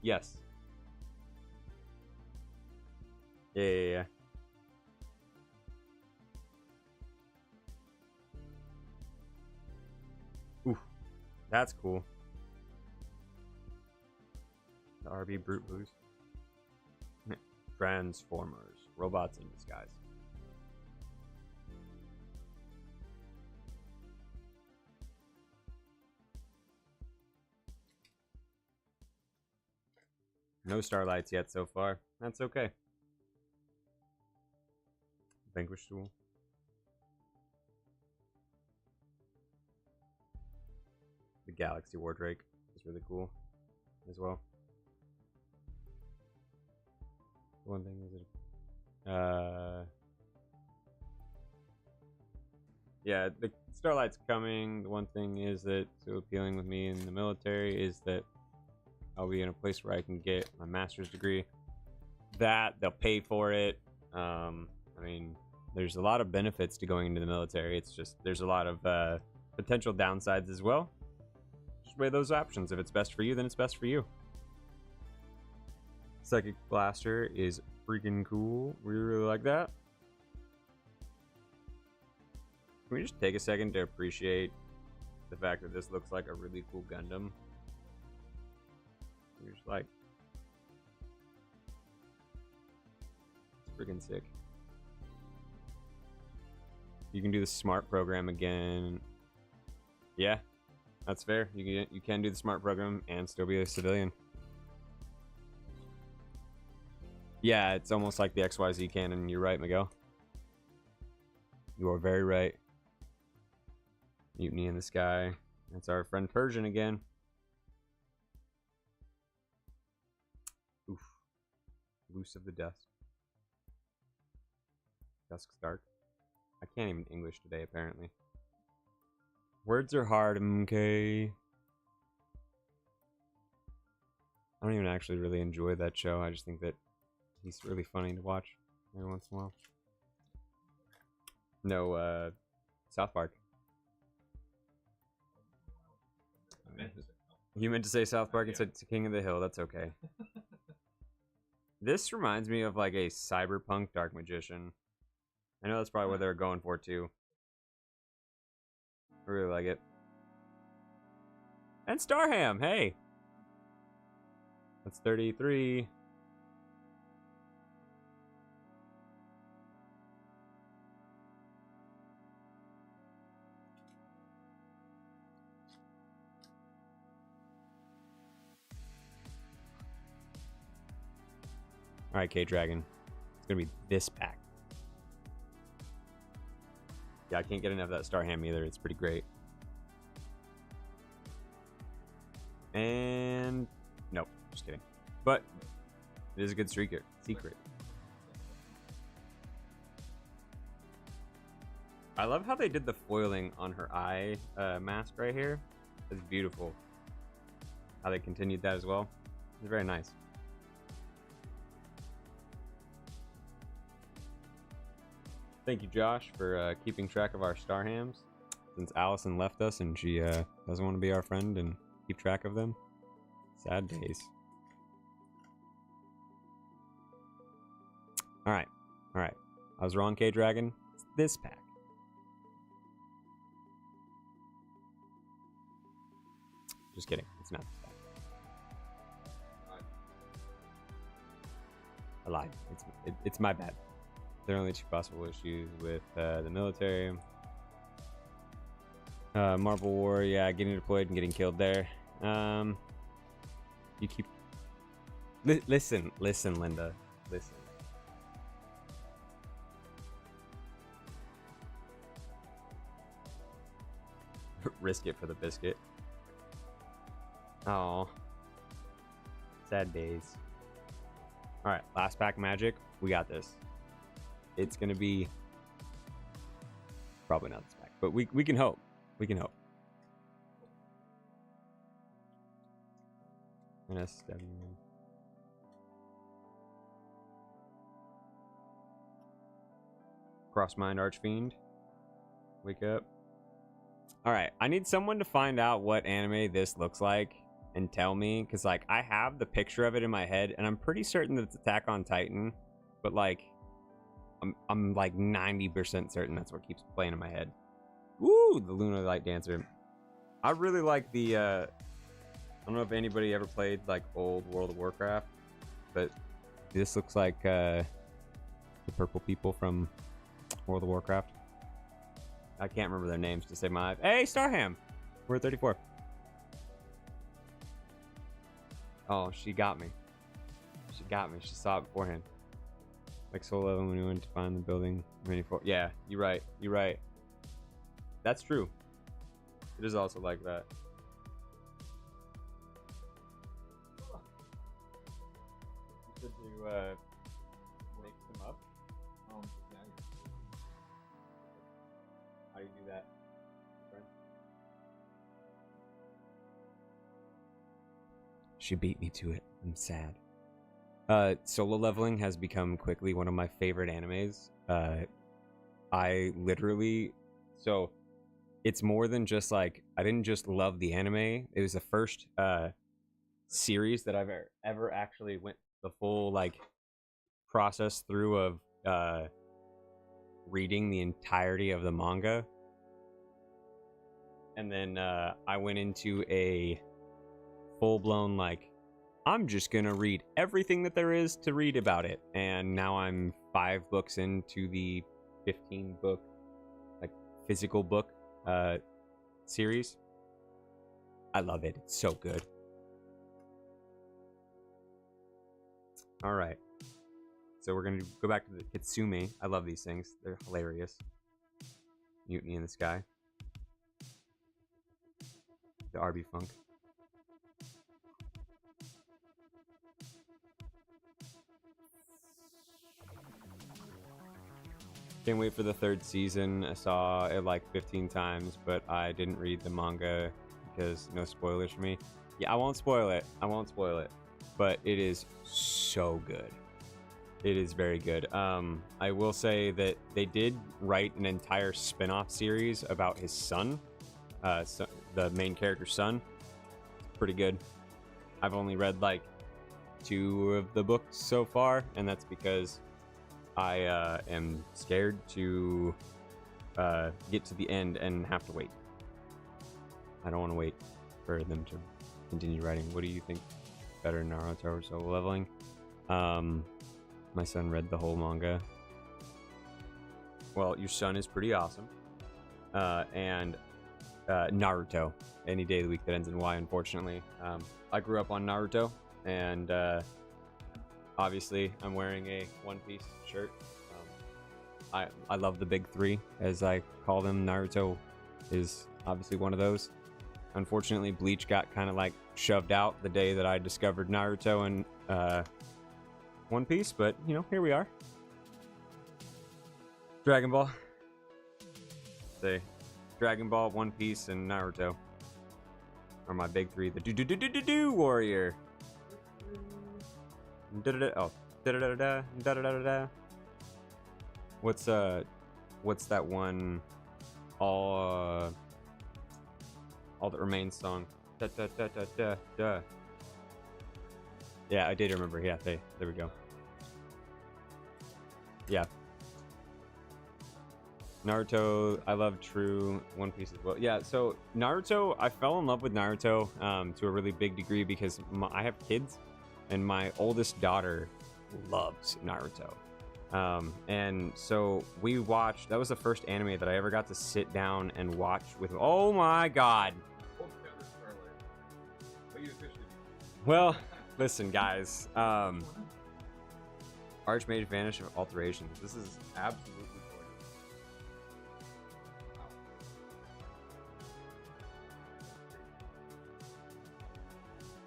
Yes. Yeah. Ooh, that's cool. The RB Brute Boost. Transformers. Robots in disguise. No starlights yet so far. That's okay. Vanquish tool. The Galaxy War Drake is really cool as well. One thing is yeah, the starlight's coming. The one thing is that so appealing with me in the military is that I'll be in a place where I can get my master's degree. That they'll pay for it. I mean, there's a lot of benefits to going into the military. It's just there's a lot of potential downsides as well. Just weigh those options. If it's best for you, then it's best for you. Psychic Blaster is freaking cool. We really like that. Can we just take a second to appreciate the fact that this looks like a really cool Gundam? You're just like, it's freaking sick. You can do the smart program again. Yeah, that's fair. You can do the smart program and still be a civilian. Yeah, it's almost like the XYZ canon. You're right, Miguel. You are very right. Mutiny in the Sky. That's our friend Persian again. Oof. Loose of the Dust. Dusk's Dark. I can't even English today, apparently. Words are hard, MK. I don't even actually really enjoy that show. I just think that he's really funny to watch every once in a while. No, South Park. You meant to say South Park and said King of the Hill. That's okay. This reminds me of like a cyberpunk dark magician. I know that's probably what they were going for too. I really like it. And Starham, hey! That's 33. Alright, K-Dragon. It's gonna be this pack. Yeah, I can't get enough of that Starham either. It's pretty great. And nope, just kidding. But it is a good secret. I love how they did the foiling on her eye mask right here. It's beautiful. How they continued that as well. It's very nice. Thank you, Josh, for keeping track of our Starhams. Since Allison left us and she doesn't want to be our friend and keep track of them. Sad days. Alright. I was wrong, K-Dragon. It's this pack. Just kidding. It's not this stack. I lied. It's my bad. There are only 2 possible issues with the military. Marble War, yeah, getting deployed and getting killed there. You keep... listen, Linda. Listen. Risk it for the biscuit. Oh. Sad days. Alright, last pack magic. We got this. It's gonna be probably not this pack, but we can hope. We can hope. NSW. Crossmind Archfiend. Wake up. Alright, I need someone to find out what anime this looks like and tell me, because like I have the picture of it in my head and I'm pretty certain that it's Attack on Titan, but like I'm like 90% certain that's what keeps playing in my head. Woo, the Lunar Light Dancer. I really like the I don't know if anybody ever played like old World of Warcraft, but this looks like the purple people from World of Warcraft. I can't remember their names to save my life. Hey, Starham! We're at 34. Oh, she got me. She got me. She saw it beforehand. Like Soul 11 when we went to find the building. Yeah, you're right. You're right. That's true. It is also like that. You said to mix them up? Yeah. How do you do that, friend? She beat me to it. I'm sad. Solo leveling has become quickly one of my favorite animes. I literally... So, it's more than just like... I didn't just love the anime. It was the first series that I've ever actually went the full like process through of reading the entirety of the manga. And then I went into a full-blown like... I'm just gonna read everything that there is to read about it. And now I'm 5 books into the 15-book, like, physical book series. I love it. It's so good. Alright. So we're gonna go back to the Kitsumi. I love these things. They're hilarious. Mutiny in the Sky. The RB Funk. Can't wait for the 3rd season. I saw it like 15 times, but I didn't read the manga because no spoilers for me. Yeah, I won't spoil it. I won't spoil it. But it is so good. It is very good. I will say that they did write an entire spin-off series about his son. So the main character's son. Pretty good. I've only read like 2 of the books so far, and that's because I am scared to get to the end and have to wait. I don't want to wait for them to continue writing. What do you think better, Naruto or Solo Leveling? My son read the whole manga. Well, your son is pretty awesome. And Naruto. Any day of the week that ends in Y, unfortunately. I grew up on Naruto, and obviously I'm wearing a One Piece shirt. I love the big 3, as I call them. Naruto is obviously one of those. Unfortunately, Bleach got kind of like shoved out the day that I discovered Naruto and One Piece, but you know, here we are. Dragon Ball. Say, Dragon Ball, One Piece, and Naruto are my big 3. The do warrior. Oh, da-da-da-da. What's that one? All that remains song. Da, da, da, da, da, da. Yeah, I did remember. Yeah, there we go. Yeah. Naruto, I love True, One Piece as well. Yeah, so Naruto, I fell in love with Naruto to a really big degree because I have kids, and my oldest daughter loves Naruto. And so we watched, that was the first anime that I ever got to sit down and watch with, oh my god. Well, listen guys, Archmage Vanish of Alterations. This is absolutely gorgeous.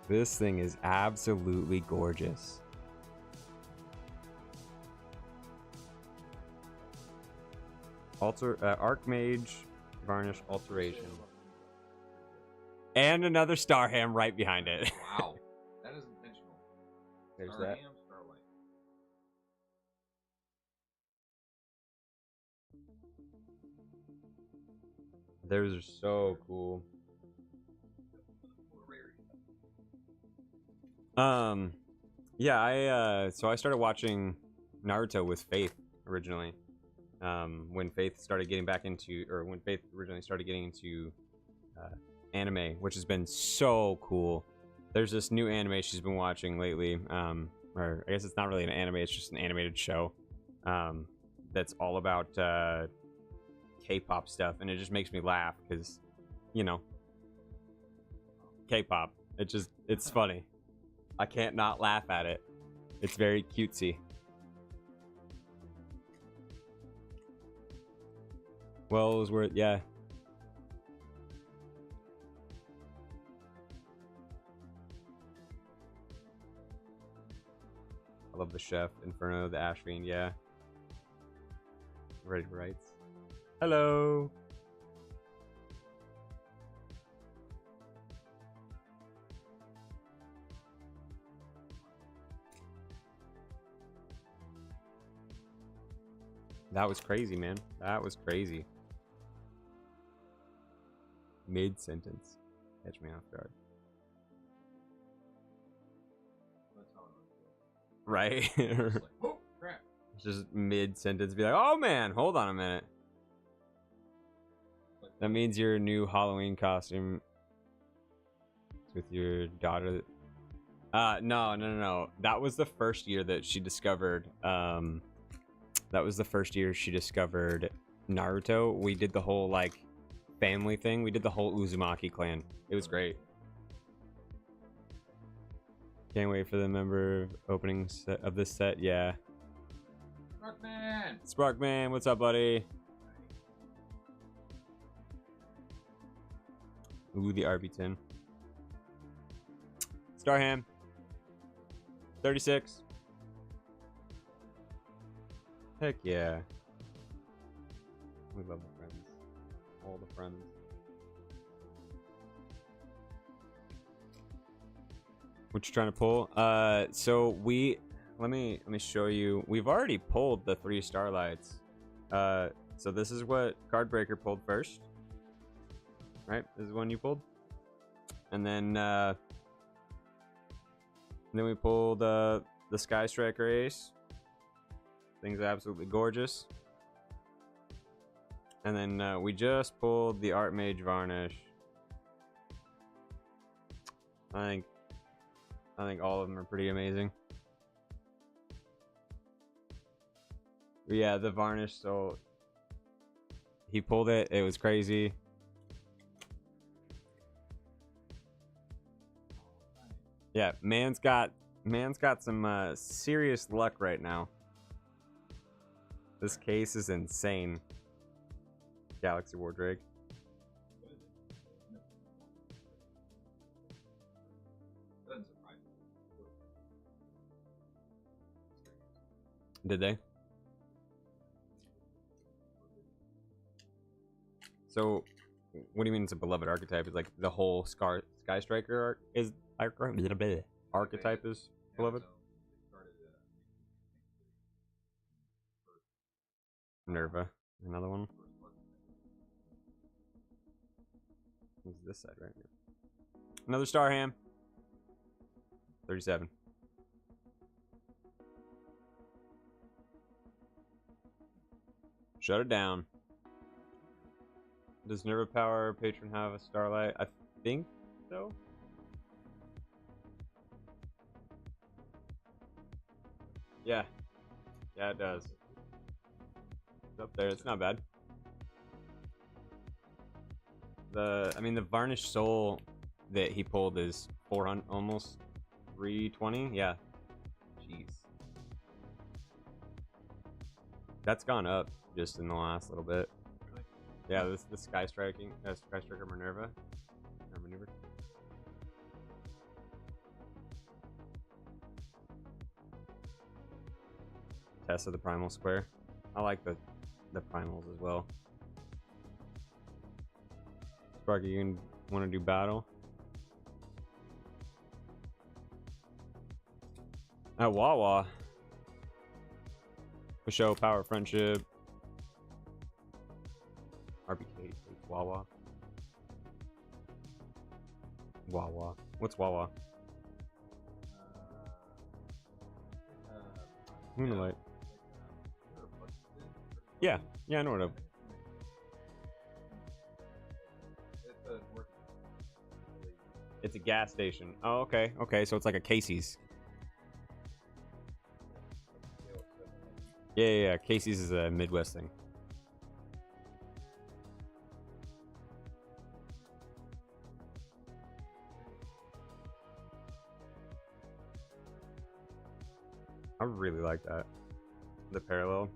This thing is absolutely gorgeous. Archmage Varnish Alteration. And another Starham right behind it. Wow. That is intentional. There's Starham, that. Starlight. Those are so cool. Yeah, so I started watching Naruto with Faith originally. When Faith started getting back into, or when Faith originally started getting into anime, which has been so cool. There's this new anime she's been watching lately, or I guess it's not really an anime, it's just an animated show that's all about K-pop stuff, and it just makes me laugh because, you know, K-pop. It's funny. I can't not laugh at it. It's very cutesy. Well, it was worth, yeah. I love the chef, Inferno, the Ash Fiend, yeah. Ready for rights. Hello. That was crazy, man. That was crazy. Mid-sentence. Catch me off guard. Right? Like, oh, crap. Just mid-sentence be like, oh man, hold on a minute. That means your new Halloween costume with your daughter. No. That was the first year that she discovered, that was the first year she discovered Naruto. We did the whole, like, family thing. We did the whole Uzumaki clan. It was great. Can't wait for the member opening set of this set. Yeah. Sparkman! Sparkman, what's up, buddy? Ooh, the RB10. Starham. 36. Heck yeah. We love the friends. All the friends. What you trying to pull? So let me show you. We've already pulled the 3 starlights. So this is what CardBreaker pulled first. Right? This is one you pulled. And then we pulled the Sky Striker Ace. Thing's absolutely gorgeous. And then we just pulled the Archmage Varnish. I think all of them are pretty amazing. But yeah, the Varnish, so he pulled it. It was crazy. Yeah, man's got some serious luck right now. This case is insane. Galaxy War Drake. Did they? So, what do you mean it's a beloved archetype? It's like the whole Sky Striker archetype is beloved? Nerva, another one. Who's this side right here? Another Starham. 37. Shut it down. Does Nerva Power Patron have a Starlight? I think so. Yeah. Yeah, it does. It's up there. It's not bad. I mean, the Varnished Soul that he pulled is 400, almost 320. Yeah. Jeez. That's gone up just in the last little bit. Yeah, the Sky Striker Minerva. Or Maneuver. Test of the Primal Square. I like the primals as well. Sparky, you want to do battle? At Wawa. For show, power, friendship. RBK, Wawa. Wawa. What's Wawa? Moonlight. Yeah, I know what a... It's a gas station. Oh, okay. Okay, so it's like a Casey's. Yeah. Casey's is a Midwest thing. I really like that. The parallel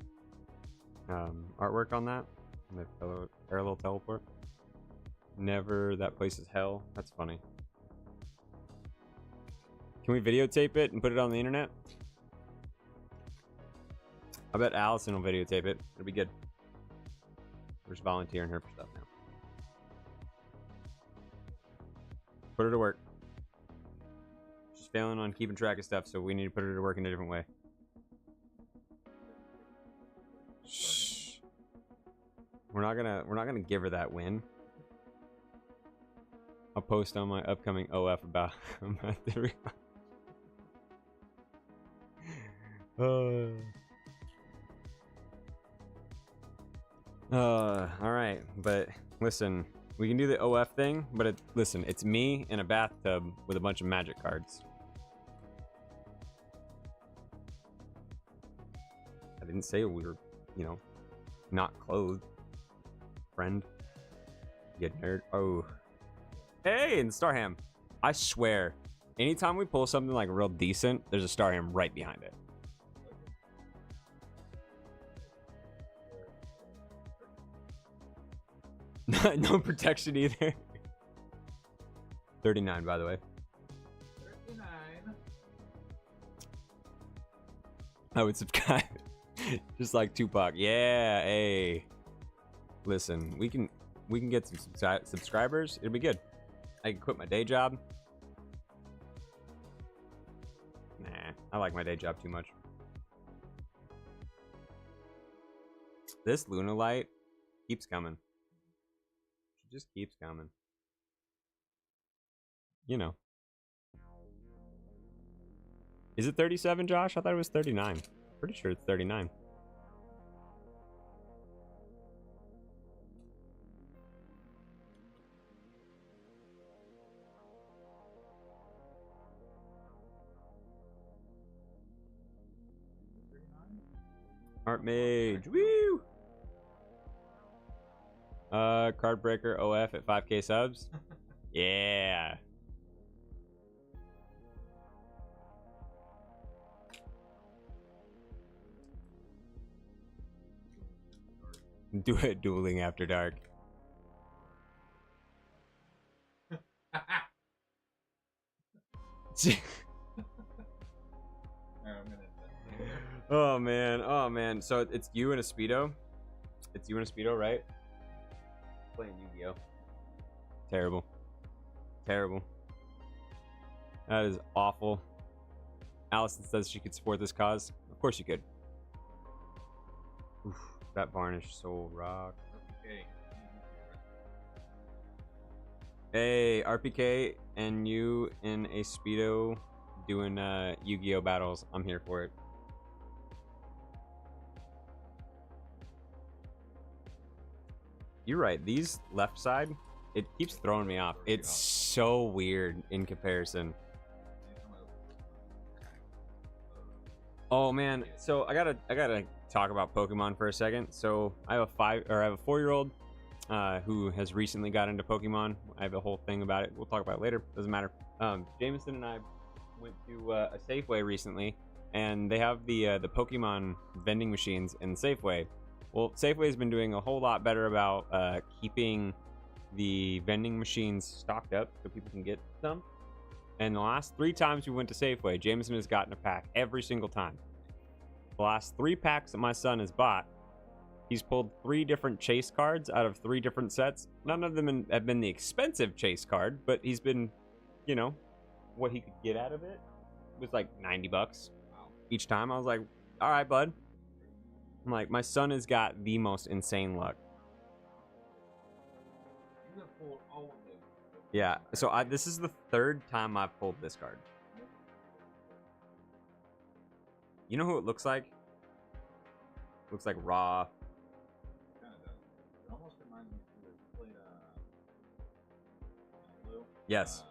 artwork on that. And the parallel teleport. Never. That place is hell. That's funny. Can we videotape it and put it on the internet? I bet Allison will videotape it. It'll be good. We're just volunteering her for stuff now. Put her to work. She's failing on keeping track of stuff, so we need to put her to work in a different way. Shh. We're not gonna give her that win. I'll post on my upcoming OF about the all right, but listen, we can do the OF thing, but listen, it's me in a bathtub with a bunch of magic cards. I didn't say we were, you know, not clothed. Friend. You nerd. Oh. Hey, and Starham. I swear, anytime we pull something like real decent, there's a Starham right behind it. No protection either. 39, by the way. 39. I would subscribe. Just like Tupac. Yeah, hey. Listen, we can get some subscribers. It'll be good. I can quit my day job. Nah, I like my day job too much. This Luna light keeps coming. She just keeps coming. You know. Is it 37, Josh? I thought it was 39. Pretty sure it's 39. Art Mage. Woo! Cardbreaker OF at 5k subs. Yeah. Do it dueling after dark. Oh man. So it's you and a Speedo. It's you and a Speedo, right? Playing Yu-Gi-Oh. Terrible. That is awful. Allison says she could support this cause. Of course you could. Oof, that Varnished Soul rock. Hey, RPK and you in a Speedo doing Yu-Gi-Oh battles. I'm here for it. You're right. These left side, it keeps throwing me off. It's so weird in comparison. Oh man, so I gotta talk about Pokemon for a second. So I have a 4-year-old who has recently got into Pokemon. I have a whole thing about it. We'll talk about it later. Doesn't matter. Jameson and I went to a Safeway recently, and they have the Pokemon vending machines in Safeway. Well, Safeway's been doing a whole lot better about keeping the vending machines stocked up so people can get some. And the last 3 times we went to Safeway, Jameson has gotten a pack every single time. The last 3 packs that my son has bought, he's pulled 3 different chase cards out of 3 different sets. None of them have been the expensive chase card, but he's been, you know, what he could get out of it was like 90 bucks each time. I was like, all right, bud. I'm like, my son has got the most insane luck. Yeah, so this is the 3rd time I've pulled this card. You know who it looks like? Looks like Raw. Kind of does. It almost reminds me of you played Blue. Yes.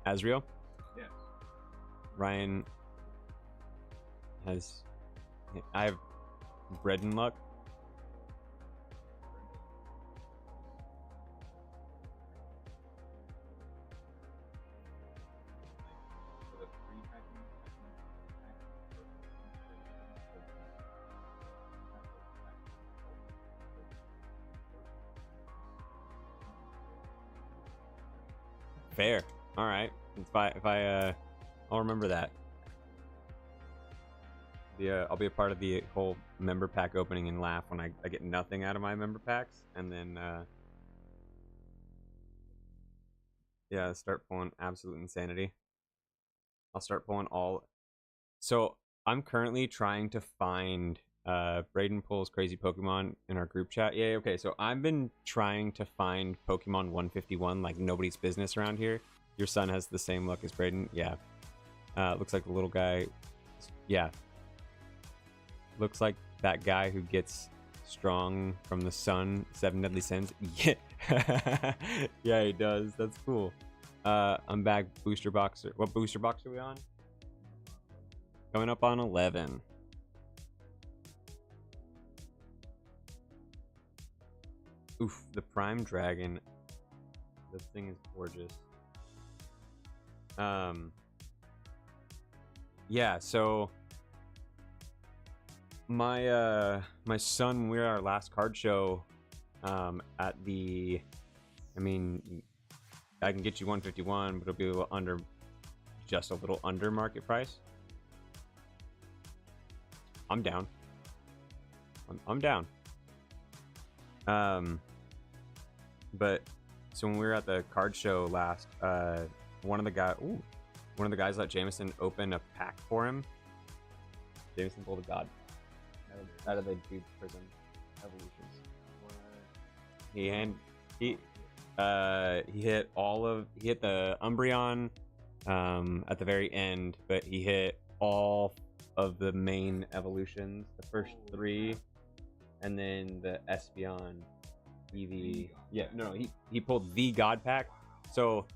Azrael? Yes. Ryan has... I have bread and luck. Fair. All right. I'll remember that. I'll be a part of the whole member pack opening and laugh when I get nothing out of my member packs, and then yeah, start pulling absolute insanity. I'll start pulling all. So I'm currently trying to find Braden pulls crazy Pokemon in our group chat. Yeah, okay. So I've been trying to find Pokemon 151 like nobody's business around here. Your son has the same luck as Braden. Yeah. Looks like the little guy. Yeah. Looks like that guy who gets strong from the sun, 7 deadly sins. Yeah. Yeah, he does. That's cool. I'm back. Booster box. What booster box are we on? Coming up on 11. Oof, the Prime Dragon. This thing is gorgeous. Yeah, so my son, we were at our last card show at the, I mean, I can get you 151, but it'll be a little under, just a little under market price. I'm down. I'm down. But so when we were at the card show last, one of the guys let Jameson open a pack for him. Jameson pulled a god out of the Dude Prison Evolutions. He hit he hit the Umbreon at the very end, but he hit all of the main evolutions, the first 3, and then the Espeon EV. Yeah, no, he pulled the God pack. So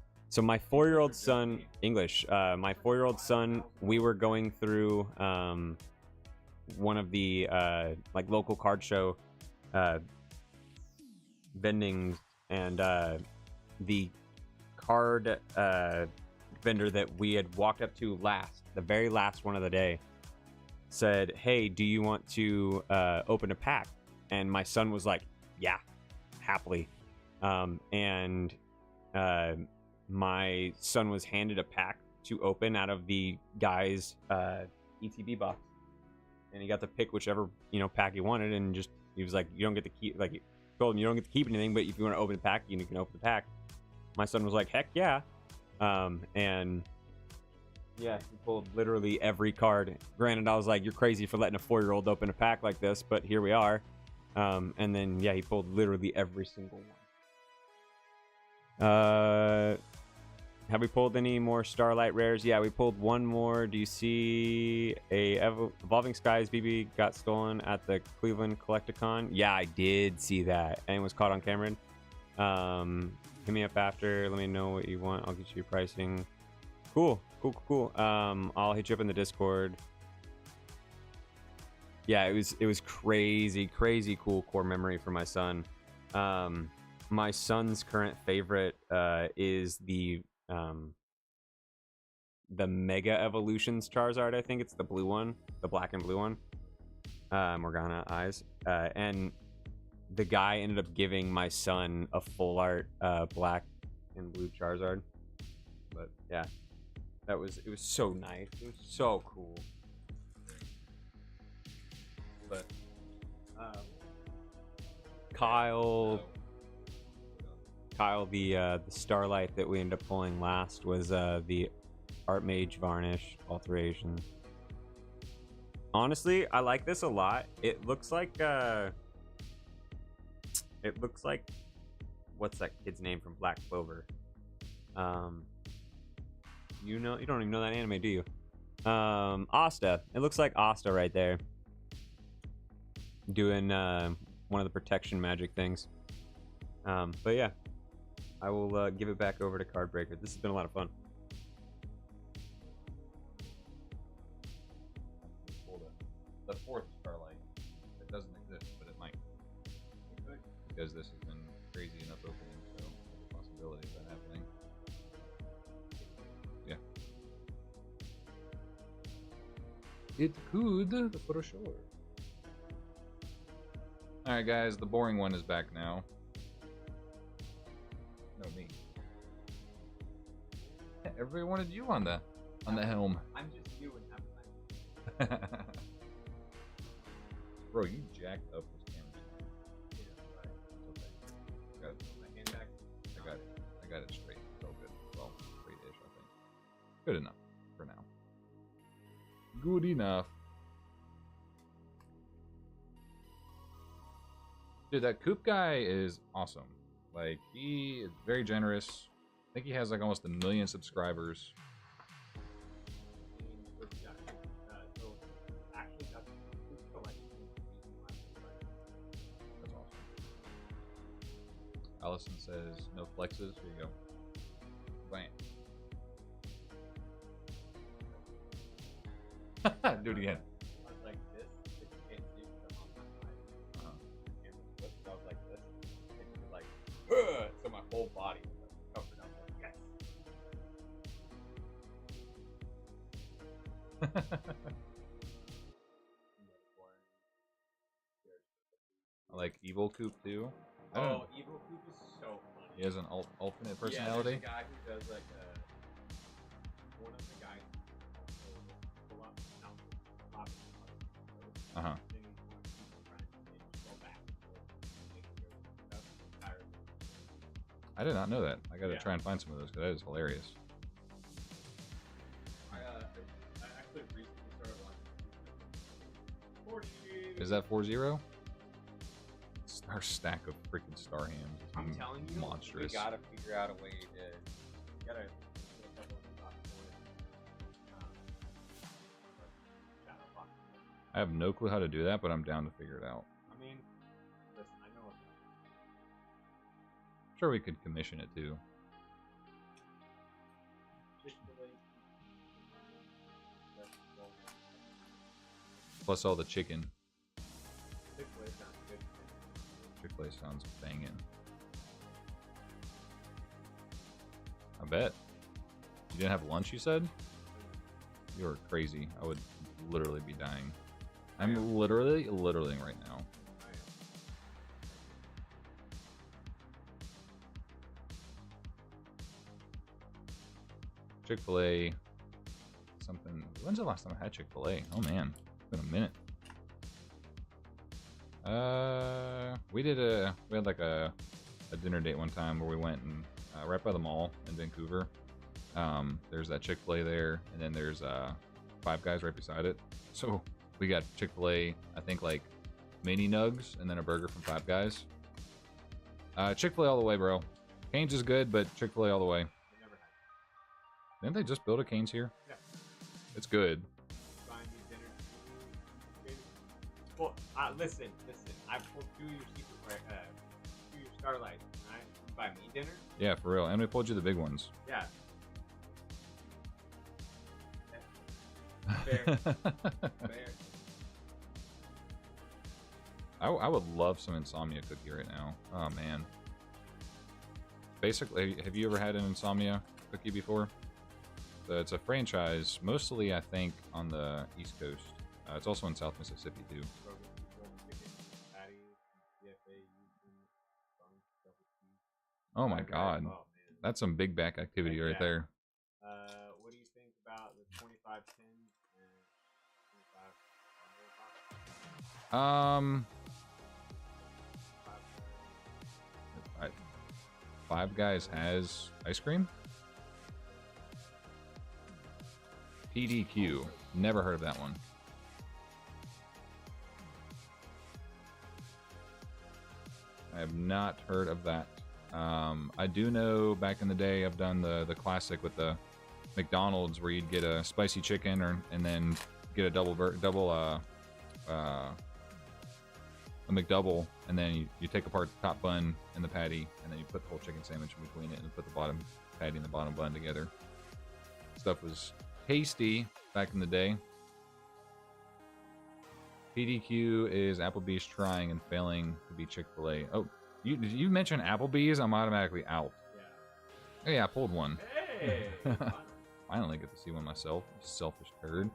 my 4-year-old son, English, my 4-year-old son, we were going through one of the like local card show vending, and the card vendor that we had walked up to the very last one of the day, said, "Hey, do you want to open a pack?" And my son was like, "Yeah, happily." And my son was handed a pack to open out of the guy's ETB box, and he got to pick whichever pack he wanted, and just he was like, "You don't get to keep," like, he told him, "You don't get to keep anything, but if you want to open a pack, you can open the pack." My son was like, "Heck yeah." And yeah, he pulled literally every card. Granted, I was like, "You're crazy for letting a 4-year-old open a pack like this," but here we are. And then yeah, he pulled literally every single one. Have we pulled any more Starlight rares? Yeah, we pulled one more. Do you see a Evolving Skies BB got stolen at the Cleveland Collecticon? Yeah, I did see that. And it was caught on camera. Hit me up after. Let me know what you want. I'll get you your pricing. Cool. I'll hit you up in the Discord. Yeah, it was crazy cool core memory for my son. My son's current favorite is the Mega Evolutions Charizard. I think it's the blue one, the black and blue one. Morgana eyes. And the guy ended up giving my son a full art black and blue Charizard. But yeah, it was so nice. It was so cool. But Kyle, the Starlight that we ended up pulling last was the Archmage Varnish alteration. Honestly, I like this a lot. It looks like what's that kid's name from Black Clover? You don't even know that anime, do you? Asta. It looks like Asta right there, doing one of the protection magic things. But yeah, I will give it back over to CardBreaker. This has been a lot of fun. The fourth Starlight. It doesn't exist, but it might. It could. Because this has been crazy enough opening, so there's a possibility of that happening. Yeah. It could, for sure. Alright guys, the boring one is back now. No, me. Yeah, everybody wanted you on the helm. I'm just you and have time. Bro, you jacked up this camera. Yeah, right. It's okay. Got it. My hand back. I got it straight. It's all good. Well, straight-ish, I think. Good enough for now. Good enough. Dude, that Coop guy is awesome. Like, he is very generous. I think he has like almost 1 million subscribers. That's awesome. Allison says no flexes. Here you go. Bam. Do it again. I was like this, if you can't see because I'm on my side. The camera flipped, I was like this, and you're like, so my whole body was like covered up. Like, I like Evil Coop too. Oh, Evil Coop is so funny. He has an alternate personality. Yeah, there's a guy who does like one of the guys. Uh-huh. I did not know that. I gotta try and find some of those because that is hilarious. I actually recently started watching. Is that 4-0? Our stack of freaking star hams is I'm telling you, monstrous. We gotta figure out a way to get a couple of spots for it. I have no clue how to do that, but I'm down to figure it out. I mean, listen, I know. Sure, we could commission it too. Plus all the chicken. Chick-fil-A sounds banging. I bet. You didn't have lunch, you said? You're crazy. I would literally be dying. I'm literally right now. Chick-fil-A. Something. When's the last time I had Chick-fil-A? Oh man, it's been a minute. We had like a dinner date one time where we went and right by the mall in Vancouver. There's that Chick-fil-A there, and then there's Five Guys right beside it. So we got Chick-fil-A, I think like mini nugs, and then a burger from Five Guys. Chick-fil-A all the way, bro. Cane's is good, but Chick-fil-A all the way. Didn't they just build a Canes here? Yeah. It's good. Buying me dinner. Well, listen. I pulled 2 of your secret, 2 of your starlight. Right? You buy me dinner? Yeah, for real. And we pulled you the big ones. Yeah. Fair. Fair. I would love some Insomnia cookie right now. Oh, man. Basically, have you ever had an Insomnia cookie before? So it's a franchise, mostly, I think, on the East Coast. It's also in South Mississippi, too. Oh, my God. Oh, That's some big back activity right there. What do you think about the 25 tins and 25 Five Guys has ice cream? PDQ. Never heard of that one. I have not heard of that. I do know back in the day I've done the classic with the McDonald's where you'd get a spicy chicken and then get a double a McDouble, and then you take apart the top bun and the patty, and then you put the whole chicken sandwich in between it and put the bottom patty and the bottom bun together. Stuff was tasty back in the day. PDQ is Applebee's trying and failing to be Chick-fil-A. Oh, you mentioned Applebee's, I'm automatically out. Yeah. Hey, I pulled one. Hey! Finally get to see one myself. Selfish turd.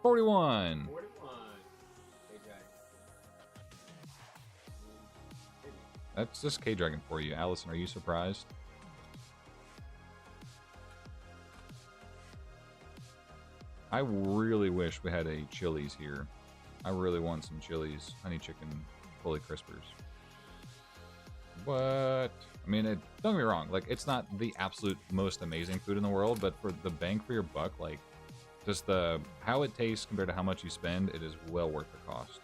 41! 41. That's just K-Dragon for you. Allison, are you surprised? I really wish we had a Chili's here. I really want some Chili's honey chicken fully crispers. What? I mean, don't get me wrong. Like, it's not the absolute most amazing food in the world, but for the bang for your buck, like, just how it tastes compared to how much you spend, it is well worth the cost.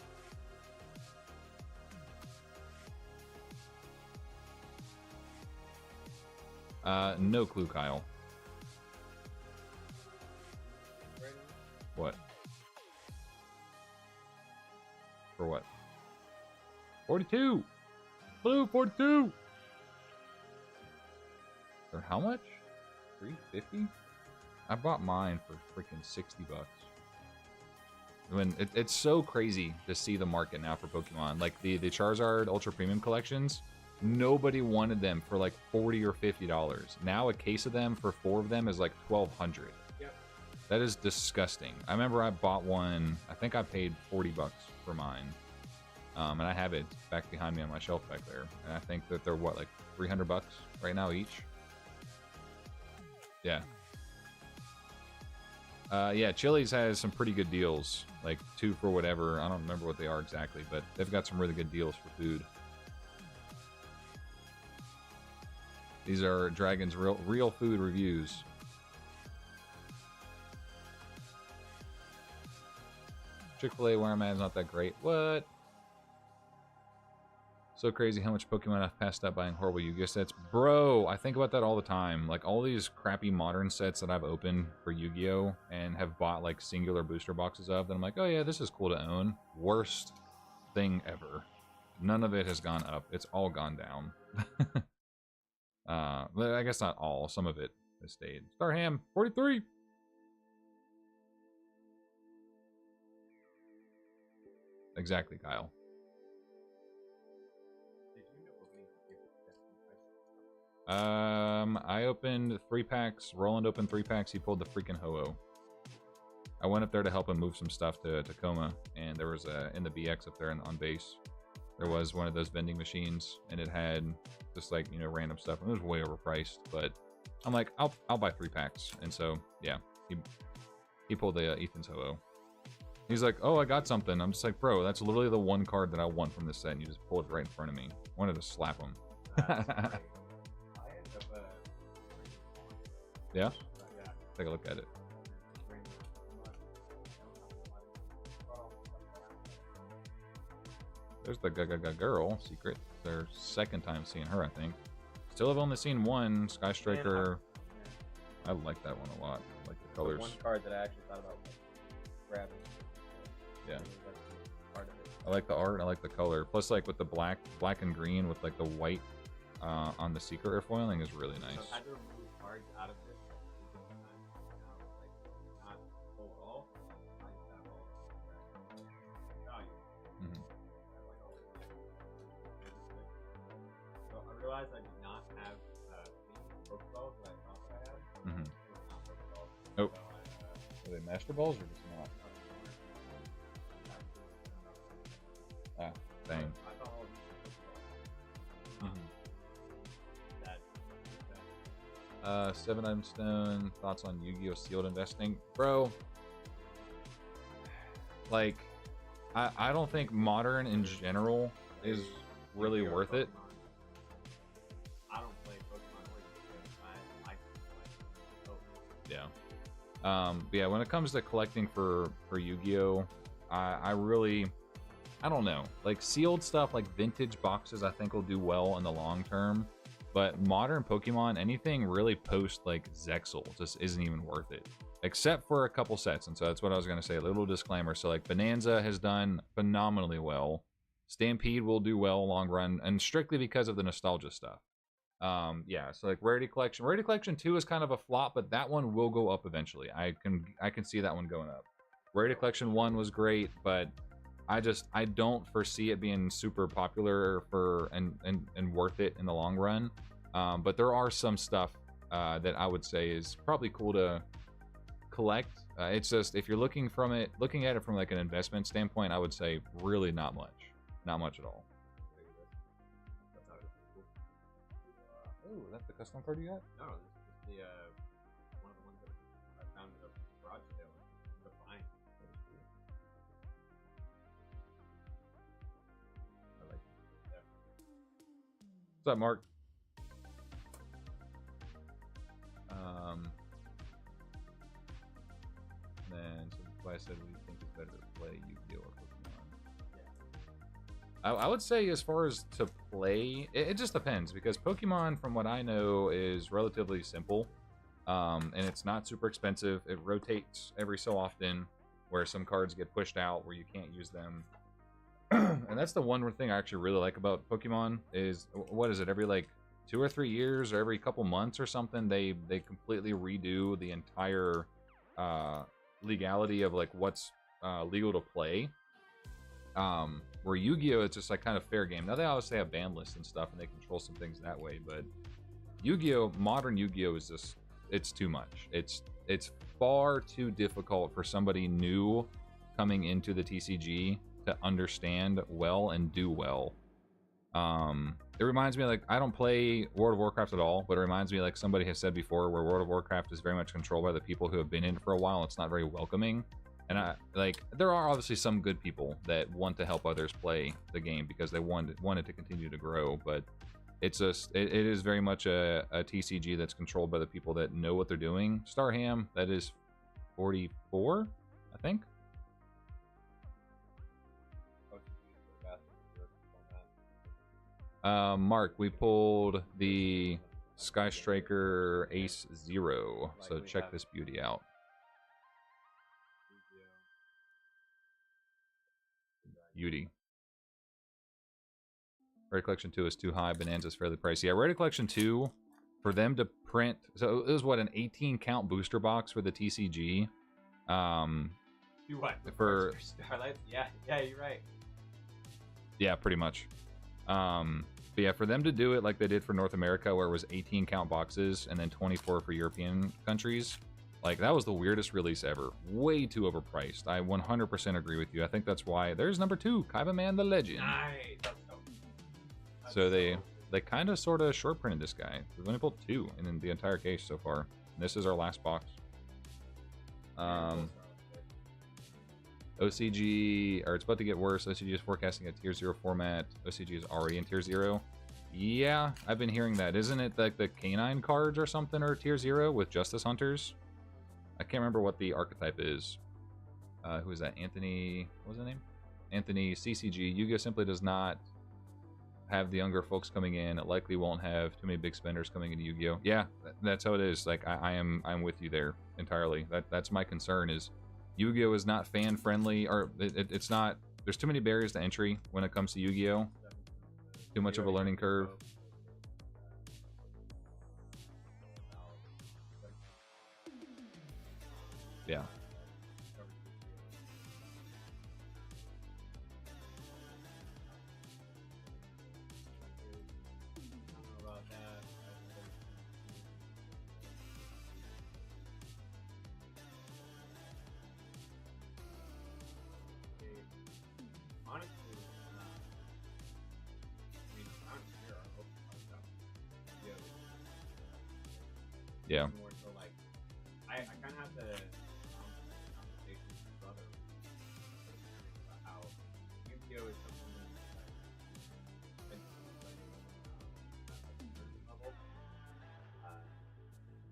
No clue, Kyle. What? For what? 42! Blue, 42! For how much? 350? I bought mine for freaking 60 bucks. When it's so crazy to see the market now for Pokemon. Like the Charizard Ultra Premium collections, nobody wanted them for like $40 or $50. Now a case of them for 4 of them is like $1,200. Yep. That is disgusting. I remember I bought one, I think I paid 40 bucks for mine. And I have it back behind me on my shelf back there. And I think that they're what, like 300 bucks right now each? Yeah. Yeah, Chili's has some pretty good deals. Like 2 for whatever. I don't remember what they are exactly, but they've got some really good deals for food. These are Dragon's real food reviews. Chick-fil-A where I'm at is not that great. What? So crazy how much Pokemon I've passed up buying horrible Yu-Gi-Oh sets. Bro, I think about that all the time. Like, all these crappy modern sets that I've opened for Yu-Gi-Oh! And have bought, like, singular booster boxes of, that I'm like, oh yeah, this is cool to own. Worst thing ever. None of it has gone up. It's all gone down. I guess not all. Some of it has stayed. Starham, 43! Exactly, Kyle. I opened 3 packs. Roland opened 3 packs. He pulled the freaking Ho-Oh. I went up there to help him move some stuff to Tacoma, and there was in the BX up there on base. There was one of those vending machines, and it had just like, you know, random stuff. And it was way overpriced, but I'm like, I'll buy 3 packs. And so yeah, he pulled the Ethan's Ho-Oh. He's like, oh, I got something. I'm just like, bro, that's literally the one card that I want from this set, and you just pulled it right in front of me. I wanted to slap him. Yeah? Take a look at it. There's the Gagaga Girl secret. Their second time seeing her, I think. Still have only seen one Sky Striker. I like that one a lot. I like the The colors. one card that I actually thought about like, grabbing. Yeah. That's part of it. I like the art. I like the color. Plus, like with the black and green with like the white on the secret foiling is really nice. So I had to remove cards out of this. Now, like, not full at all. I just have all value. Mhm. I like all of it. So I realized I did not have any Pokeballs that I thought that I had. Mhm. It was not Pokeballs. Oh. So Are they Master Balls or just not? Ah, dang. I thought all of these were Pokeballs. Mhm. That, Seven Item Stone. Thoughts on Yu-Gi-Oh! Sealed investing, bro? Like, I don't think modern in general is really Yu-Gi-Oh! worth it. Pokemon. I don't play Pokemon only because I like Pokemon. Yeah. But yeah, when it comes to collecting for Yu-Gi-Oh, I really, I don't know. Like sealed stuff, like vintage boxes, I think will do well in the long term. But modern Pokemon, anything really post like Zexal just isn't even worth it, except for a couple sets. And so that's what I was gonna say. A little disclaimer. So like Bonanza has done phenomenally well. Stampede will do well long run, and strictly because of the nostalgia stuff. Yeah, so like Rarity Collection 2 is kind of a flop, but that one will go up eventually. I can see that one going up. Rarity Collection 1 was great, but I don't foresee it being super popular for and worth it in the long run. But there are some stuff that I would say is probably cool to collect. It's just if you're looking at it from like an investment standpoint, I would say really not much at all. Oh, that's the custom card you got? No, this is the one of the ones that I found at a garage sale. The fine. I like it. Yeah. What's up, Mark? Then so that's why I said we think it's better to play Yu-Gi-Oh! Or Pokemon. Yeah. I would say as far as to play, it just depends because Pokemon, from what I know, is relatively simple, and it's not super expensive. It rotates every so often, where some cards get pushed out where you can't use them. And that's the one thing I actually really like about Pokemon is what is it? Every like 2 or 3 years, or every couple months or something, they completely redo the entire legality of like what's legal to play. Where Yu-Gi-Oh! It's just like kind of fair game. Now they obviously have ban lists and stuff, and they control some things that way. But Yu-Gi-Oh! Modern Yu-Gi-Oh! Is just it's too much. It's far too difficult for somebody new coming into the TCG to understand well and do well. It reminds me, like, I don't play World of Warcraft at all, but it reminds me, like somebody has said before, where World of Warcraft is very much controlled by the people who have been in for a while. It's not very welcoming. And there are obviously some good people that want to help others play the game because they want it to continue to grow. But it's just, it is very much a TCG that's controlled by the people that know what they're doing. Starham, that is 44, I think. Mark, we pulled the Sky Striker Ace Zero, so check this beauty out. Beauty. Rarity Collection 2 is too high. Bonanza's fairly pricey. Yeah, Rarity Collection 2, for them to print, so it was what, an 18 count booster box for the TCG. You what? For Starlight? Yeah, you're right. Yeah, pretty much. But yeah, for them to do it like they did for North America, where it was 18 count boxes and then 24 for European countries, like that was the weirdest release ever. Way too overpriced. I 100% agree with you. I think that's why there's number 2, Kaiba Man the Legend. Nice. So they kind of sort of short printed this guy. We've only pulled 2 in the entire case so far. And this is our last box. OCG, or it's about to get worse. OCG is forecasting a tier 0 format. OCG is already in tier 0. Yeah, I've been hearing that. Isn't it like the canine cards or something are tier 0 with Justice Hunters? I can't remember what the archetype is. Who is that? Anthony, what was the name? Anthony CCG. Yu-Gi-Oh! Simply does not have the younger folks coming in. It likely won't have too many big spenders coming into Yu-Gi-Oh. Yeah, that's how it is. Like I'm with you there entirely. That's my concern is Yu-Gi-Oh is not fan friendly, or it's not. There's too many barriers to entry when it comes to Yu-Gi-Oh. Too much of a learning curve. Yeah. Yeah. More so like, I kind of have the conversation with my brother about how Yu-Gi-Oh is something that's like, at a certain level.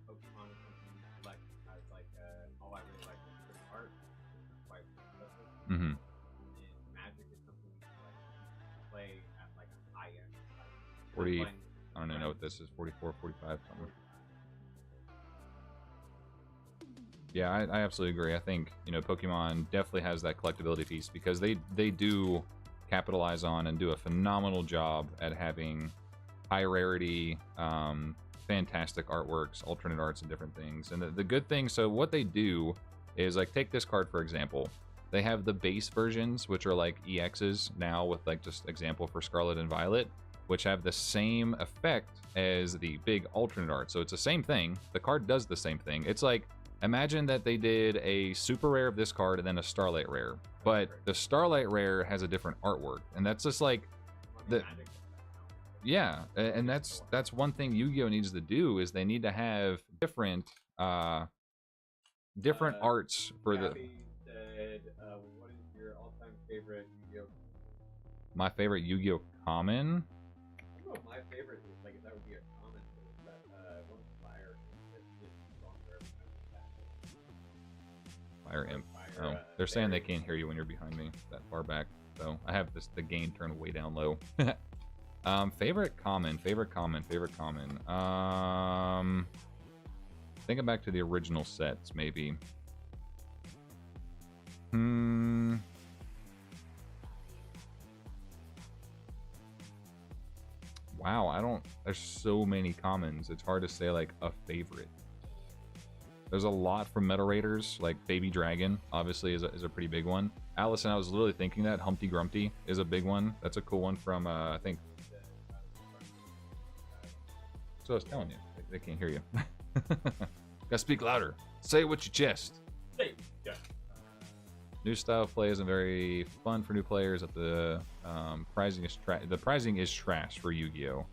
Pokemon is something like has like all I really like is certain art, quite successful. Mm-hmm. And Magic is something that like play at like a high end. Like, 40. I don't even know what this is. 44, 45 something. Yeah, I absolutely agree. I think, you know, Pokemon definitely has that collectability piece because they do capitalize on and do a phenomenal job at having high rarity, fantastic artworks, alternate arts, and different things. And the good thing, so what they do is, like, take this card, for example. They have the base versions, which are like EXs now with, like, just example for Scarlet and Violet, which have the same effect as the big alternate art. So it's the same thing. The card does the same thing. It's like, imagine that they did a super rare of this card and then a starlight rare, but the starlight rare has a different artwork, and that's just like the and that's one thing Yu-Gi-Oh needs to do is they need to have different arts for the. Said, what is your all-time favorite Yu-Gi-Oh? My favorite Yu-Gi-Oh common. I don't know if my favorite is like if that would be a common, but one of the fire Fire Imp. Oh, they're saying they can't hear you when you're behind me that far back. So I have the gain turned way down low. Favorite common. Thinking back to the original sets, maybe. Wow, there's so many commons. It's hard to say like a favorite. There's a lot from Meta Raiders, like Baby Dragon, obviously is a pretty big one. Allison, I was literally thinking that. Humpty Grumpty is a big one. That's a cool one from, I think. So I was telling you, they can't hear you. Gotta speak louder. Say it with your chest. New style play isn't very fun for new players. At the pricing is trash for Yu-Gi-Oh.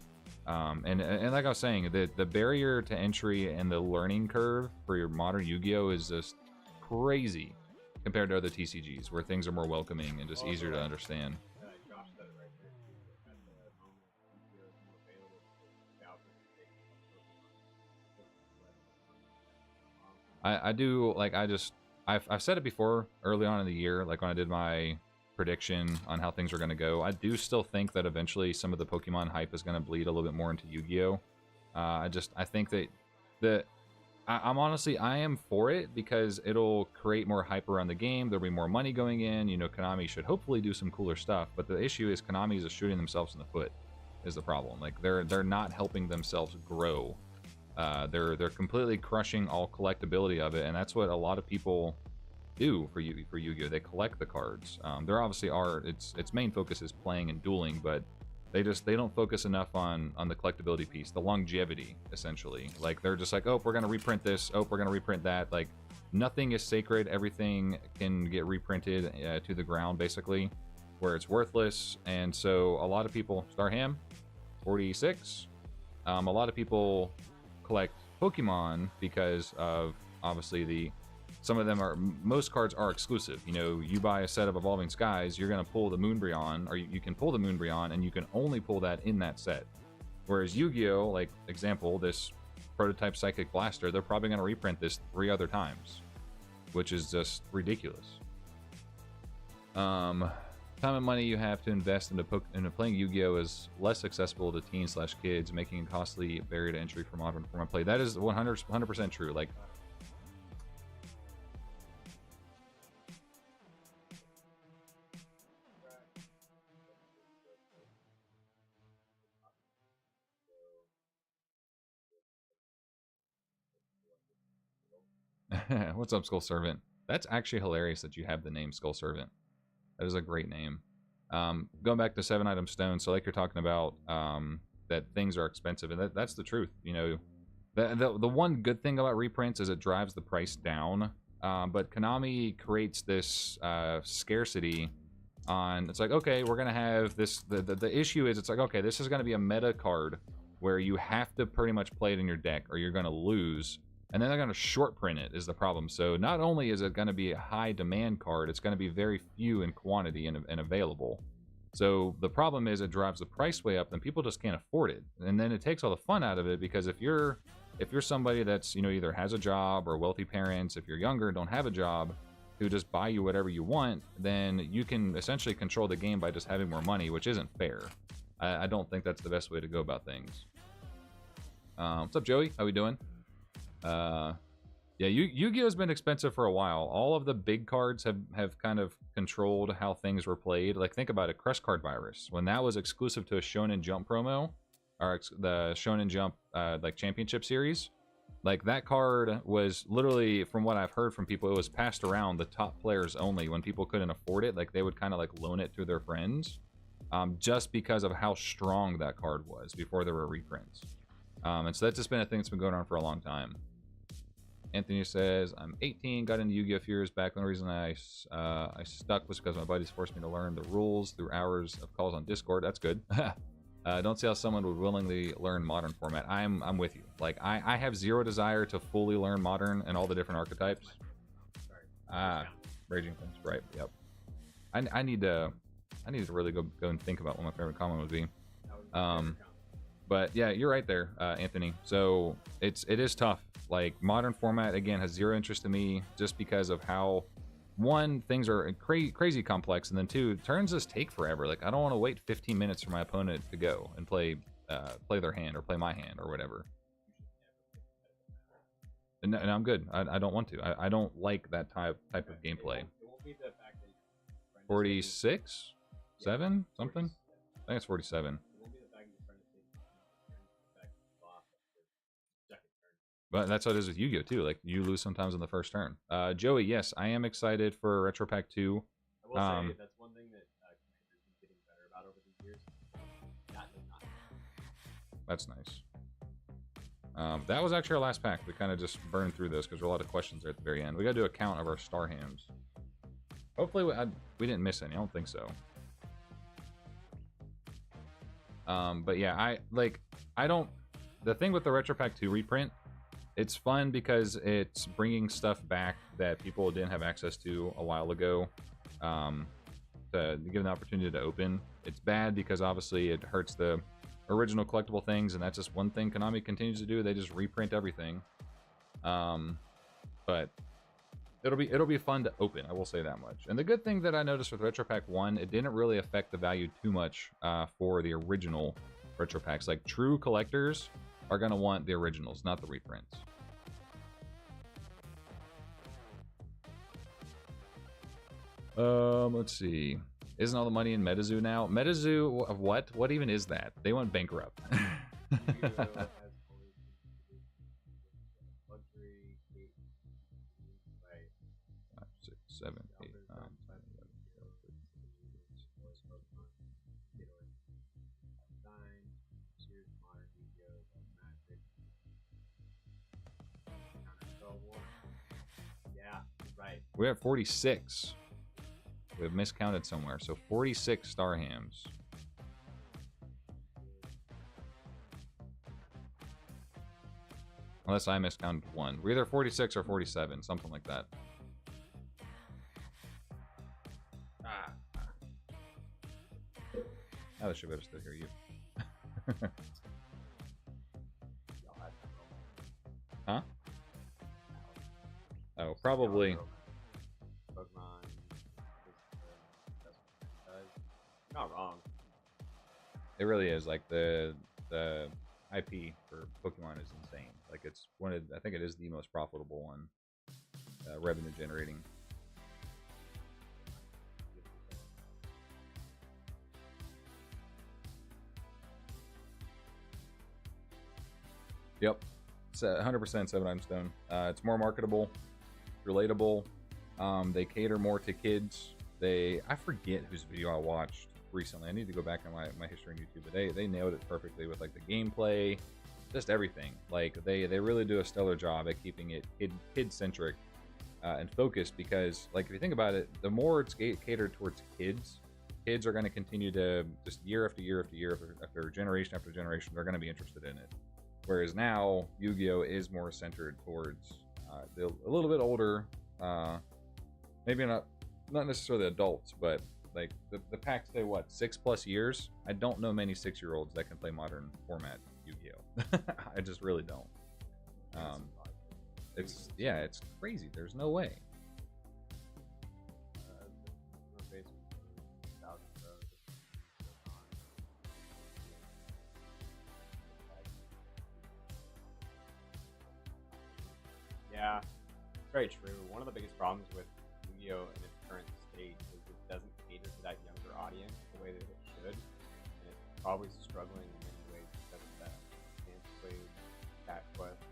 And like I was saying, the barrier to entry and the learning curve for your modern Yu-Gi-Oh is just crazy compared to other TCGs where things are more welcoming and just easier to understand. Josh said it right there. At the moment, Yu-Gi-Oh is more available to vouchers to take I do, like, I've said it before early on in the year, like when I did my prediction on how things are going to go. I do still think that eventually some of the Pokemon hype is going to bleed a little bit more into Yu-Gi-Oh. I think that I am for it because it'll create more hype around the game. There'll be more money going in. You know, Konami should hopefully do some cooler stuff. But the issue is Konami is just shooting themselves in the foot. Is the problem? Like they're not helping themselves grow. They're completely crushing all collectability of it, and that's what a lot of people do for Yu-Gi-Oh. They collect the cards. There obviously are its main focus is playing and dueling, but they don't focus enough on the collectability piece, the longevity essentially. Like they're just like, oh, we're gonna reprint this, oh, we're gonna reprint that. Like nothing is sacred. Everything can get reprinted to the ground basically, where it's worthless. And so a lot of people, Starham 46, a lot of people collect Pokemon because of obviously most cards are exclusive. You know, you buy a set of Evolving Skies, you're going to pull the Moonbryon, or you can pull the Moonbryon, and you can only pull that in that set. Whereas Yu-Gi-Oh, like, example, this prototype Psychic Blaster, they're probably going to reprint this 3 other times, which is just ridiculous. Time and money you have to invest into playing Yu-Gi-Oh! Is less accessible to teens/kids, making a costly barrier to entry for modern format play. That is 100% true. Like, what's up, Skull Servant? That's actually hilarious that you have the name Skull Servant. That is a great name. Going back to 7-item stone, so like you're talking about, that things are expensive, and that's the truth. You know, the one good thing about reprints is it drives the price down, but Konami creates this scarcity on. It's like, okay, we're gonna have this. The issue is, it's like, okay, this is gonna be a meta card where you have to pretty much play it in your deck or you're gonna lose. And then they're going to short print it is the problem. So not only is it going to be a high demand card, it's going to be very few in quantity and available. So the problem is it drives the price way up, and people just can't afford it. And then it takes all the fun out of it, because if you're somebody that's, you know, either has a job or wealthy parents, if you're younger and don't have a job, who just buy you whatever you want, then you can essentially control the game by just having more money, which isn't fair. I don't think that's the best way to go about things. What's up, Joey? How we doing? Yeah, Yu-Gi-Oh! Has been expensive for a while. All of the big cards have kind of controlled how things were played. Like, think about it, Crush Card Virus. When that was exclusive to a Shonen Jump promo, or the Shonen Jump like championship series, like, that card was literally, from what I've heard from people, it was passed around the top players only. When people couldn't afford it, like, they would kind of like loan it to their friends, just because of how strong that card was before there were reprints. And so that's just been a thing that's been going on for a long time. Anthony says, I'm 18, got into Yu-Gi-Oh! A few years back. The only reason I stuck was because my buddies forced me to learn the rules through hours of calls on Discord. That's good. Don't see how someone would willingly learn Modern format. I'm with you. Like, I have zero desire to fully learn Modern and all the different archetypes. Raging Things, right, yep. I need to really go and think about what my favorite common would be. But yeah, you're right there, Anthony. So it is tough. Like, Modern format, again, has zero interest to me, just because of how, one, things are crazy complex, and then two, turns just take forever. Like, I don't want to wait 15 minutes for my opponent to go and play their hand or play my hand or whatever. And I'm good. I don't want to. I don't like that type of gameplay. 46, 7, something. I think it's 47. But that's what it is with Yu-Gi-Oh! Too. Like, you lose sometimes in the first turn. Joey, yes, I am excited for Retro Pack 2. I will say, that's one thing that Commander's been getting better about over the years. That does not happen. That's nice. That was actually our last pack. We kind of just burned through this because there were a lot of questions there at the very end. We got to do a count of our star hams. Hopefully we didn't miss any. I don't think so. But yeah, the thing with the Retro Pack 2 reprint, it's fun because it's bringing stuff back that people didn't have access to a while ago, to give an opportunity to open. It's bad because obviously it hurts the original collectible things, and that's just one thing Konami continues to do. They just reprint everything. But it'll be fun to open, I will say that much. And the good thing that I noticed with Retro Pack 1, it didn't really affect the value too much for the original Retro Packs. Like, true collectors are going to want the originals, not the reprints. Let's see. Isn't all the money in MetaZoo now? MetaZoo, what? What even is that? They went bankrupt. 6, 7, 8, 9. Yeah, right. We have 46. We have miscounted somewhere. So 46 star hams. Unless I miscounted one. We're either 46 or 47, something like that. Now this should better still hear you. Huh? Oh, probably. Pokemon. not wrong. It really is. Like the IP for Pokemon is insane. Like it's one of, I think it is the most profitable one, revenue generating. Yep, it's 100% 7 Stone. It's more marketable, relatable. They cater more to kids. I forget whose video I watched recently. I need to go back on my history on YouTube, but they nailed it perfectly with like the gameplay, just everything. Like they really do a stellar job at keeping it kid centric and focused, because like if you think about it, the more it's catered towards kids are going to continue to just year after year after year after generation after generation, they're going to be interested in it. Whereas now Yu-Gi-Oh is more centered towards a little bit older, maybe not necessarily adults, but like the packs say what, 6+ years. I don't know many 6-year-olds that can play modern format Yu-Gi-Oh. I just really don't. It's crazy. There's no way. Yeah, very true. One of the biggest problems with Yu-Gi-Oh in its current state is it doesn't cater to that younger audience the way that it should, and it's probably struggling in many ways because of that. Can't play Cat Quest.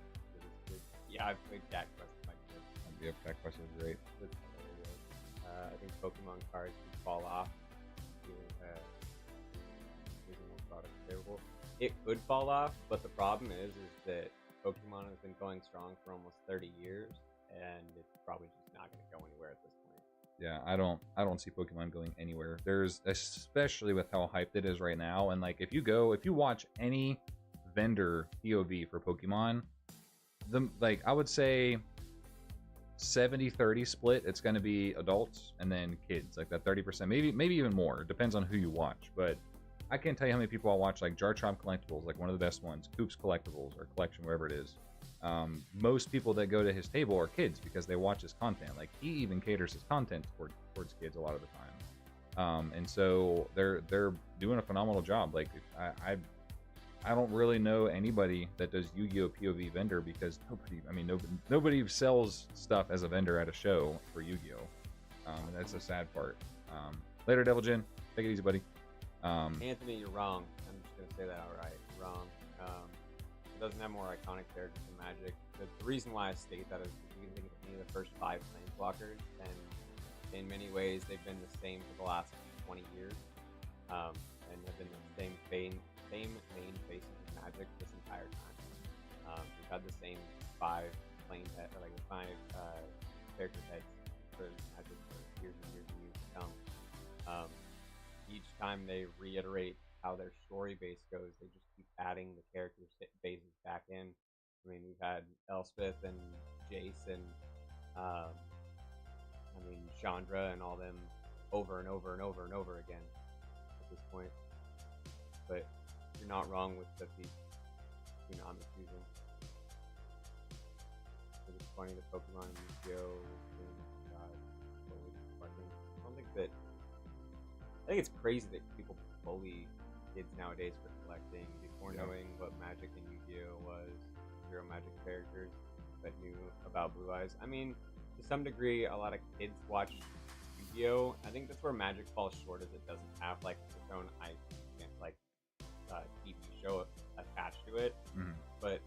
Yeah, I've played Cat Quest with my kids. Yeah, Cat Quest is great. It's hilarious. I think Pokemon cards can fall off. More products available. It could fall off, but the problem is that Pokemon has been going strong for almost 30 years, and it's probably just not going to go anywhere at this point. Yeah, I don't see Pokemon going anywhere. There's, especially with how hyped it is right now, and like if you watch any vendor POV for Pokemon, I would say 70-30 split. It's going to be adults and then kids, like that 30%, maybe even more. It depends on who you watch, but I can't tell you how many people I watch, like Jar Chomp Collectibles, like one of the best ones, Coops Collectibles or Collection, wherever it is. Most people that go to his table are kids because they watch his content. Like he even caters his content towards kids a lot of the time, and so they're doing a phenomenal job. Like I don't really know anybody that does Yu-Gi-Oh POV vendor, because nobody sells stuff as a vendor at a show for Yu-Gi-Oh, and that's the sad part. Later, Devil Jin, take it easy, buddy. Anthony, you're wrong. I'm just gonna say that outright. You're wrong. It doesn't have more iconic characters than Magic. The reason why I state that is because you can think of any of the first 5 Planeswalkers, and in many ways they've been the same for the last 20 years, and have been the same main faces of Magic this entire time. We've had the same 5 character heads for Magic for years and years and years to come. Each time they reiterate how their story base goes, they just keep adding the character bases back in. I mean, we've had Elspeth and Jace and Chandra and all them over and over and over and over again at this point. But you're not wrong with the Tsunami season. It's funny that Pokemon and Yu-Gi-Oh! I think it's crazy that people bully kids nowadays for collecting before knowing what Magic and Yu-Gi-Oh was. 0 Magic characters that knew about Blue Eyes. I mean, to some degree, a lot of kids watch Yu-Gi-Oh! I think that's where Magic falls short, is it doesn't have like its own IP, like TV show attached to it. Mm-hmm. But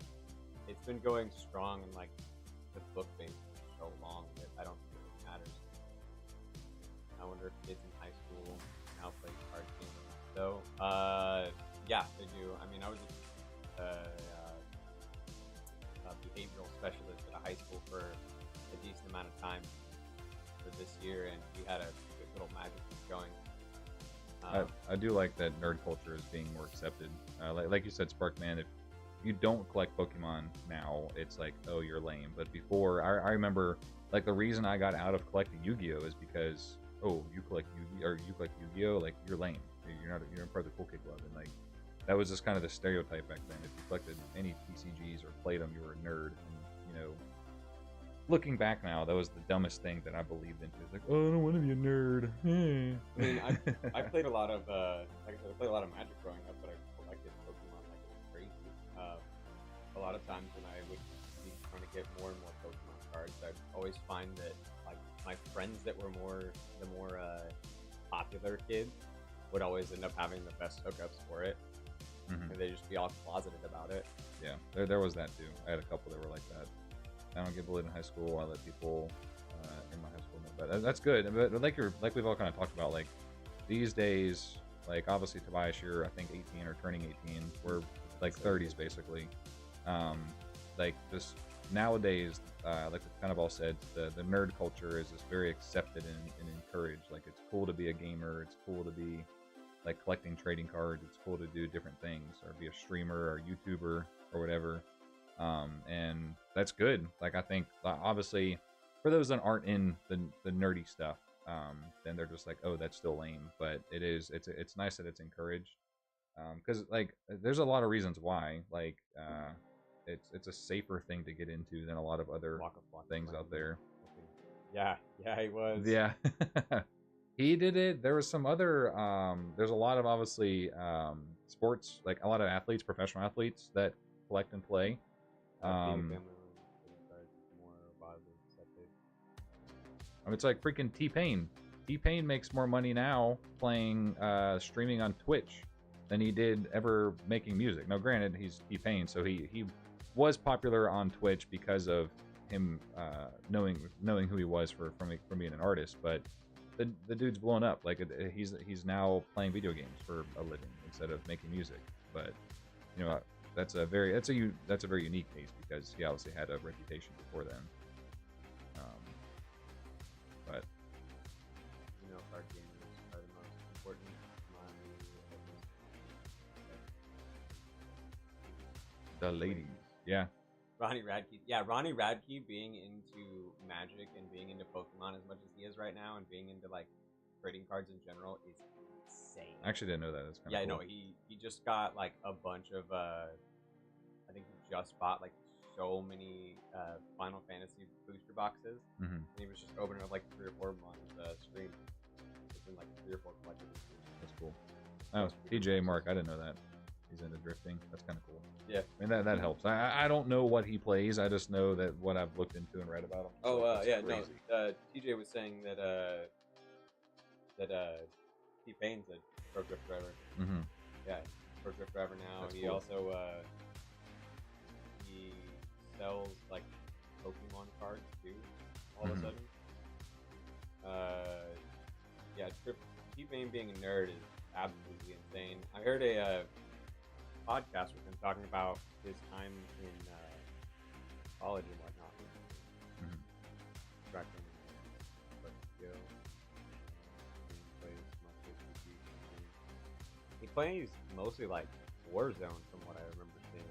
it's been going strong in like the book base for so long that I don't think it matters. I wonder if kids in high school now play card games. So, yeah, they do. I mean, I was a behavioral specialist at a high school for a decent amount of time for this year, and we had a good little Magic going. I do like that nerd culture is being more accepted. Like you said, Sparkman, if you don't collect Pokemon now, it's like, oh, you're lame. But before, I remember, like, the reason I got out of collecting Yu-Gi-Oh is because, oh, you collect Yu-Gi-Oh, like, you're lame. You're not part of the cool kid club. And like, that was just kind of the stereotype back then. If you collected any TCGs or played them, you were a nerd. And looking back now, that was the dumbest thing that I believed into. It's like, oh, I don't want to be a nerd. I mean, I played a lot of like I said, I played a lot of Magic growing up, but I collected Pokemon like crazy. A lot of times when I would be trying to get more and more Pokemon cards, I'd always find that like my friends that were the more popular kids would always end up having the best hookups for it, and they'd just be all closeted about it. Yeah, there was that too. I had a couple that were like that. I don't get bullied in high school. I let people in my high school know, but that's good. But like we've all kind of talked about, like these days, like obviously Tobias, you're I think 18 or turning 18. We're like 30s basically. Like just nowadays, like we kind of all said, the nerd culture is just very accepted and encouraged. Like it's cool to be a gamer. It's cool to be like collecting trading cards. It's cool to do different things or be a streamer or YouTuber or whatever. And that's good. Like I think obviously for those that aren't in the nerdy stuff, then they're just like, oh, that's still lame. But it's nice that it's encouraged. Because like there's a lot of reasons why. Like it's a safer thing to get into than a lot of other things out there. Yeah, he was. Yeah. He did it. There was some other there's a lot of obviously sports, like a lot of athletes, professional athletes that collect and play. It's like freaking T-Pain. T-Pain makes more money now playing streaming on Twitch than he did ever making music. Now granted, he's T-Pain, so he was popular on Twitch because of him knowing who he was from being an artist, but the dude's blown up. Like he's now playing video games for a living instead of making music. But you know, that's a very unique case because he obviously had a reputation before then. But you know, card gamers are the most important the ladies, yeah. Ronnie Radke being into Magic and being into Pokemon as much as he is right now, and being into like trading cards in general is insane. I actually didn't know that. That's kind of cool. No, he just got like a bunch of I think he just bought like so many Final Fantasy booster boxes, and he was just opening up like 3 or 4 of them on his stream. It's been like 3 or 4 collected. That's cool. Oh, TJ Mark, I didn't know that. He's into drifting. That's kind of cool. Yeah, I mean that helps. I don't know what he plays. I just know that what I've looked into and read about him. So TJ was saying that T-Pain's a pro drift driver. Yeah, pro drift driver now. That's he cool. also he sells like Pokemon cards too. All of a sudden, T-Pain being a nerd is absolutely insane. I heard a podcast with him talking about his time in college and whatnot. Back in he plays mostly like Warzone from what I remember seeing,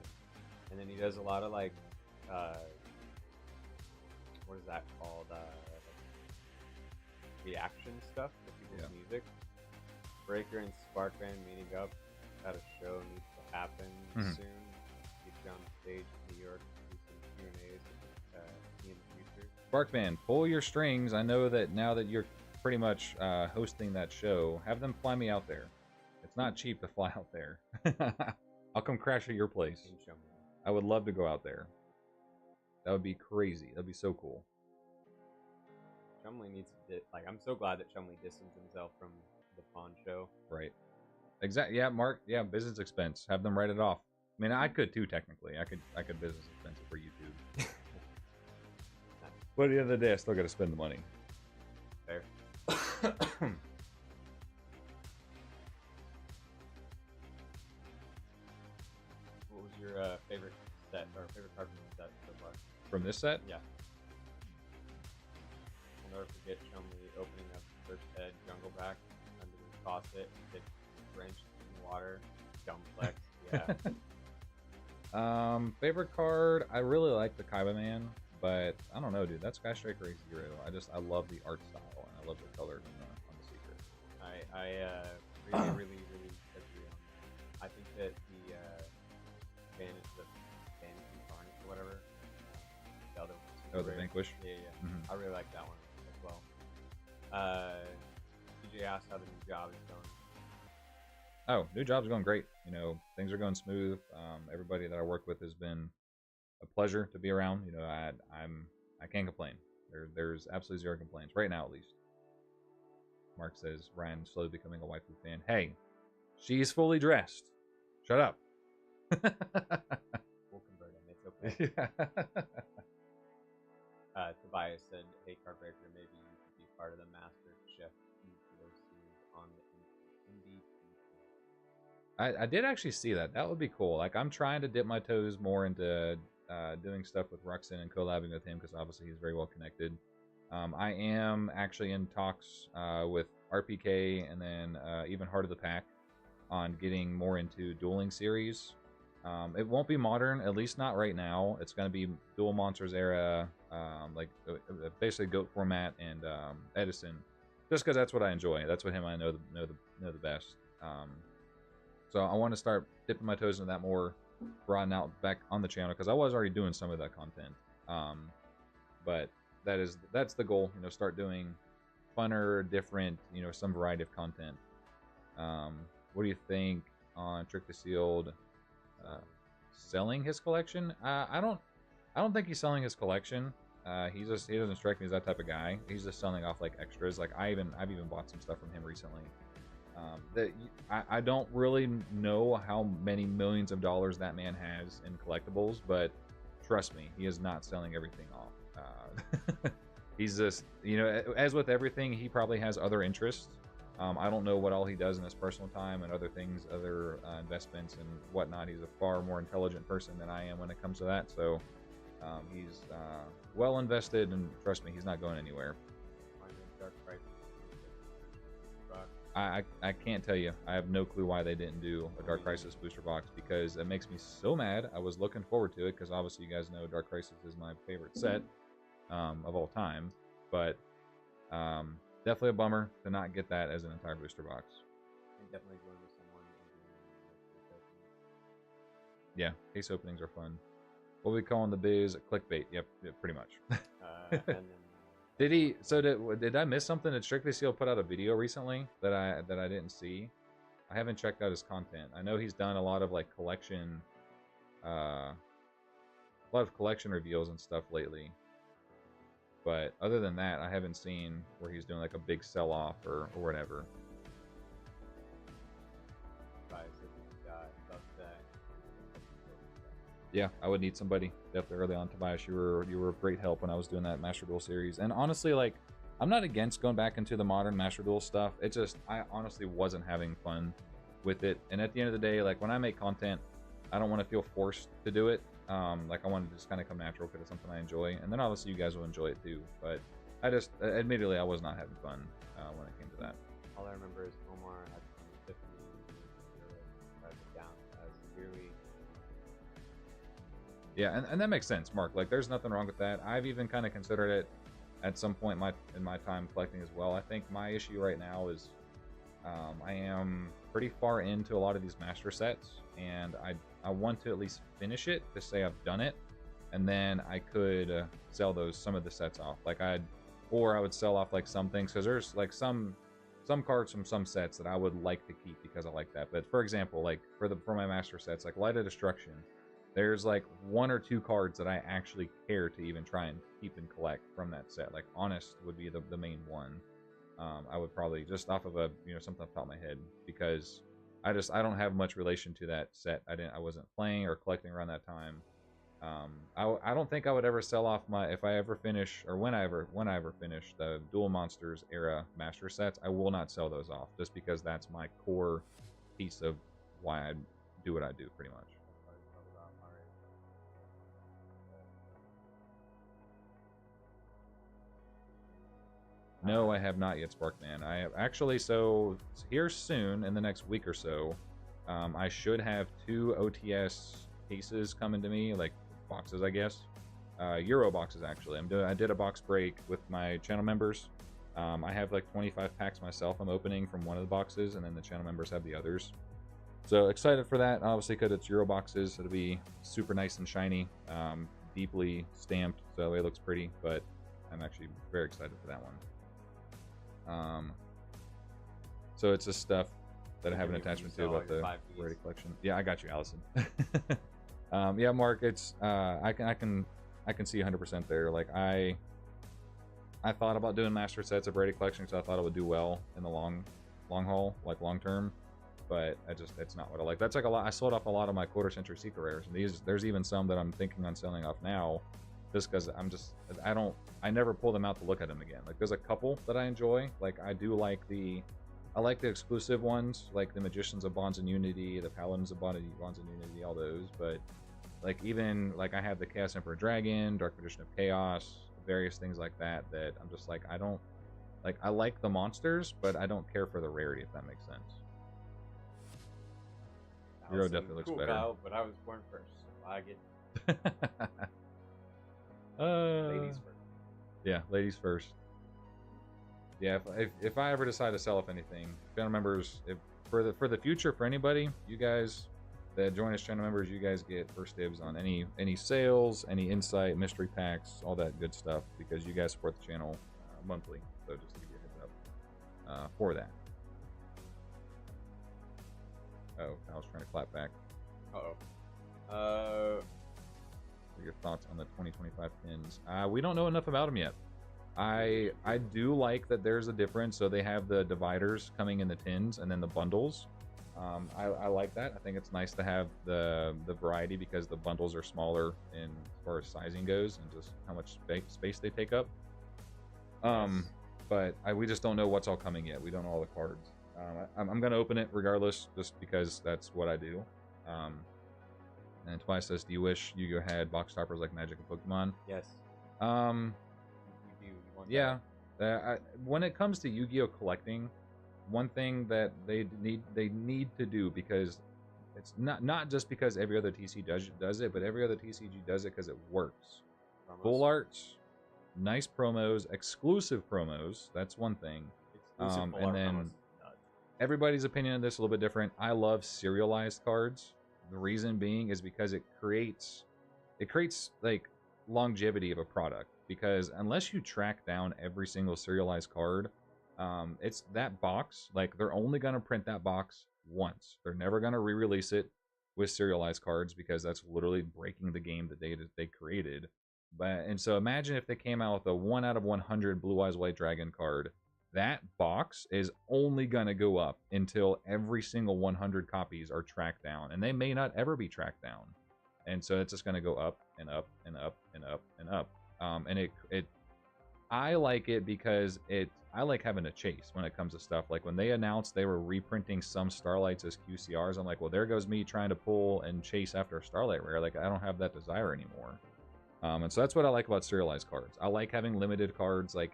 and then he does a lot of like what is that called, reaction stuff to people's music. Breaker and Sparkman meeting up at a show needs to happen soon. Get you on stage in New York, do some Q&As in the future. Sparkman, pull your strings. I know that now that you're pretty much hosting that show, have them fly me out there. It's not cheap to fly out there. I'll come crash at your place. I would love to go out there. That would be crazy. That'd be so cool. Chumley needs to I'm so glad that Chumley distanced himself from the pawn show. Right. Exactly. Yeah, Mark. Yeah, business expense. Have them write it off. I mean, I could too technically. I could business expense it for YouTube. But at the end of the day, I still got to spend the money. Fair. What was your favorite set or favorite card from the set so far? From this set? Yeah. I'll never forget Chumley opening up the first head Jungle Back under the faucet and get drenched in water. Dumplex. Yeah. Favorite card? I really like the Kaiba Man, but I don't know, dude. That Sky Striker is zero. I love the art style and I love the colors on the secret. I really agree on that. I think that the Vantage Varnish or whatever, the other Oh, the Vanquish. Yeah, yeah. I really like that one as well. DJ asked how the new job is going. Oh, new job's going great. You know, things are going smooth. Everybody that I work with has been a pleasure to be around. You know, I can't complain. There's absolutely zero complaints right now, at least. Mark says Ryan slowly becoming a waifu fan. Hey, she's fully dressed. Shut up. We'll convert him. It's okay. Tobias said, "Hey, CardBreaker, maybe you could be part of the Master Chef series on the indie." I did actually see that. That would be cool. Like, I'm trying to dip my toes more into doing stuff with Ruxin and collabing with him because obviously he's very well connected. I am actually in talks with RPK and then even Heart of the Pack on getting more into dueling series. It won't be modern, at least not right now. It's going to be Duel Monsters era, like basically GOAT format and Edison, just because that's what I enjoy. That's what him I know the best. So I want to start dipping my toes into that more, broaden out back on the channel because I was already doing some of that content. But that's the goal. You know, start doing funner, different, you know, some variety of content. What do you think on Trick the Sealed selling his collection? I don't think he's selling his collection. He doesn't strike me as that type of guy. He's just selling off like extras. Like I've even bought some stuff from him recently. I don't really know how many millions of dollars that man has in collectibles, but trust me, he is not selling everything off. He's just, you know, as with everything, he probably has other interests. I don't know what all he does in his personal time and other things, other investments and whatnot. He's a far more intelligent person than I am when it comes to that. So he's well invested, and trust me, he's not going anywhere. I can't tell you. I have no clue why they didn't do a Dark Crisis booster box because it makes me so mad. I was looking forward to it because obviously you guys know Dark Crisis is my favorite set of all time. But definitely a bummer to not get that as an entire booster box. And definitely going with someone. Yeah, case openings are fun. What we calling the biz? Clickbait. Yep, pretty much. And then, did I miss something? Did Strictly Seal put out a video recently that I didn't see? I haven't checked out his content. I know he's done a lot of like collection reveals and stuff lately. But other than that, I haven't seen where he's doing like a big sell-off or whatever. Yeah, I would need somebody definitely early on. Tobias, you were a great help when I was doing that Master Duel series. And honestly, like, I'm not against going back into the modern Master Duel stuff. It just, I honestly wasn't having fun with it. And at the end of the day, like, when I make content, I don't want to feel forced to do it. Like, I want to just kind of come natural because it's something I enjoy. And then obviously you guys will enjoy it too. But I just, admittedly, I was not having fun when it came to that. All I remember is Omar had some epiphany write it down severely. Yeah, and that makes sense, Mark. Like, there's nothing wrong with that. I've even kind of considered it at some point in my time collecting as well. I think my issue right now is I am pretty far into a lot of these master sets, and I want to at least finish it to say I've done it, and then I could sell some of the sets off. Like I would sell off like some things because there's like some cards from some sets that I would like to keep because I like that. But for example, like for my master sets, like Light of Destruction. There's like 1 or 2 cards that I actually care to even try and keep and collect from that set. Like Honest would be the main one. I would probably just off of something off the top of my head because I don't have much relation to that set. I wasn't playing or collecting around that time. I don't think I would ever sell off if I ever finish or when I ever finish the Duel Monsters era master sets. I will not sell those off just because that's my core piece of why I do what I do pretty much. No, I have not yet, Sparkman. I have actually, so here soon, in the next week or so, I should have 2 OTS cases coming to me, like boxes, I guess. Euro boxes, actually. I did a box break with my channel members. I have like 25 packs myself I'm opening from one of the boxes, and then the channel members have the others. So excited for that, obviously, because it's Euro boxes. It'll be super nice and shiny. deeply stamped, so it looks pretty, but I'm actually very excited for that one. So it's just stuff that I have an attachment to about the rarity collection. Yeah, I got you, Allison. Yeah, Mark, it's I can see 100% there. Like I thought about doing master sets of rarity collection because I thought it would do well in the long haul, like long term. But that's not what I like. That's like a lot. I sold off a lot of my quarter century secret rares, and there's even some that I'm thinking on selling off now, just because I never pull them out to look at them again. Like there's a couple that I enjoy. Like I like the exclusive ones, like the Magicians of Bonds and Unity, the Paladins of Bonds and Unity, all those. But like even like I have the Chaos Emperor Dragon, Dark Magician of Chaos, various things like that. That I'm just like I like the monsters, but I don't care for the rarity, if that makes sense. Hero definitely looks better. Kyle, but I was born first, so I get ladies first. Yeah, ladies first. Yeah, if I ever decide to sell off anything, channel members, for the future, for anybody, you guys that join as channel members, you guys get first dibs on any sales, any insight, mystery packs, all that good stuff, because you guys support the channel monthly. So just to give you a heads up for that. Oh, I was trying to clap back. Uh-oh. Your thoughts on the 2025 pins? We don't know enough about them yet. I do like that there's a difference. So they have the dividers coming in the tins and then the bundles. I like that. I think it's nice to have the variety because the bundles are smaller in as far as sizing goes and just how much space they take up. Yes. But we just don't know what's all coming yet. We don't know all the cards. I'm going to open it regardless, just because that's what I do. And Twice says, do you wish Yu-Gi-Oh had box toppers like Magic and Pokemon? Yes. You do. You want yeah. When it comes to Yu-Gi-Oh collecting, one thing that they need to do, because it's not just because every other TC does it, but every other TCG does it because it works. Promos. Full arts, nice promos, exclusive promos. That's one thing. Exclusive full and art then promos. everybody's opinion on this is a little bit different. I love serialized cards. The reason being is because it creates like longevity of a product. Because unless you track down every single serialized card, it's that box. Like they're only gonna print that box once. They're never gonna re-release it with serialized cards because that's literally breaking the game that they created. And so imagine if they came out with a 1 out of 100 Blue Eyes White Dragon card. That box is only going to go up until every single 100 copies are tracked down. And they may not ever be tracked down. And so it's just going to go up and up and up and up and up. And I like it because I like having a chase when it comes to stuff. Like when they announced they were reprinting some Starlights as QCRs, I'm like, well, there goes me trying to pull and chase after a Starlight rare. Like I don't have that desire anymore. And so that's what I like about serialized cards. I like having limited cards. Like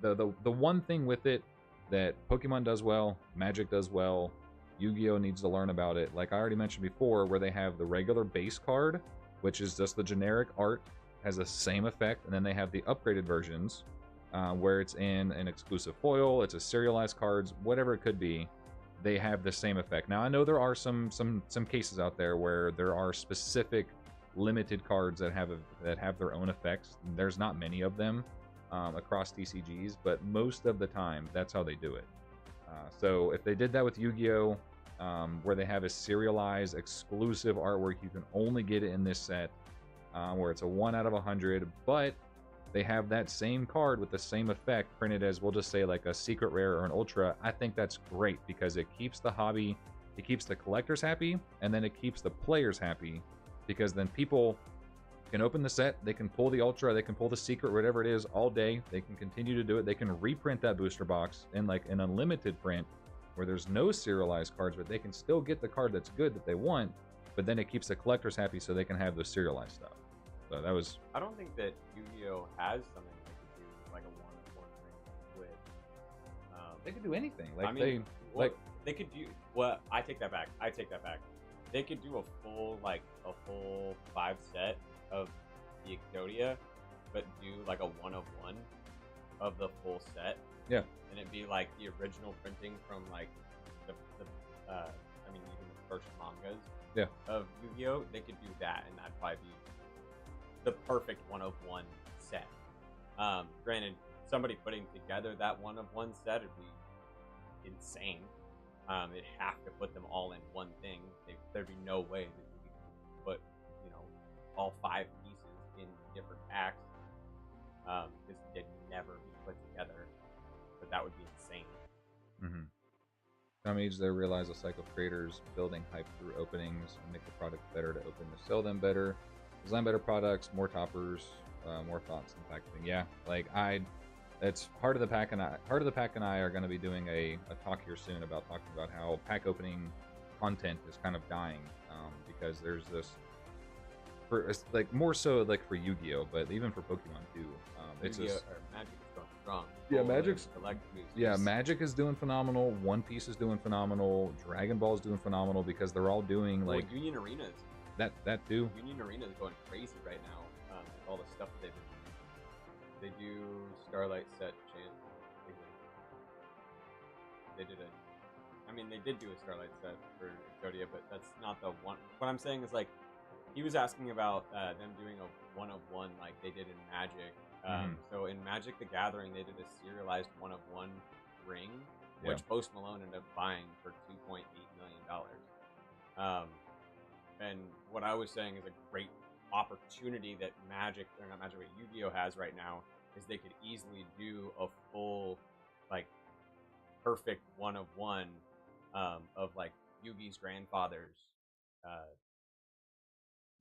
the one thing with it that Pokemon does well, Magic does well, Yu-Gi-Oh needs to learn about it. Like I already mentioned before, where they have the regular base card, which is just the generic art, has the same effect, and then they have the upgraded versions, where it's in an exclusive foil, it's a serialized cards, whatever it could be, they have the same effect. Now I know there are some cases out there where there are specific limited cards that have their own effects. There's not many of them across TCGs, but most of the time that's how they do it. So if they did that with Yu-Gi-Oh, where they have a serialized exclusive artwork, you can only get it in this set, where it's a 1 out of 100, but they have that same card with the same effect printed as, we'll just say, like a secret rare or an ultra. I think that's great because it keeps the hobby, it keeps the collectors happy, and then it keeps the players happy, because then people can open the set, they can pull the ultra, they can pull the secret, whatever it is, all day. They can continue to do it. They can reprint that booster box in like an unlimited print where there's no serialized cards, but they can still get the card that's good that they want, but then it keeps the collectors happy so they can have the serialized stuff. So that was... I don't think that Yu-Gi-Oh has something they could do like a one-on-one thing with. They could do anything. Like I mean, they could do... Well, I take that back. They could do a full 5 set of the Exodia, but do like a 1-of-1 of the full set. Yeah. And it'd be like the original printing from like the even the first mangas. Yeah. Of Yu-Gi-Oh. They could do that, and that'd probably be the perfect one of one set. Granted, somebody putting together that one of one set would be insane. They'd have to put them all in one thing. There'd be no way that you could put, you know, all 5 pieces in different packs, because they'd never be put together. But that would be insane. Mm-hmm. Some age they realize a cycle of creators building hype through openings and make the product better to open to sell them better, design better products, more toppers, more thoughts in packaging. Yeah, like it's Heart of the Pack and I are going to be doing a talk here soon about talking about how pack opening content is kind of dying, because there's this, like more so like for Yu-Gi-Oh, but even for Pokemon too. It's just Magic is going strong. Yeah, Magic's Yeah, Magic is doing phenomenal. One Piece is doing phenomenal. Dragon Ball is doing phenomenal because they're all doing like Union Arenas. that too. Union Arena is going crazy right now. With all the stuff that they've been doing. They do Starlight set chant. They did I mean, they did do a Starlight set for Exodia, but that's not the one. What I'm saying is like, he was asking about them doing a one of one like they did in Magic. So in Magic the Gathering, they did a serialized one of one ring, which Post Malone ended up buying for $2.8 million. And what I was saying is a great opportunity that Magic, or not Magic, but Yu-Gi-Oh has right now, is they could easily do a full, like, perfect one of one of like Yugi's grandfather's,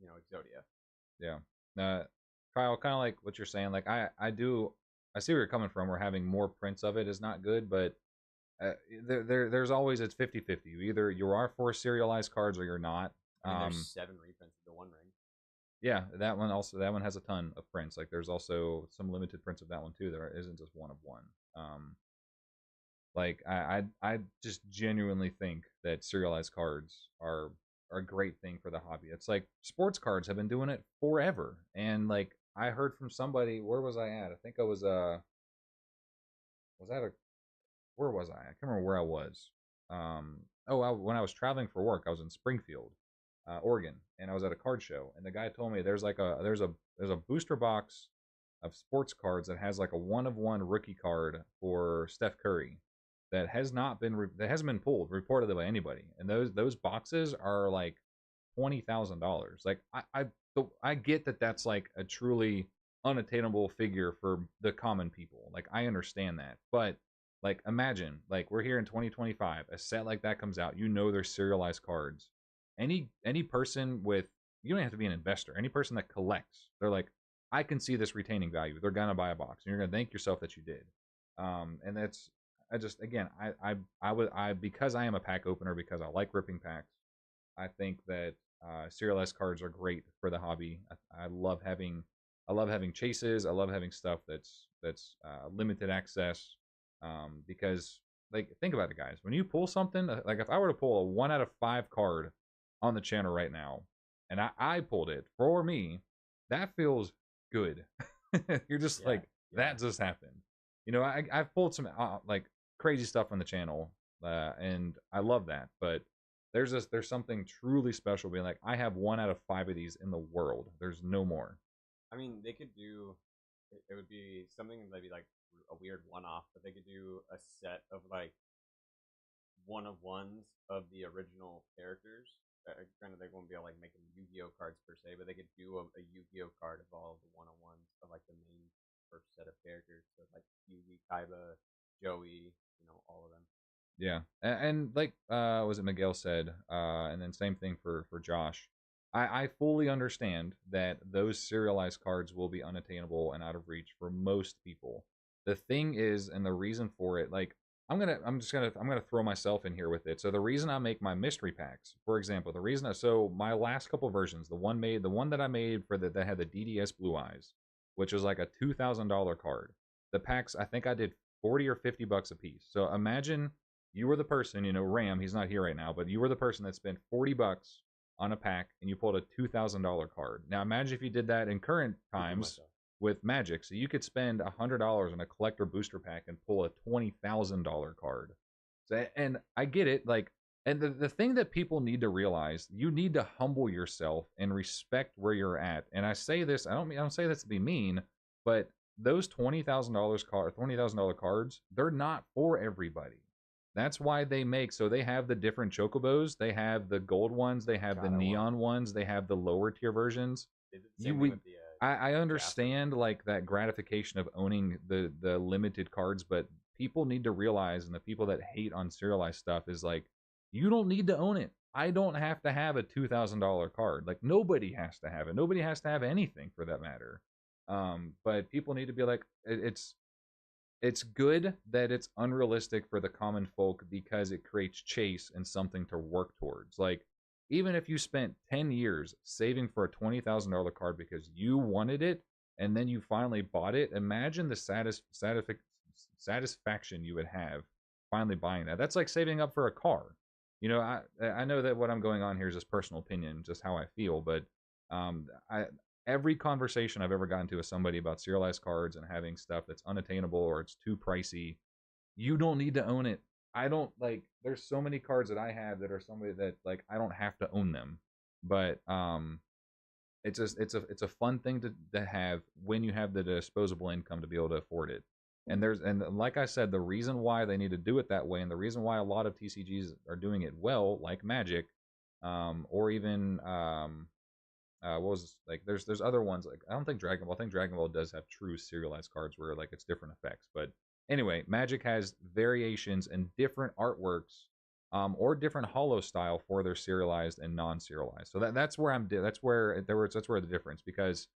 you know, Exodia. Yeah. Kyle, kind of like what you're saying. Like I see where you're coming from. Where having more prints of it is not good, but there's always, it's 50-50. Either you are for serialized cards or you're not. I mean, there's 7 reprints of the One Ring. Yeah, that one has a ton of prints. Like there's also some limited prints of that one too. There isn't just one of one. Like I just genuinely think that serialized cards are a great thing for the hobby. It's like sports cards have been doing it forever. And like I heard from somebody, where was I at? I think I was where was I? I can't remember where I was. When I was traveling for work, I was in Springfield, Oregon, and I was at a card show. And the guy told me there's a booster box of sports cards that has like a one of one rookie card for Steph Curry that hasn't been pulled reportedly by anybody. And those boxes are like $20,000. Like I get that that's like a truly unattainable figure for the common people. Like I understand that, but like imagine, like we're here in 2025, a set like that comes out. You know, there's serialized cards. Any person with, you don't have to be an investor. Any person that collects, they're like, I can see this retaining value. They're gonna buy a box, and you're gonna thank yourself that you did. And that's, I just, again, I because I am a pack opener, because I like ripping packs, I think that serialized cards are great for the hobby. I love having chases. I love having stuff that's limited access, because like think about it, guys. When you pull something, like if I were to pull a 1 out of 5 card on the channel right now, and I pulled it for me, that feels good. You're just that just happened. You know, I've pulled some like crazy stuff on the channel, and I love that. But there's something truly special being like, I have 1 out of 5 of these in the world. There's no more. I mean, they could do, it would be something maybe like a weird one-off, but they could do a set of like one of ones of the original characters. Granted, they won't be able to like make Yu-Gi-Oh cards per se, but they could do a Yu-Gi-Oh card of all of the one-on-ones of like the main first set of characters. So like Yugi, Kaiba, Joey, you know, all of them. Yeah, and like was it Miguel said, and then same thing for Josh. I fully understand that those serialized cards will be unattainable and out of reach for most people. The thing is, and the reason for it, like I'm gonna throw myself in here with it. So the reason I make my mystery packs, for example, so my last couple versions, the one that I made for that had the DDS Blue Eyes, which was like a $2,000 card. The packs, I think I did 40 or 50 bucks a piece. So imagine you were the person, you know, Ram, he's not here right now, but you were the person that spent 40 bucks on a pack and you pulled a $2,000 card. Now imagine if you did that in current times with Magic. So you could spend $100 on a collector booster pack and pull a $20,000 card. So, and I get it, like And the thing that people need to realize, you need to humble yourself and respect where you're at. And I say this, I don't say this to be mean, but those $20,000 cards, they're not for everybody. That's why they make, so they have the different chocobos, they have the gold ones, they have the neon ones, they have the lower tier versions. I understand like that gratification of owning the limited cards, but people need to realize, and the people that hate on serialized stuff is like, you don't need to own it. I don't have to have a $2,000 card. Like, nobody has to have it. Nobody has to have anything for that matter. But people need to be like, it's good that it's unrealistic for the common folk because it creates chase and something to work towards. Like, even if you spent 10 years saving for a $20,000 card because you wanted it and then you finally bought it, imagine the satisfaction you would have finally buying that. That's like saving up for a car. You know, I know that what I'm going on here is just personal opinion, just how I feel, but every conversation I've ever gotten to with somebody about serialized cards and having stuff that's unattainable or it's too pricey, you don't need to own it. I don't like. There's so many cards that I have that are somebody that like I don't have to own them, but it's a fun thing to have when you have the disposable income to be able to afford it. And like I said, the reason why they need to do it that way, and the reason why a lot of TCGs are doing it well, like Magic, or even what was this? Like there's other ones, like I don't think Dragon Ball. I think Dragon Ball does have true serialized cards where like it's different effects. But anyway, Magic has variations and different artworks, or different holo style for their serialized and non-serialized. So that's where that's where the difference, because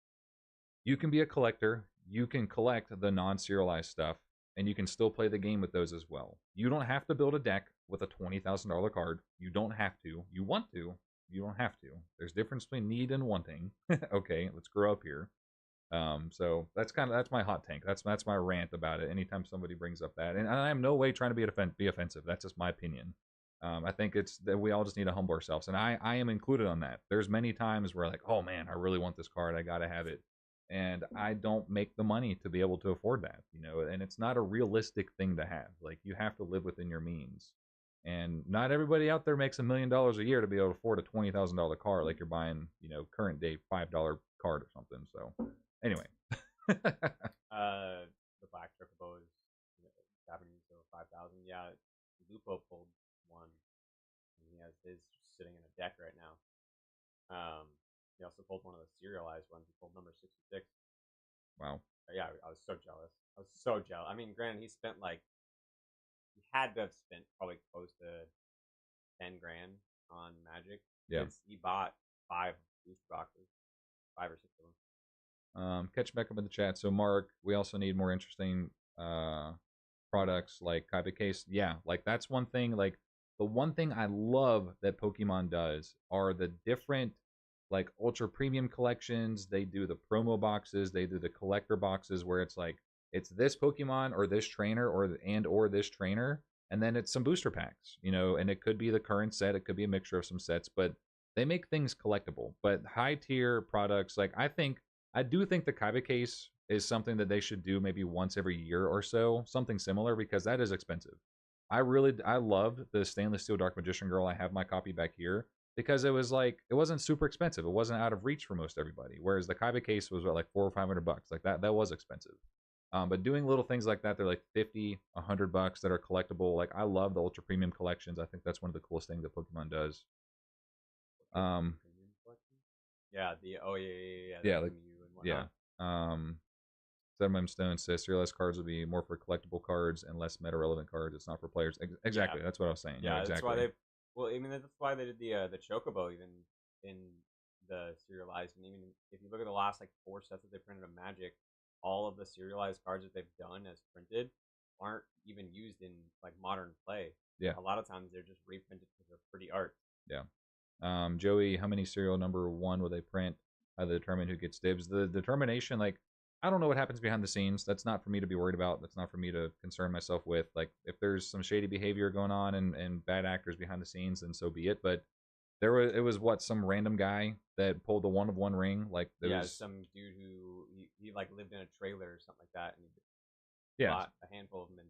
you can be a collector, you can collect the non-serialized stuff, and you can still play the game with those as well. You don't have to build a deck with a $20,000 card. You don't have to. You want to. You don't have to. There's a difference between need and wanting. Okay, let's grow up here. So that's my hot take. That's my rant about it. Anytime somebody brings up that, and I am no way trying to be offensive. That's just my opinion. I think it's that we all just need to humble ourselves, and I am included on that. There's many times where like, oh man, I really want this card. I gotta have it. And I don't make the money to be able to afford that, you know, and it's not a realistic thing to have. Like, you have to live within your means. And not everybody out there makes $1 million a year to be able to afford a $20,000 car, like you're buying, you know, current day $5 card or something. So, anyway. The black chocobo is Japanese, so 5,000. Yeah, Lupo pulled one, and he has his sitting in a deck right now. He also pulled one of the serialized ones. He pulled number 66. Wow. Yeah, I was so jealous. I mean, granted, he had to have spent probably close to 10 grand on Magic. Yeah. He bought 5 booster boxes, 5 or 6 of them. Catch back up in the chat. So, Mark, we also need more interesting products like Kaiba Case. Yeah, like that's one thing. Like, the one thing I love that Pokemon does are the different, like, ultra premium collections. They do the promo boxes, they do the collector boxes where it's like it's this Pokemon or this trainer or this trainer, and then it's some booster packs, you know, and it could be the current set, it could be a mixture of some sets, but they make things collectible. But high tier products, like I do think the Kaiba Case is something that they should do maybe once every year or so, something similar, because that is expensive. I loved the stainless steel Dark Magician Girl. I have my copy back here, because it wasn't super expensive. It wasn't out of reach for most everybody. Whereas the Kaiba Case was like $400 or $500. Like that was expensive. But doing little things like that, they're like $50, $100 that are collectible. Like, I love the ultra premium collections. I think that's one of the coolest things that Pokemon does. Yeah, Zedmem Stone says serialized cards would be more for collectible cards and less meta relevant cards. It's not for players. Exactly, yeah. That's what I was saying. Yeah, exactly. That's why they. Well, I mean, that's why they did the Chocobo even in the serialized. And even if you look at the last like 4 sets that they printed of Magic, all of the serialized cards that they've done as printed aren't even used in like modern play. Yeah. A lot of times they're just reprinted because they're pretty art. Yeah. Joey, how many serial number 1 will they print? How they determine who gets dibs? The determination, like, I don't know what happens behind the scenes. That's not for me to be worried about. That's not for me to concern myself with. Like, if there's some shady behavior going on and bad actors behind the scenes, then so be it. But it was what, some random guy that pulled the 1 of 1 ring. Like, there was some dude who he like lived in a trailer or something like that, and he bought a handful of them. And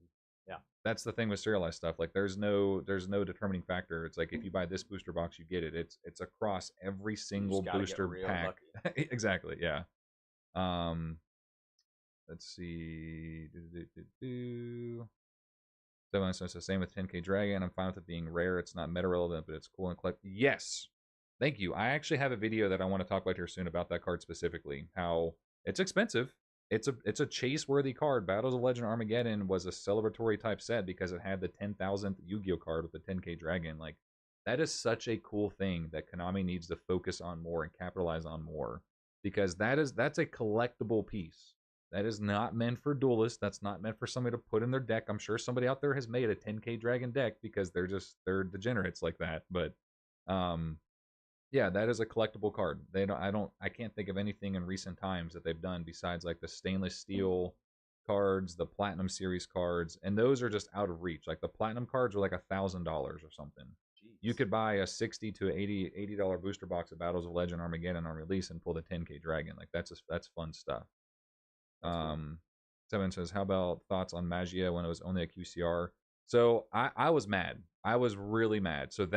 yeah, that's the thing with serialized stuff. Like there's no determining factor. It's like if you buy this booster box, you get it. It's across every single booster pack. Exactly. Yeah. Let's see. So it's the same with 10K Dragon. I'm fine with it being rare. It's not meta relevant, but it's cool and collect. Yes. Thank you. I actually have a video that I want to talk about here soon about that card specifically. How it's expensive. It's a chase worthy card. Battles of Legend Armageddon was a celebratory type set because it had the 10,000th Yu-Gi-Oh card with the 10K Dragon. Like that is such a cool thing that Konami needs to focus on more and capitalize on more because that's a collectible piece. That is not meant for duelists. That's not meant for somebody to put in their deck. I'm sure somebody out there has made a 10K Dragon deck because they're degenerates like that. But yeah, that is a collectible card. I can't think of anything in recent times that they've done besides like the stainless steel cards, the platinum series cards, and those are just out of reach. Like the platinum cards are like $1,000 or something. Jeez. You could buy a $60 to $80 booster box of Battles of Legend Armageddon on release and pull the 10K Dragon. Like that's fun stuff. Seven says, how about thoughts on Magia when it was only a QCR? So I was mad. I was really mad. So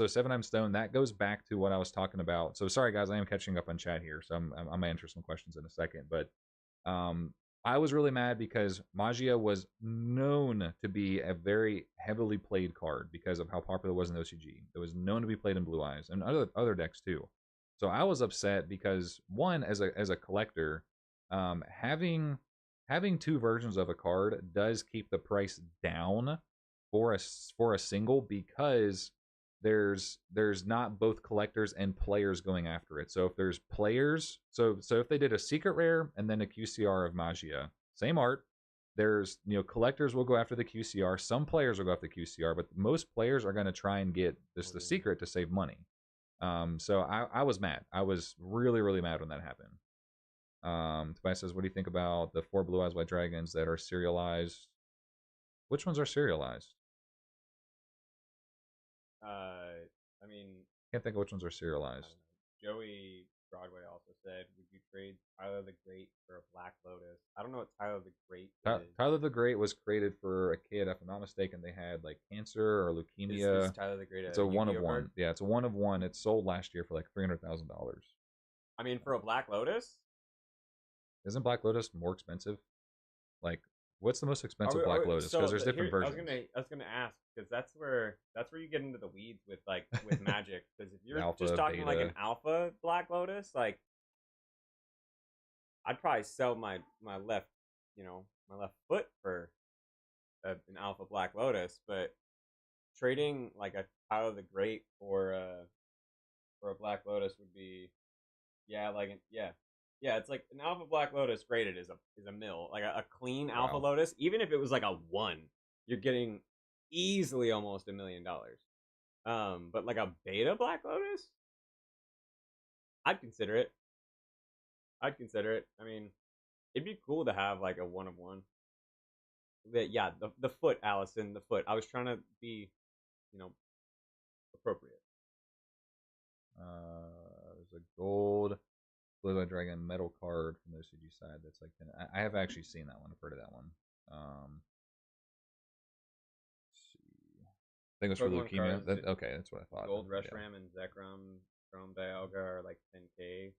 7 Stone, that goes back to what I was talking about. So sorry guys, I am catching up on chat here. So I'm gonna answer some questions in a second. But I was really mad because Magia was known to be a very heavily played card because of how popular it was in OCG. It was known to be played in Blue Eyes and other decks too. So I was upset because one, as a collector, having 2 versions of a card does keep the price down for a single because there's not both collectors and players going after it. So if there's players, so if they did a secret rare and then a QCR of Magia, same art, there's collectors will go after the QCR, some players will go after the QCR, but most players are going to try and get the secret to save money. So I was mad. I was really mad when that happened. Tobias says, what do you think about the 4 Blue Eyes White Dragons that are serialized? Which ones are serialized? I mean, can't think of which ones are serialized. Joey Broadway also said, would you trade Tyler the Great for a Black Lotus? I don't know what Tyler the Great is. Tyler the Great was created for a kid, if I'm not mistaken. They had like cancer or leukemia. Is Tyler the Great it's a one of one. Yeah, it's a one of one. It sold last year for like $300,000. I mean, for a Black Lotus? Isn't Black Lotus more expensive? Like, what's the most expensive Black Lotus? Because there's different versions. I was gonna ask because that's where you get into the weeds with with Magic. Because if you're alpha, just talking beta, like an alpha Black Lotus, like I'd probably sell my left foot for an alpha Black Lotus, but trading like a Tyler the Great for a Black Lotus would be it's like an Alpha Black Lotus graded is a mill. Like a clean Alpha Lotus, even if it was like a 1, you're getting easily almost $1 million. But like a Beta Black Lotus, I'd consider it. I mean, it'd be cool to have like a 1 of 1. The foot, Allison, the foot. I was trying to be, appropriate. There's a gold Blue Eye Dragon metal card from the OCG side that's like, I have actually seen that one. I've heard of that one. Let's see. I think it was for leukemia. Okay, that's what I thought. Gold Reshram and Zekrom Chrome Dialga are like 10K.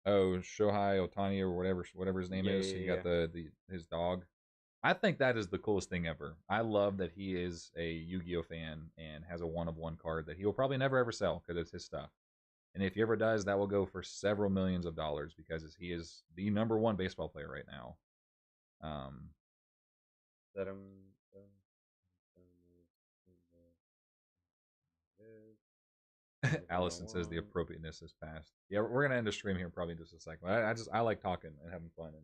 Oh, Shohei Otani or whatever his name is. He got his dog. I think that is the coolest thing ever. I love that he is a Yu-Gi-Oh fan and has a 1 of 1 card that he will probably never ever sell because it's his stuff. And if he ever does, that will go for several millions of dollars because he is the #1 baseball player right now. Allison says the appropriateness is passed. Yeah, we're gonna end the stream here probably in just a second. I like talking and having fun and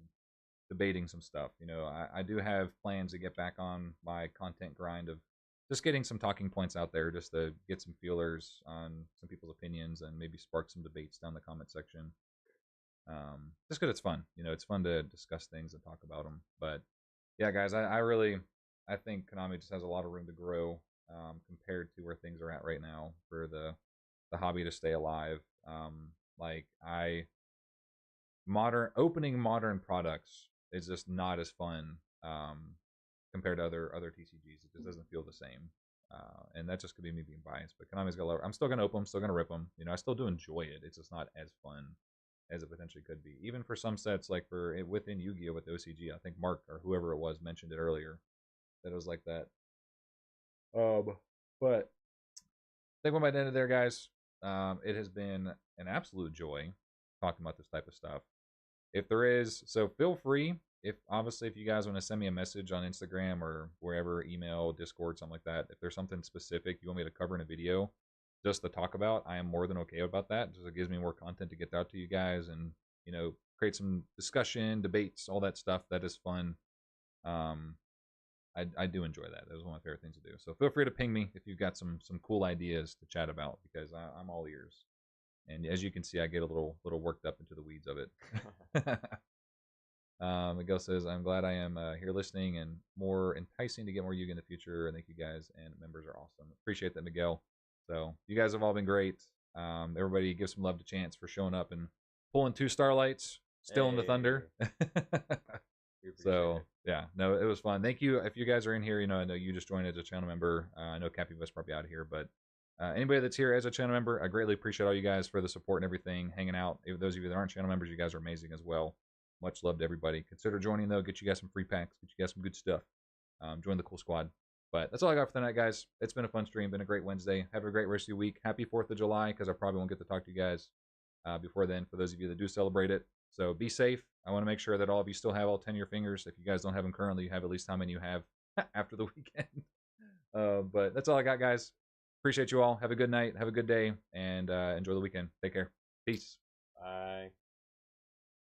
debating some stuff. I do have plans to get back on my content grind of just getting some talking points out there just to get some feelers on some people's opinions and maybe spark some debates down the comment section. Just because it's fun. It's fun to discuss things and talk about them. But yeah, guys, I think Konami just has a lot of room to grow compared to where things are at right now for the hobby to stay alive. Opening modern products is just not as fun compared to other TCGs. It just doesn't feel the same. And that just could be me being biased. But Konami's got. I'm still gonna open them. Still gonna rip them. You know, I still do enjoy it. It's just not as fun as it potentially could be. Even for some sets, like for within Yu-Gi-Oh with the OCG, I think Mark or whoever it was mentioned it earlier that it was like that. But I think we might end it there, guys. It has been an absolute joy talking about this type of stuff. If there is, so feel free. If obviously, if you guys want to send me a message on Instagram or wherever, email, Discord, something like that. If there's something specific you want me to cover in a video, just to talk about, I am more than okay about that. Just it gives me more content to get out to you guys, and you know, create some discussion, debates, all that stuff. That is fun. I do enjoy that. That was one of my favorite things to do. So feel free to ping me if you've got some cool ideas to chat about, because I'm all ears. And as you can see, I get a little worked up into the weeds of it. Miguel says, I'm glad I am here listening and more enticing to get more Yugi in the future. And thank you guys, and members are awesome. Appreciate that, Miguel. So you guys have all been great. Everybody give some love to Chance for showing up and pulling 2 starlights, still in the thunder. So yeah, no, it was fun. Thank you. If you guys are in here, you know, I know you just joined as a channel member. I know Cappy was probably out of here, but anybody that's here as a channel member, I greatly appreciate all you guys for the support and everything, hanging out. If those of you that aren't channel members, you guys are amazing as well. Much love to everybody. Consider joining, though. Get you guys some free packs. Get you guys some good stuff. Join the cool squad. But that's all I got for tonight, guys. It's been a fun stream. Been a great Wednesday. Have a great rest of your week. Happy 4th of July, because I probably won't get to talk to you guys before then, for those of you that do celebrate it. So be safe. I want to make sure that all of you still have all 10 of your fingers. If you guys don't have them currently, you have at least how many you have after the weekend. But that's all I got, guys. Appreciate you all. Have a good night. Have a good day. And enjoy the weekend. Take care. Peace. Bye.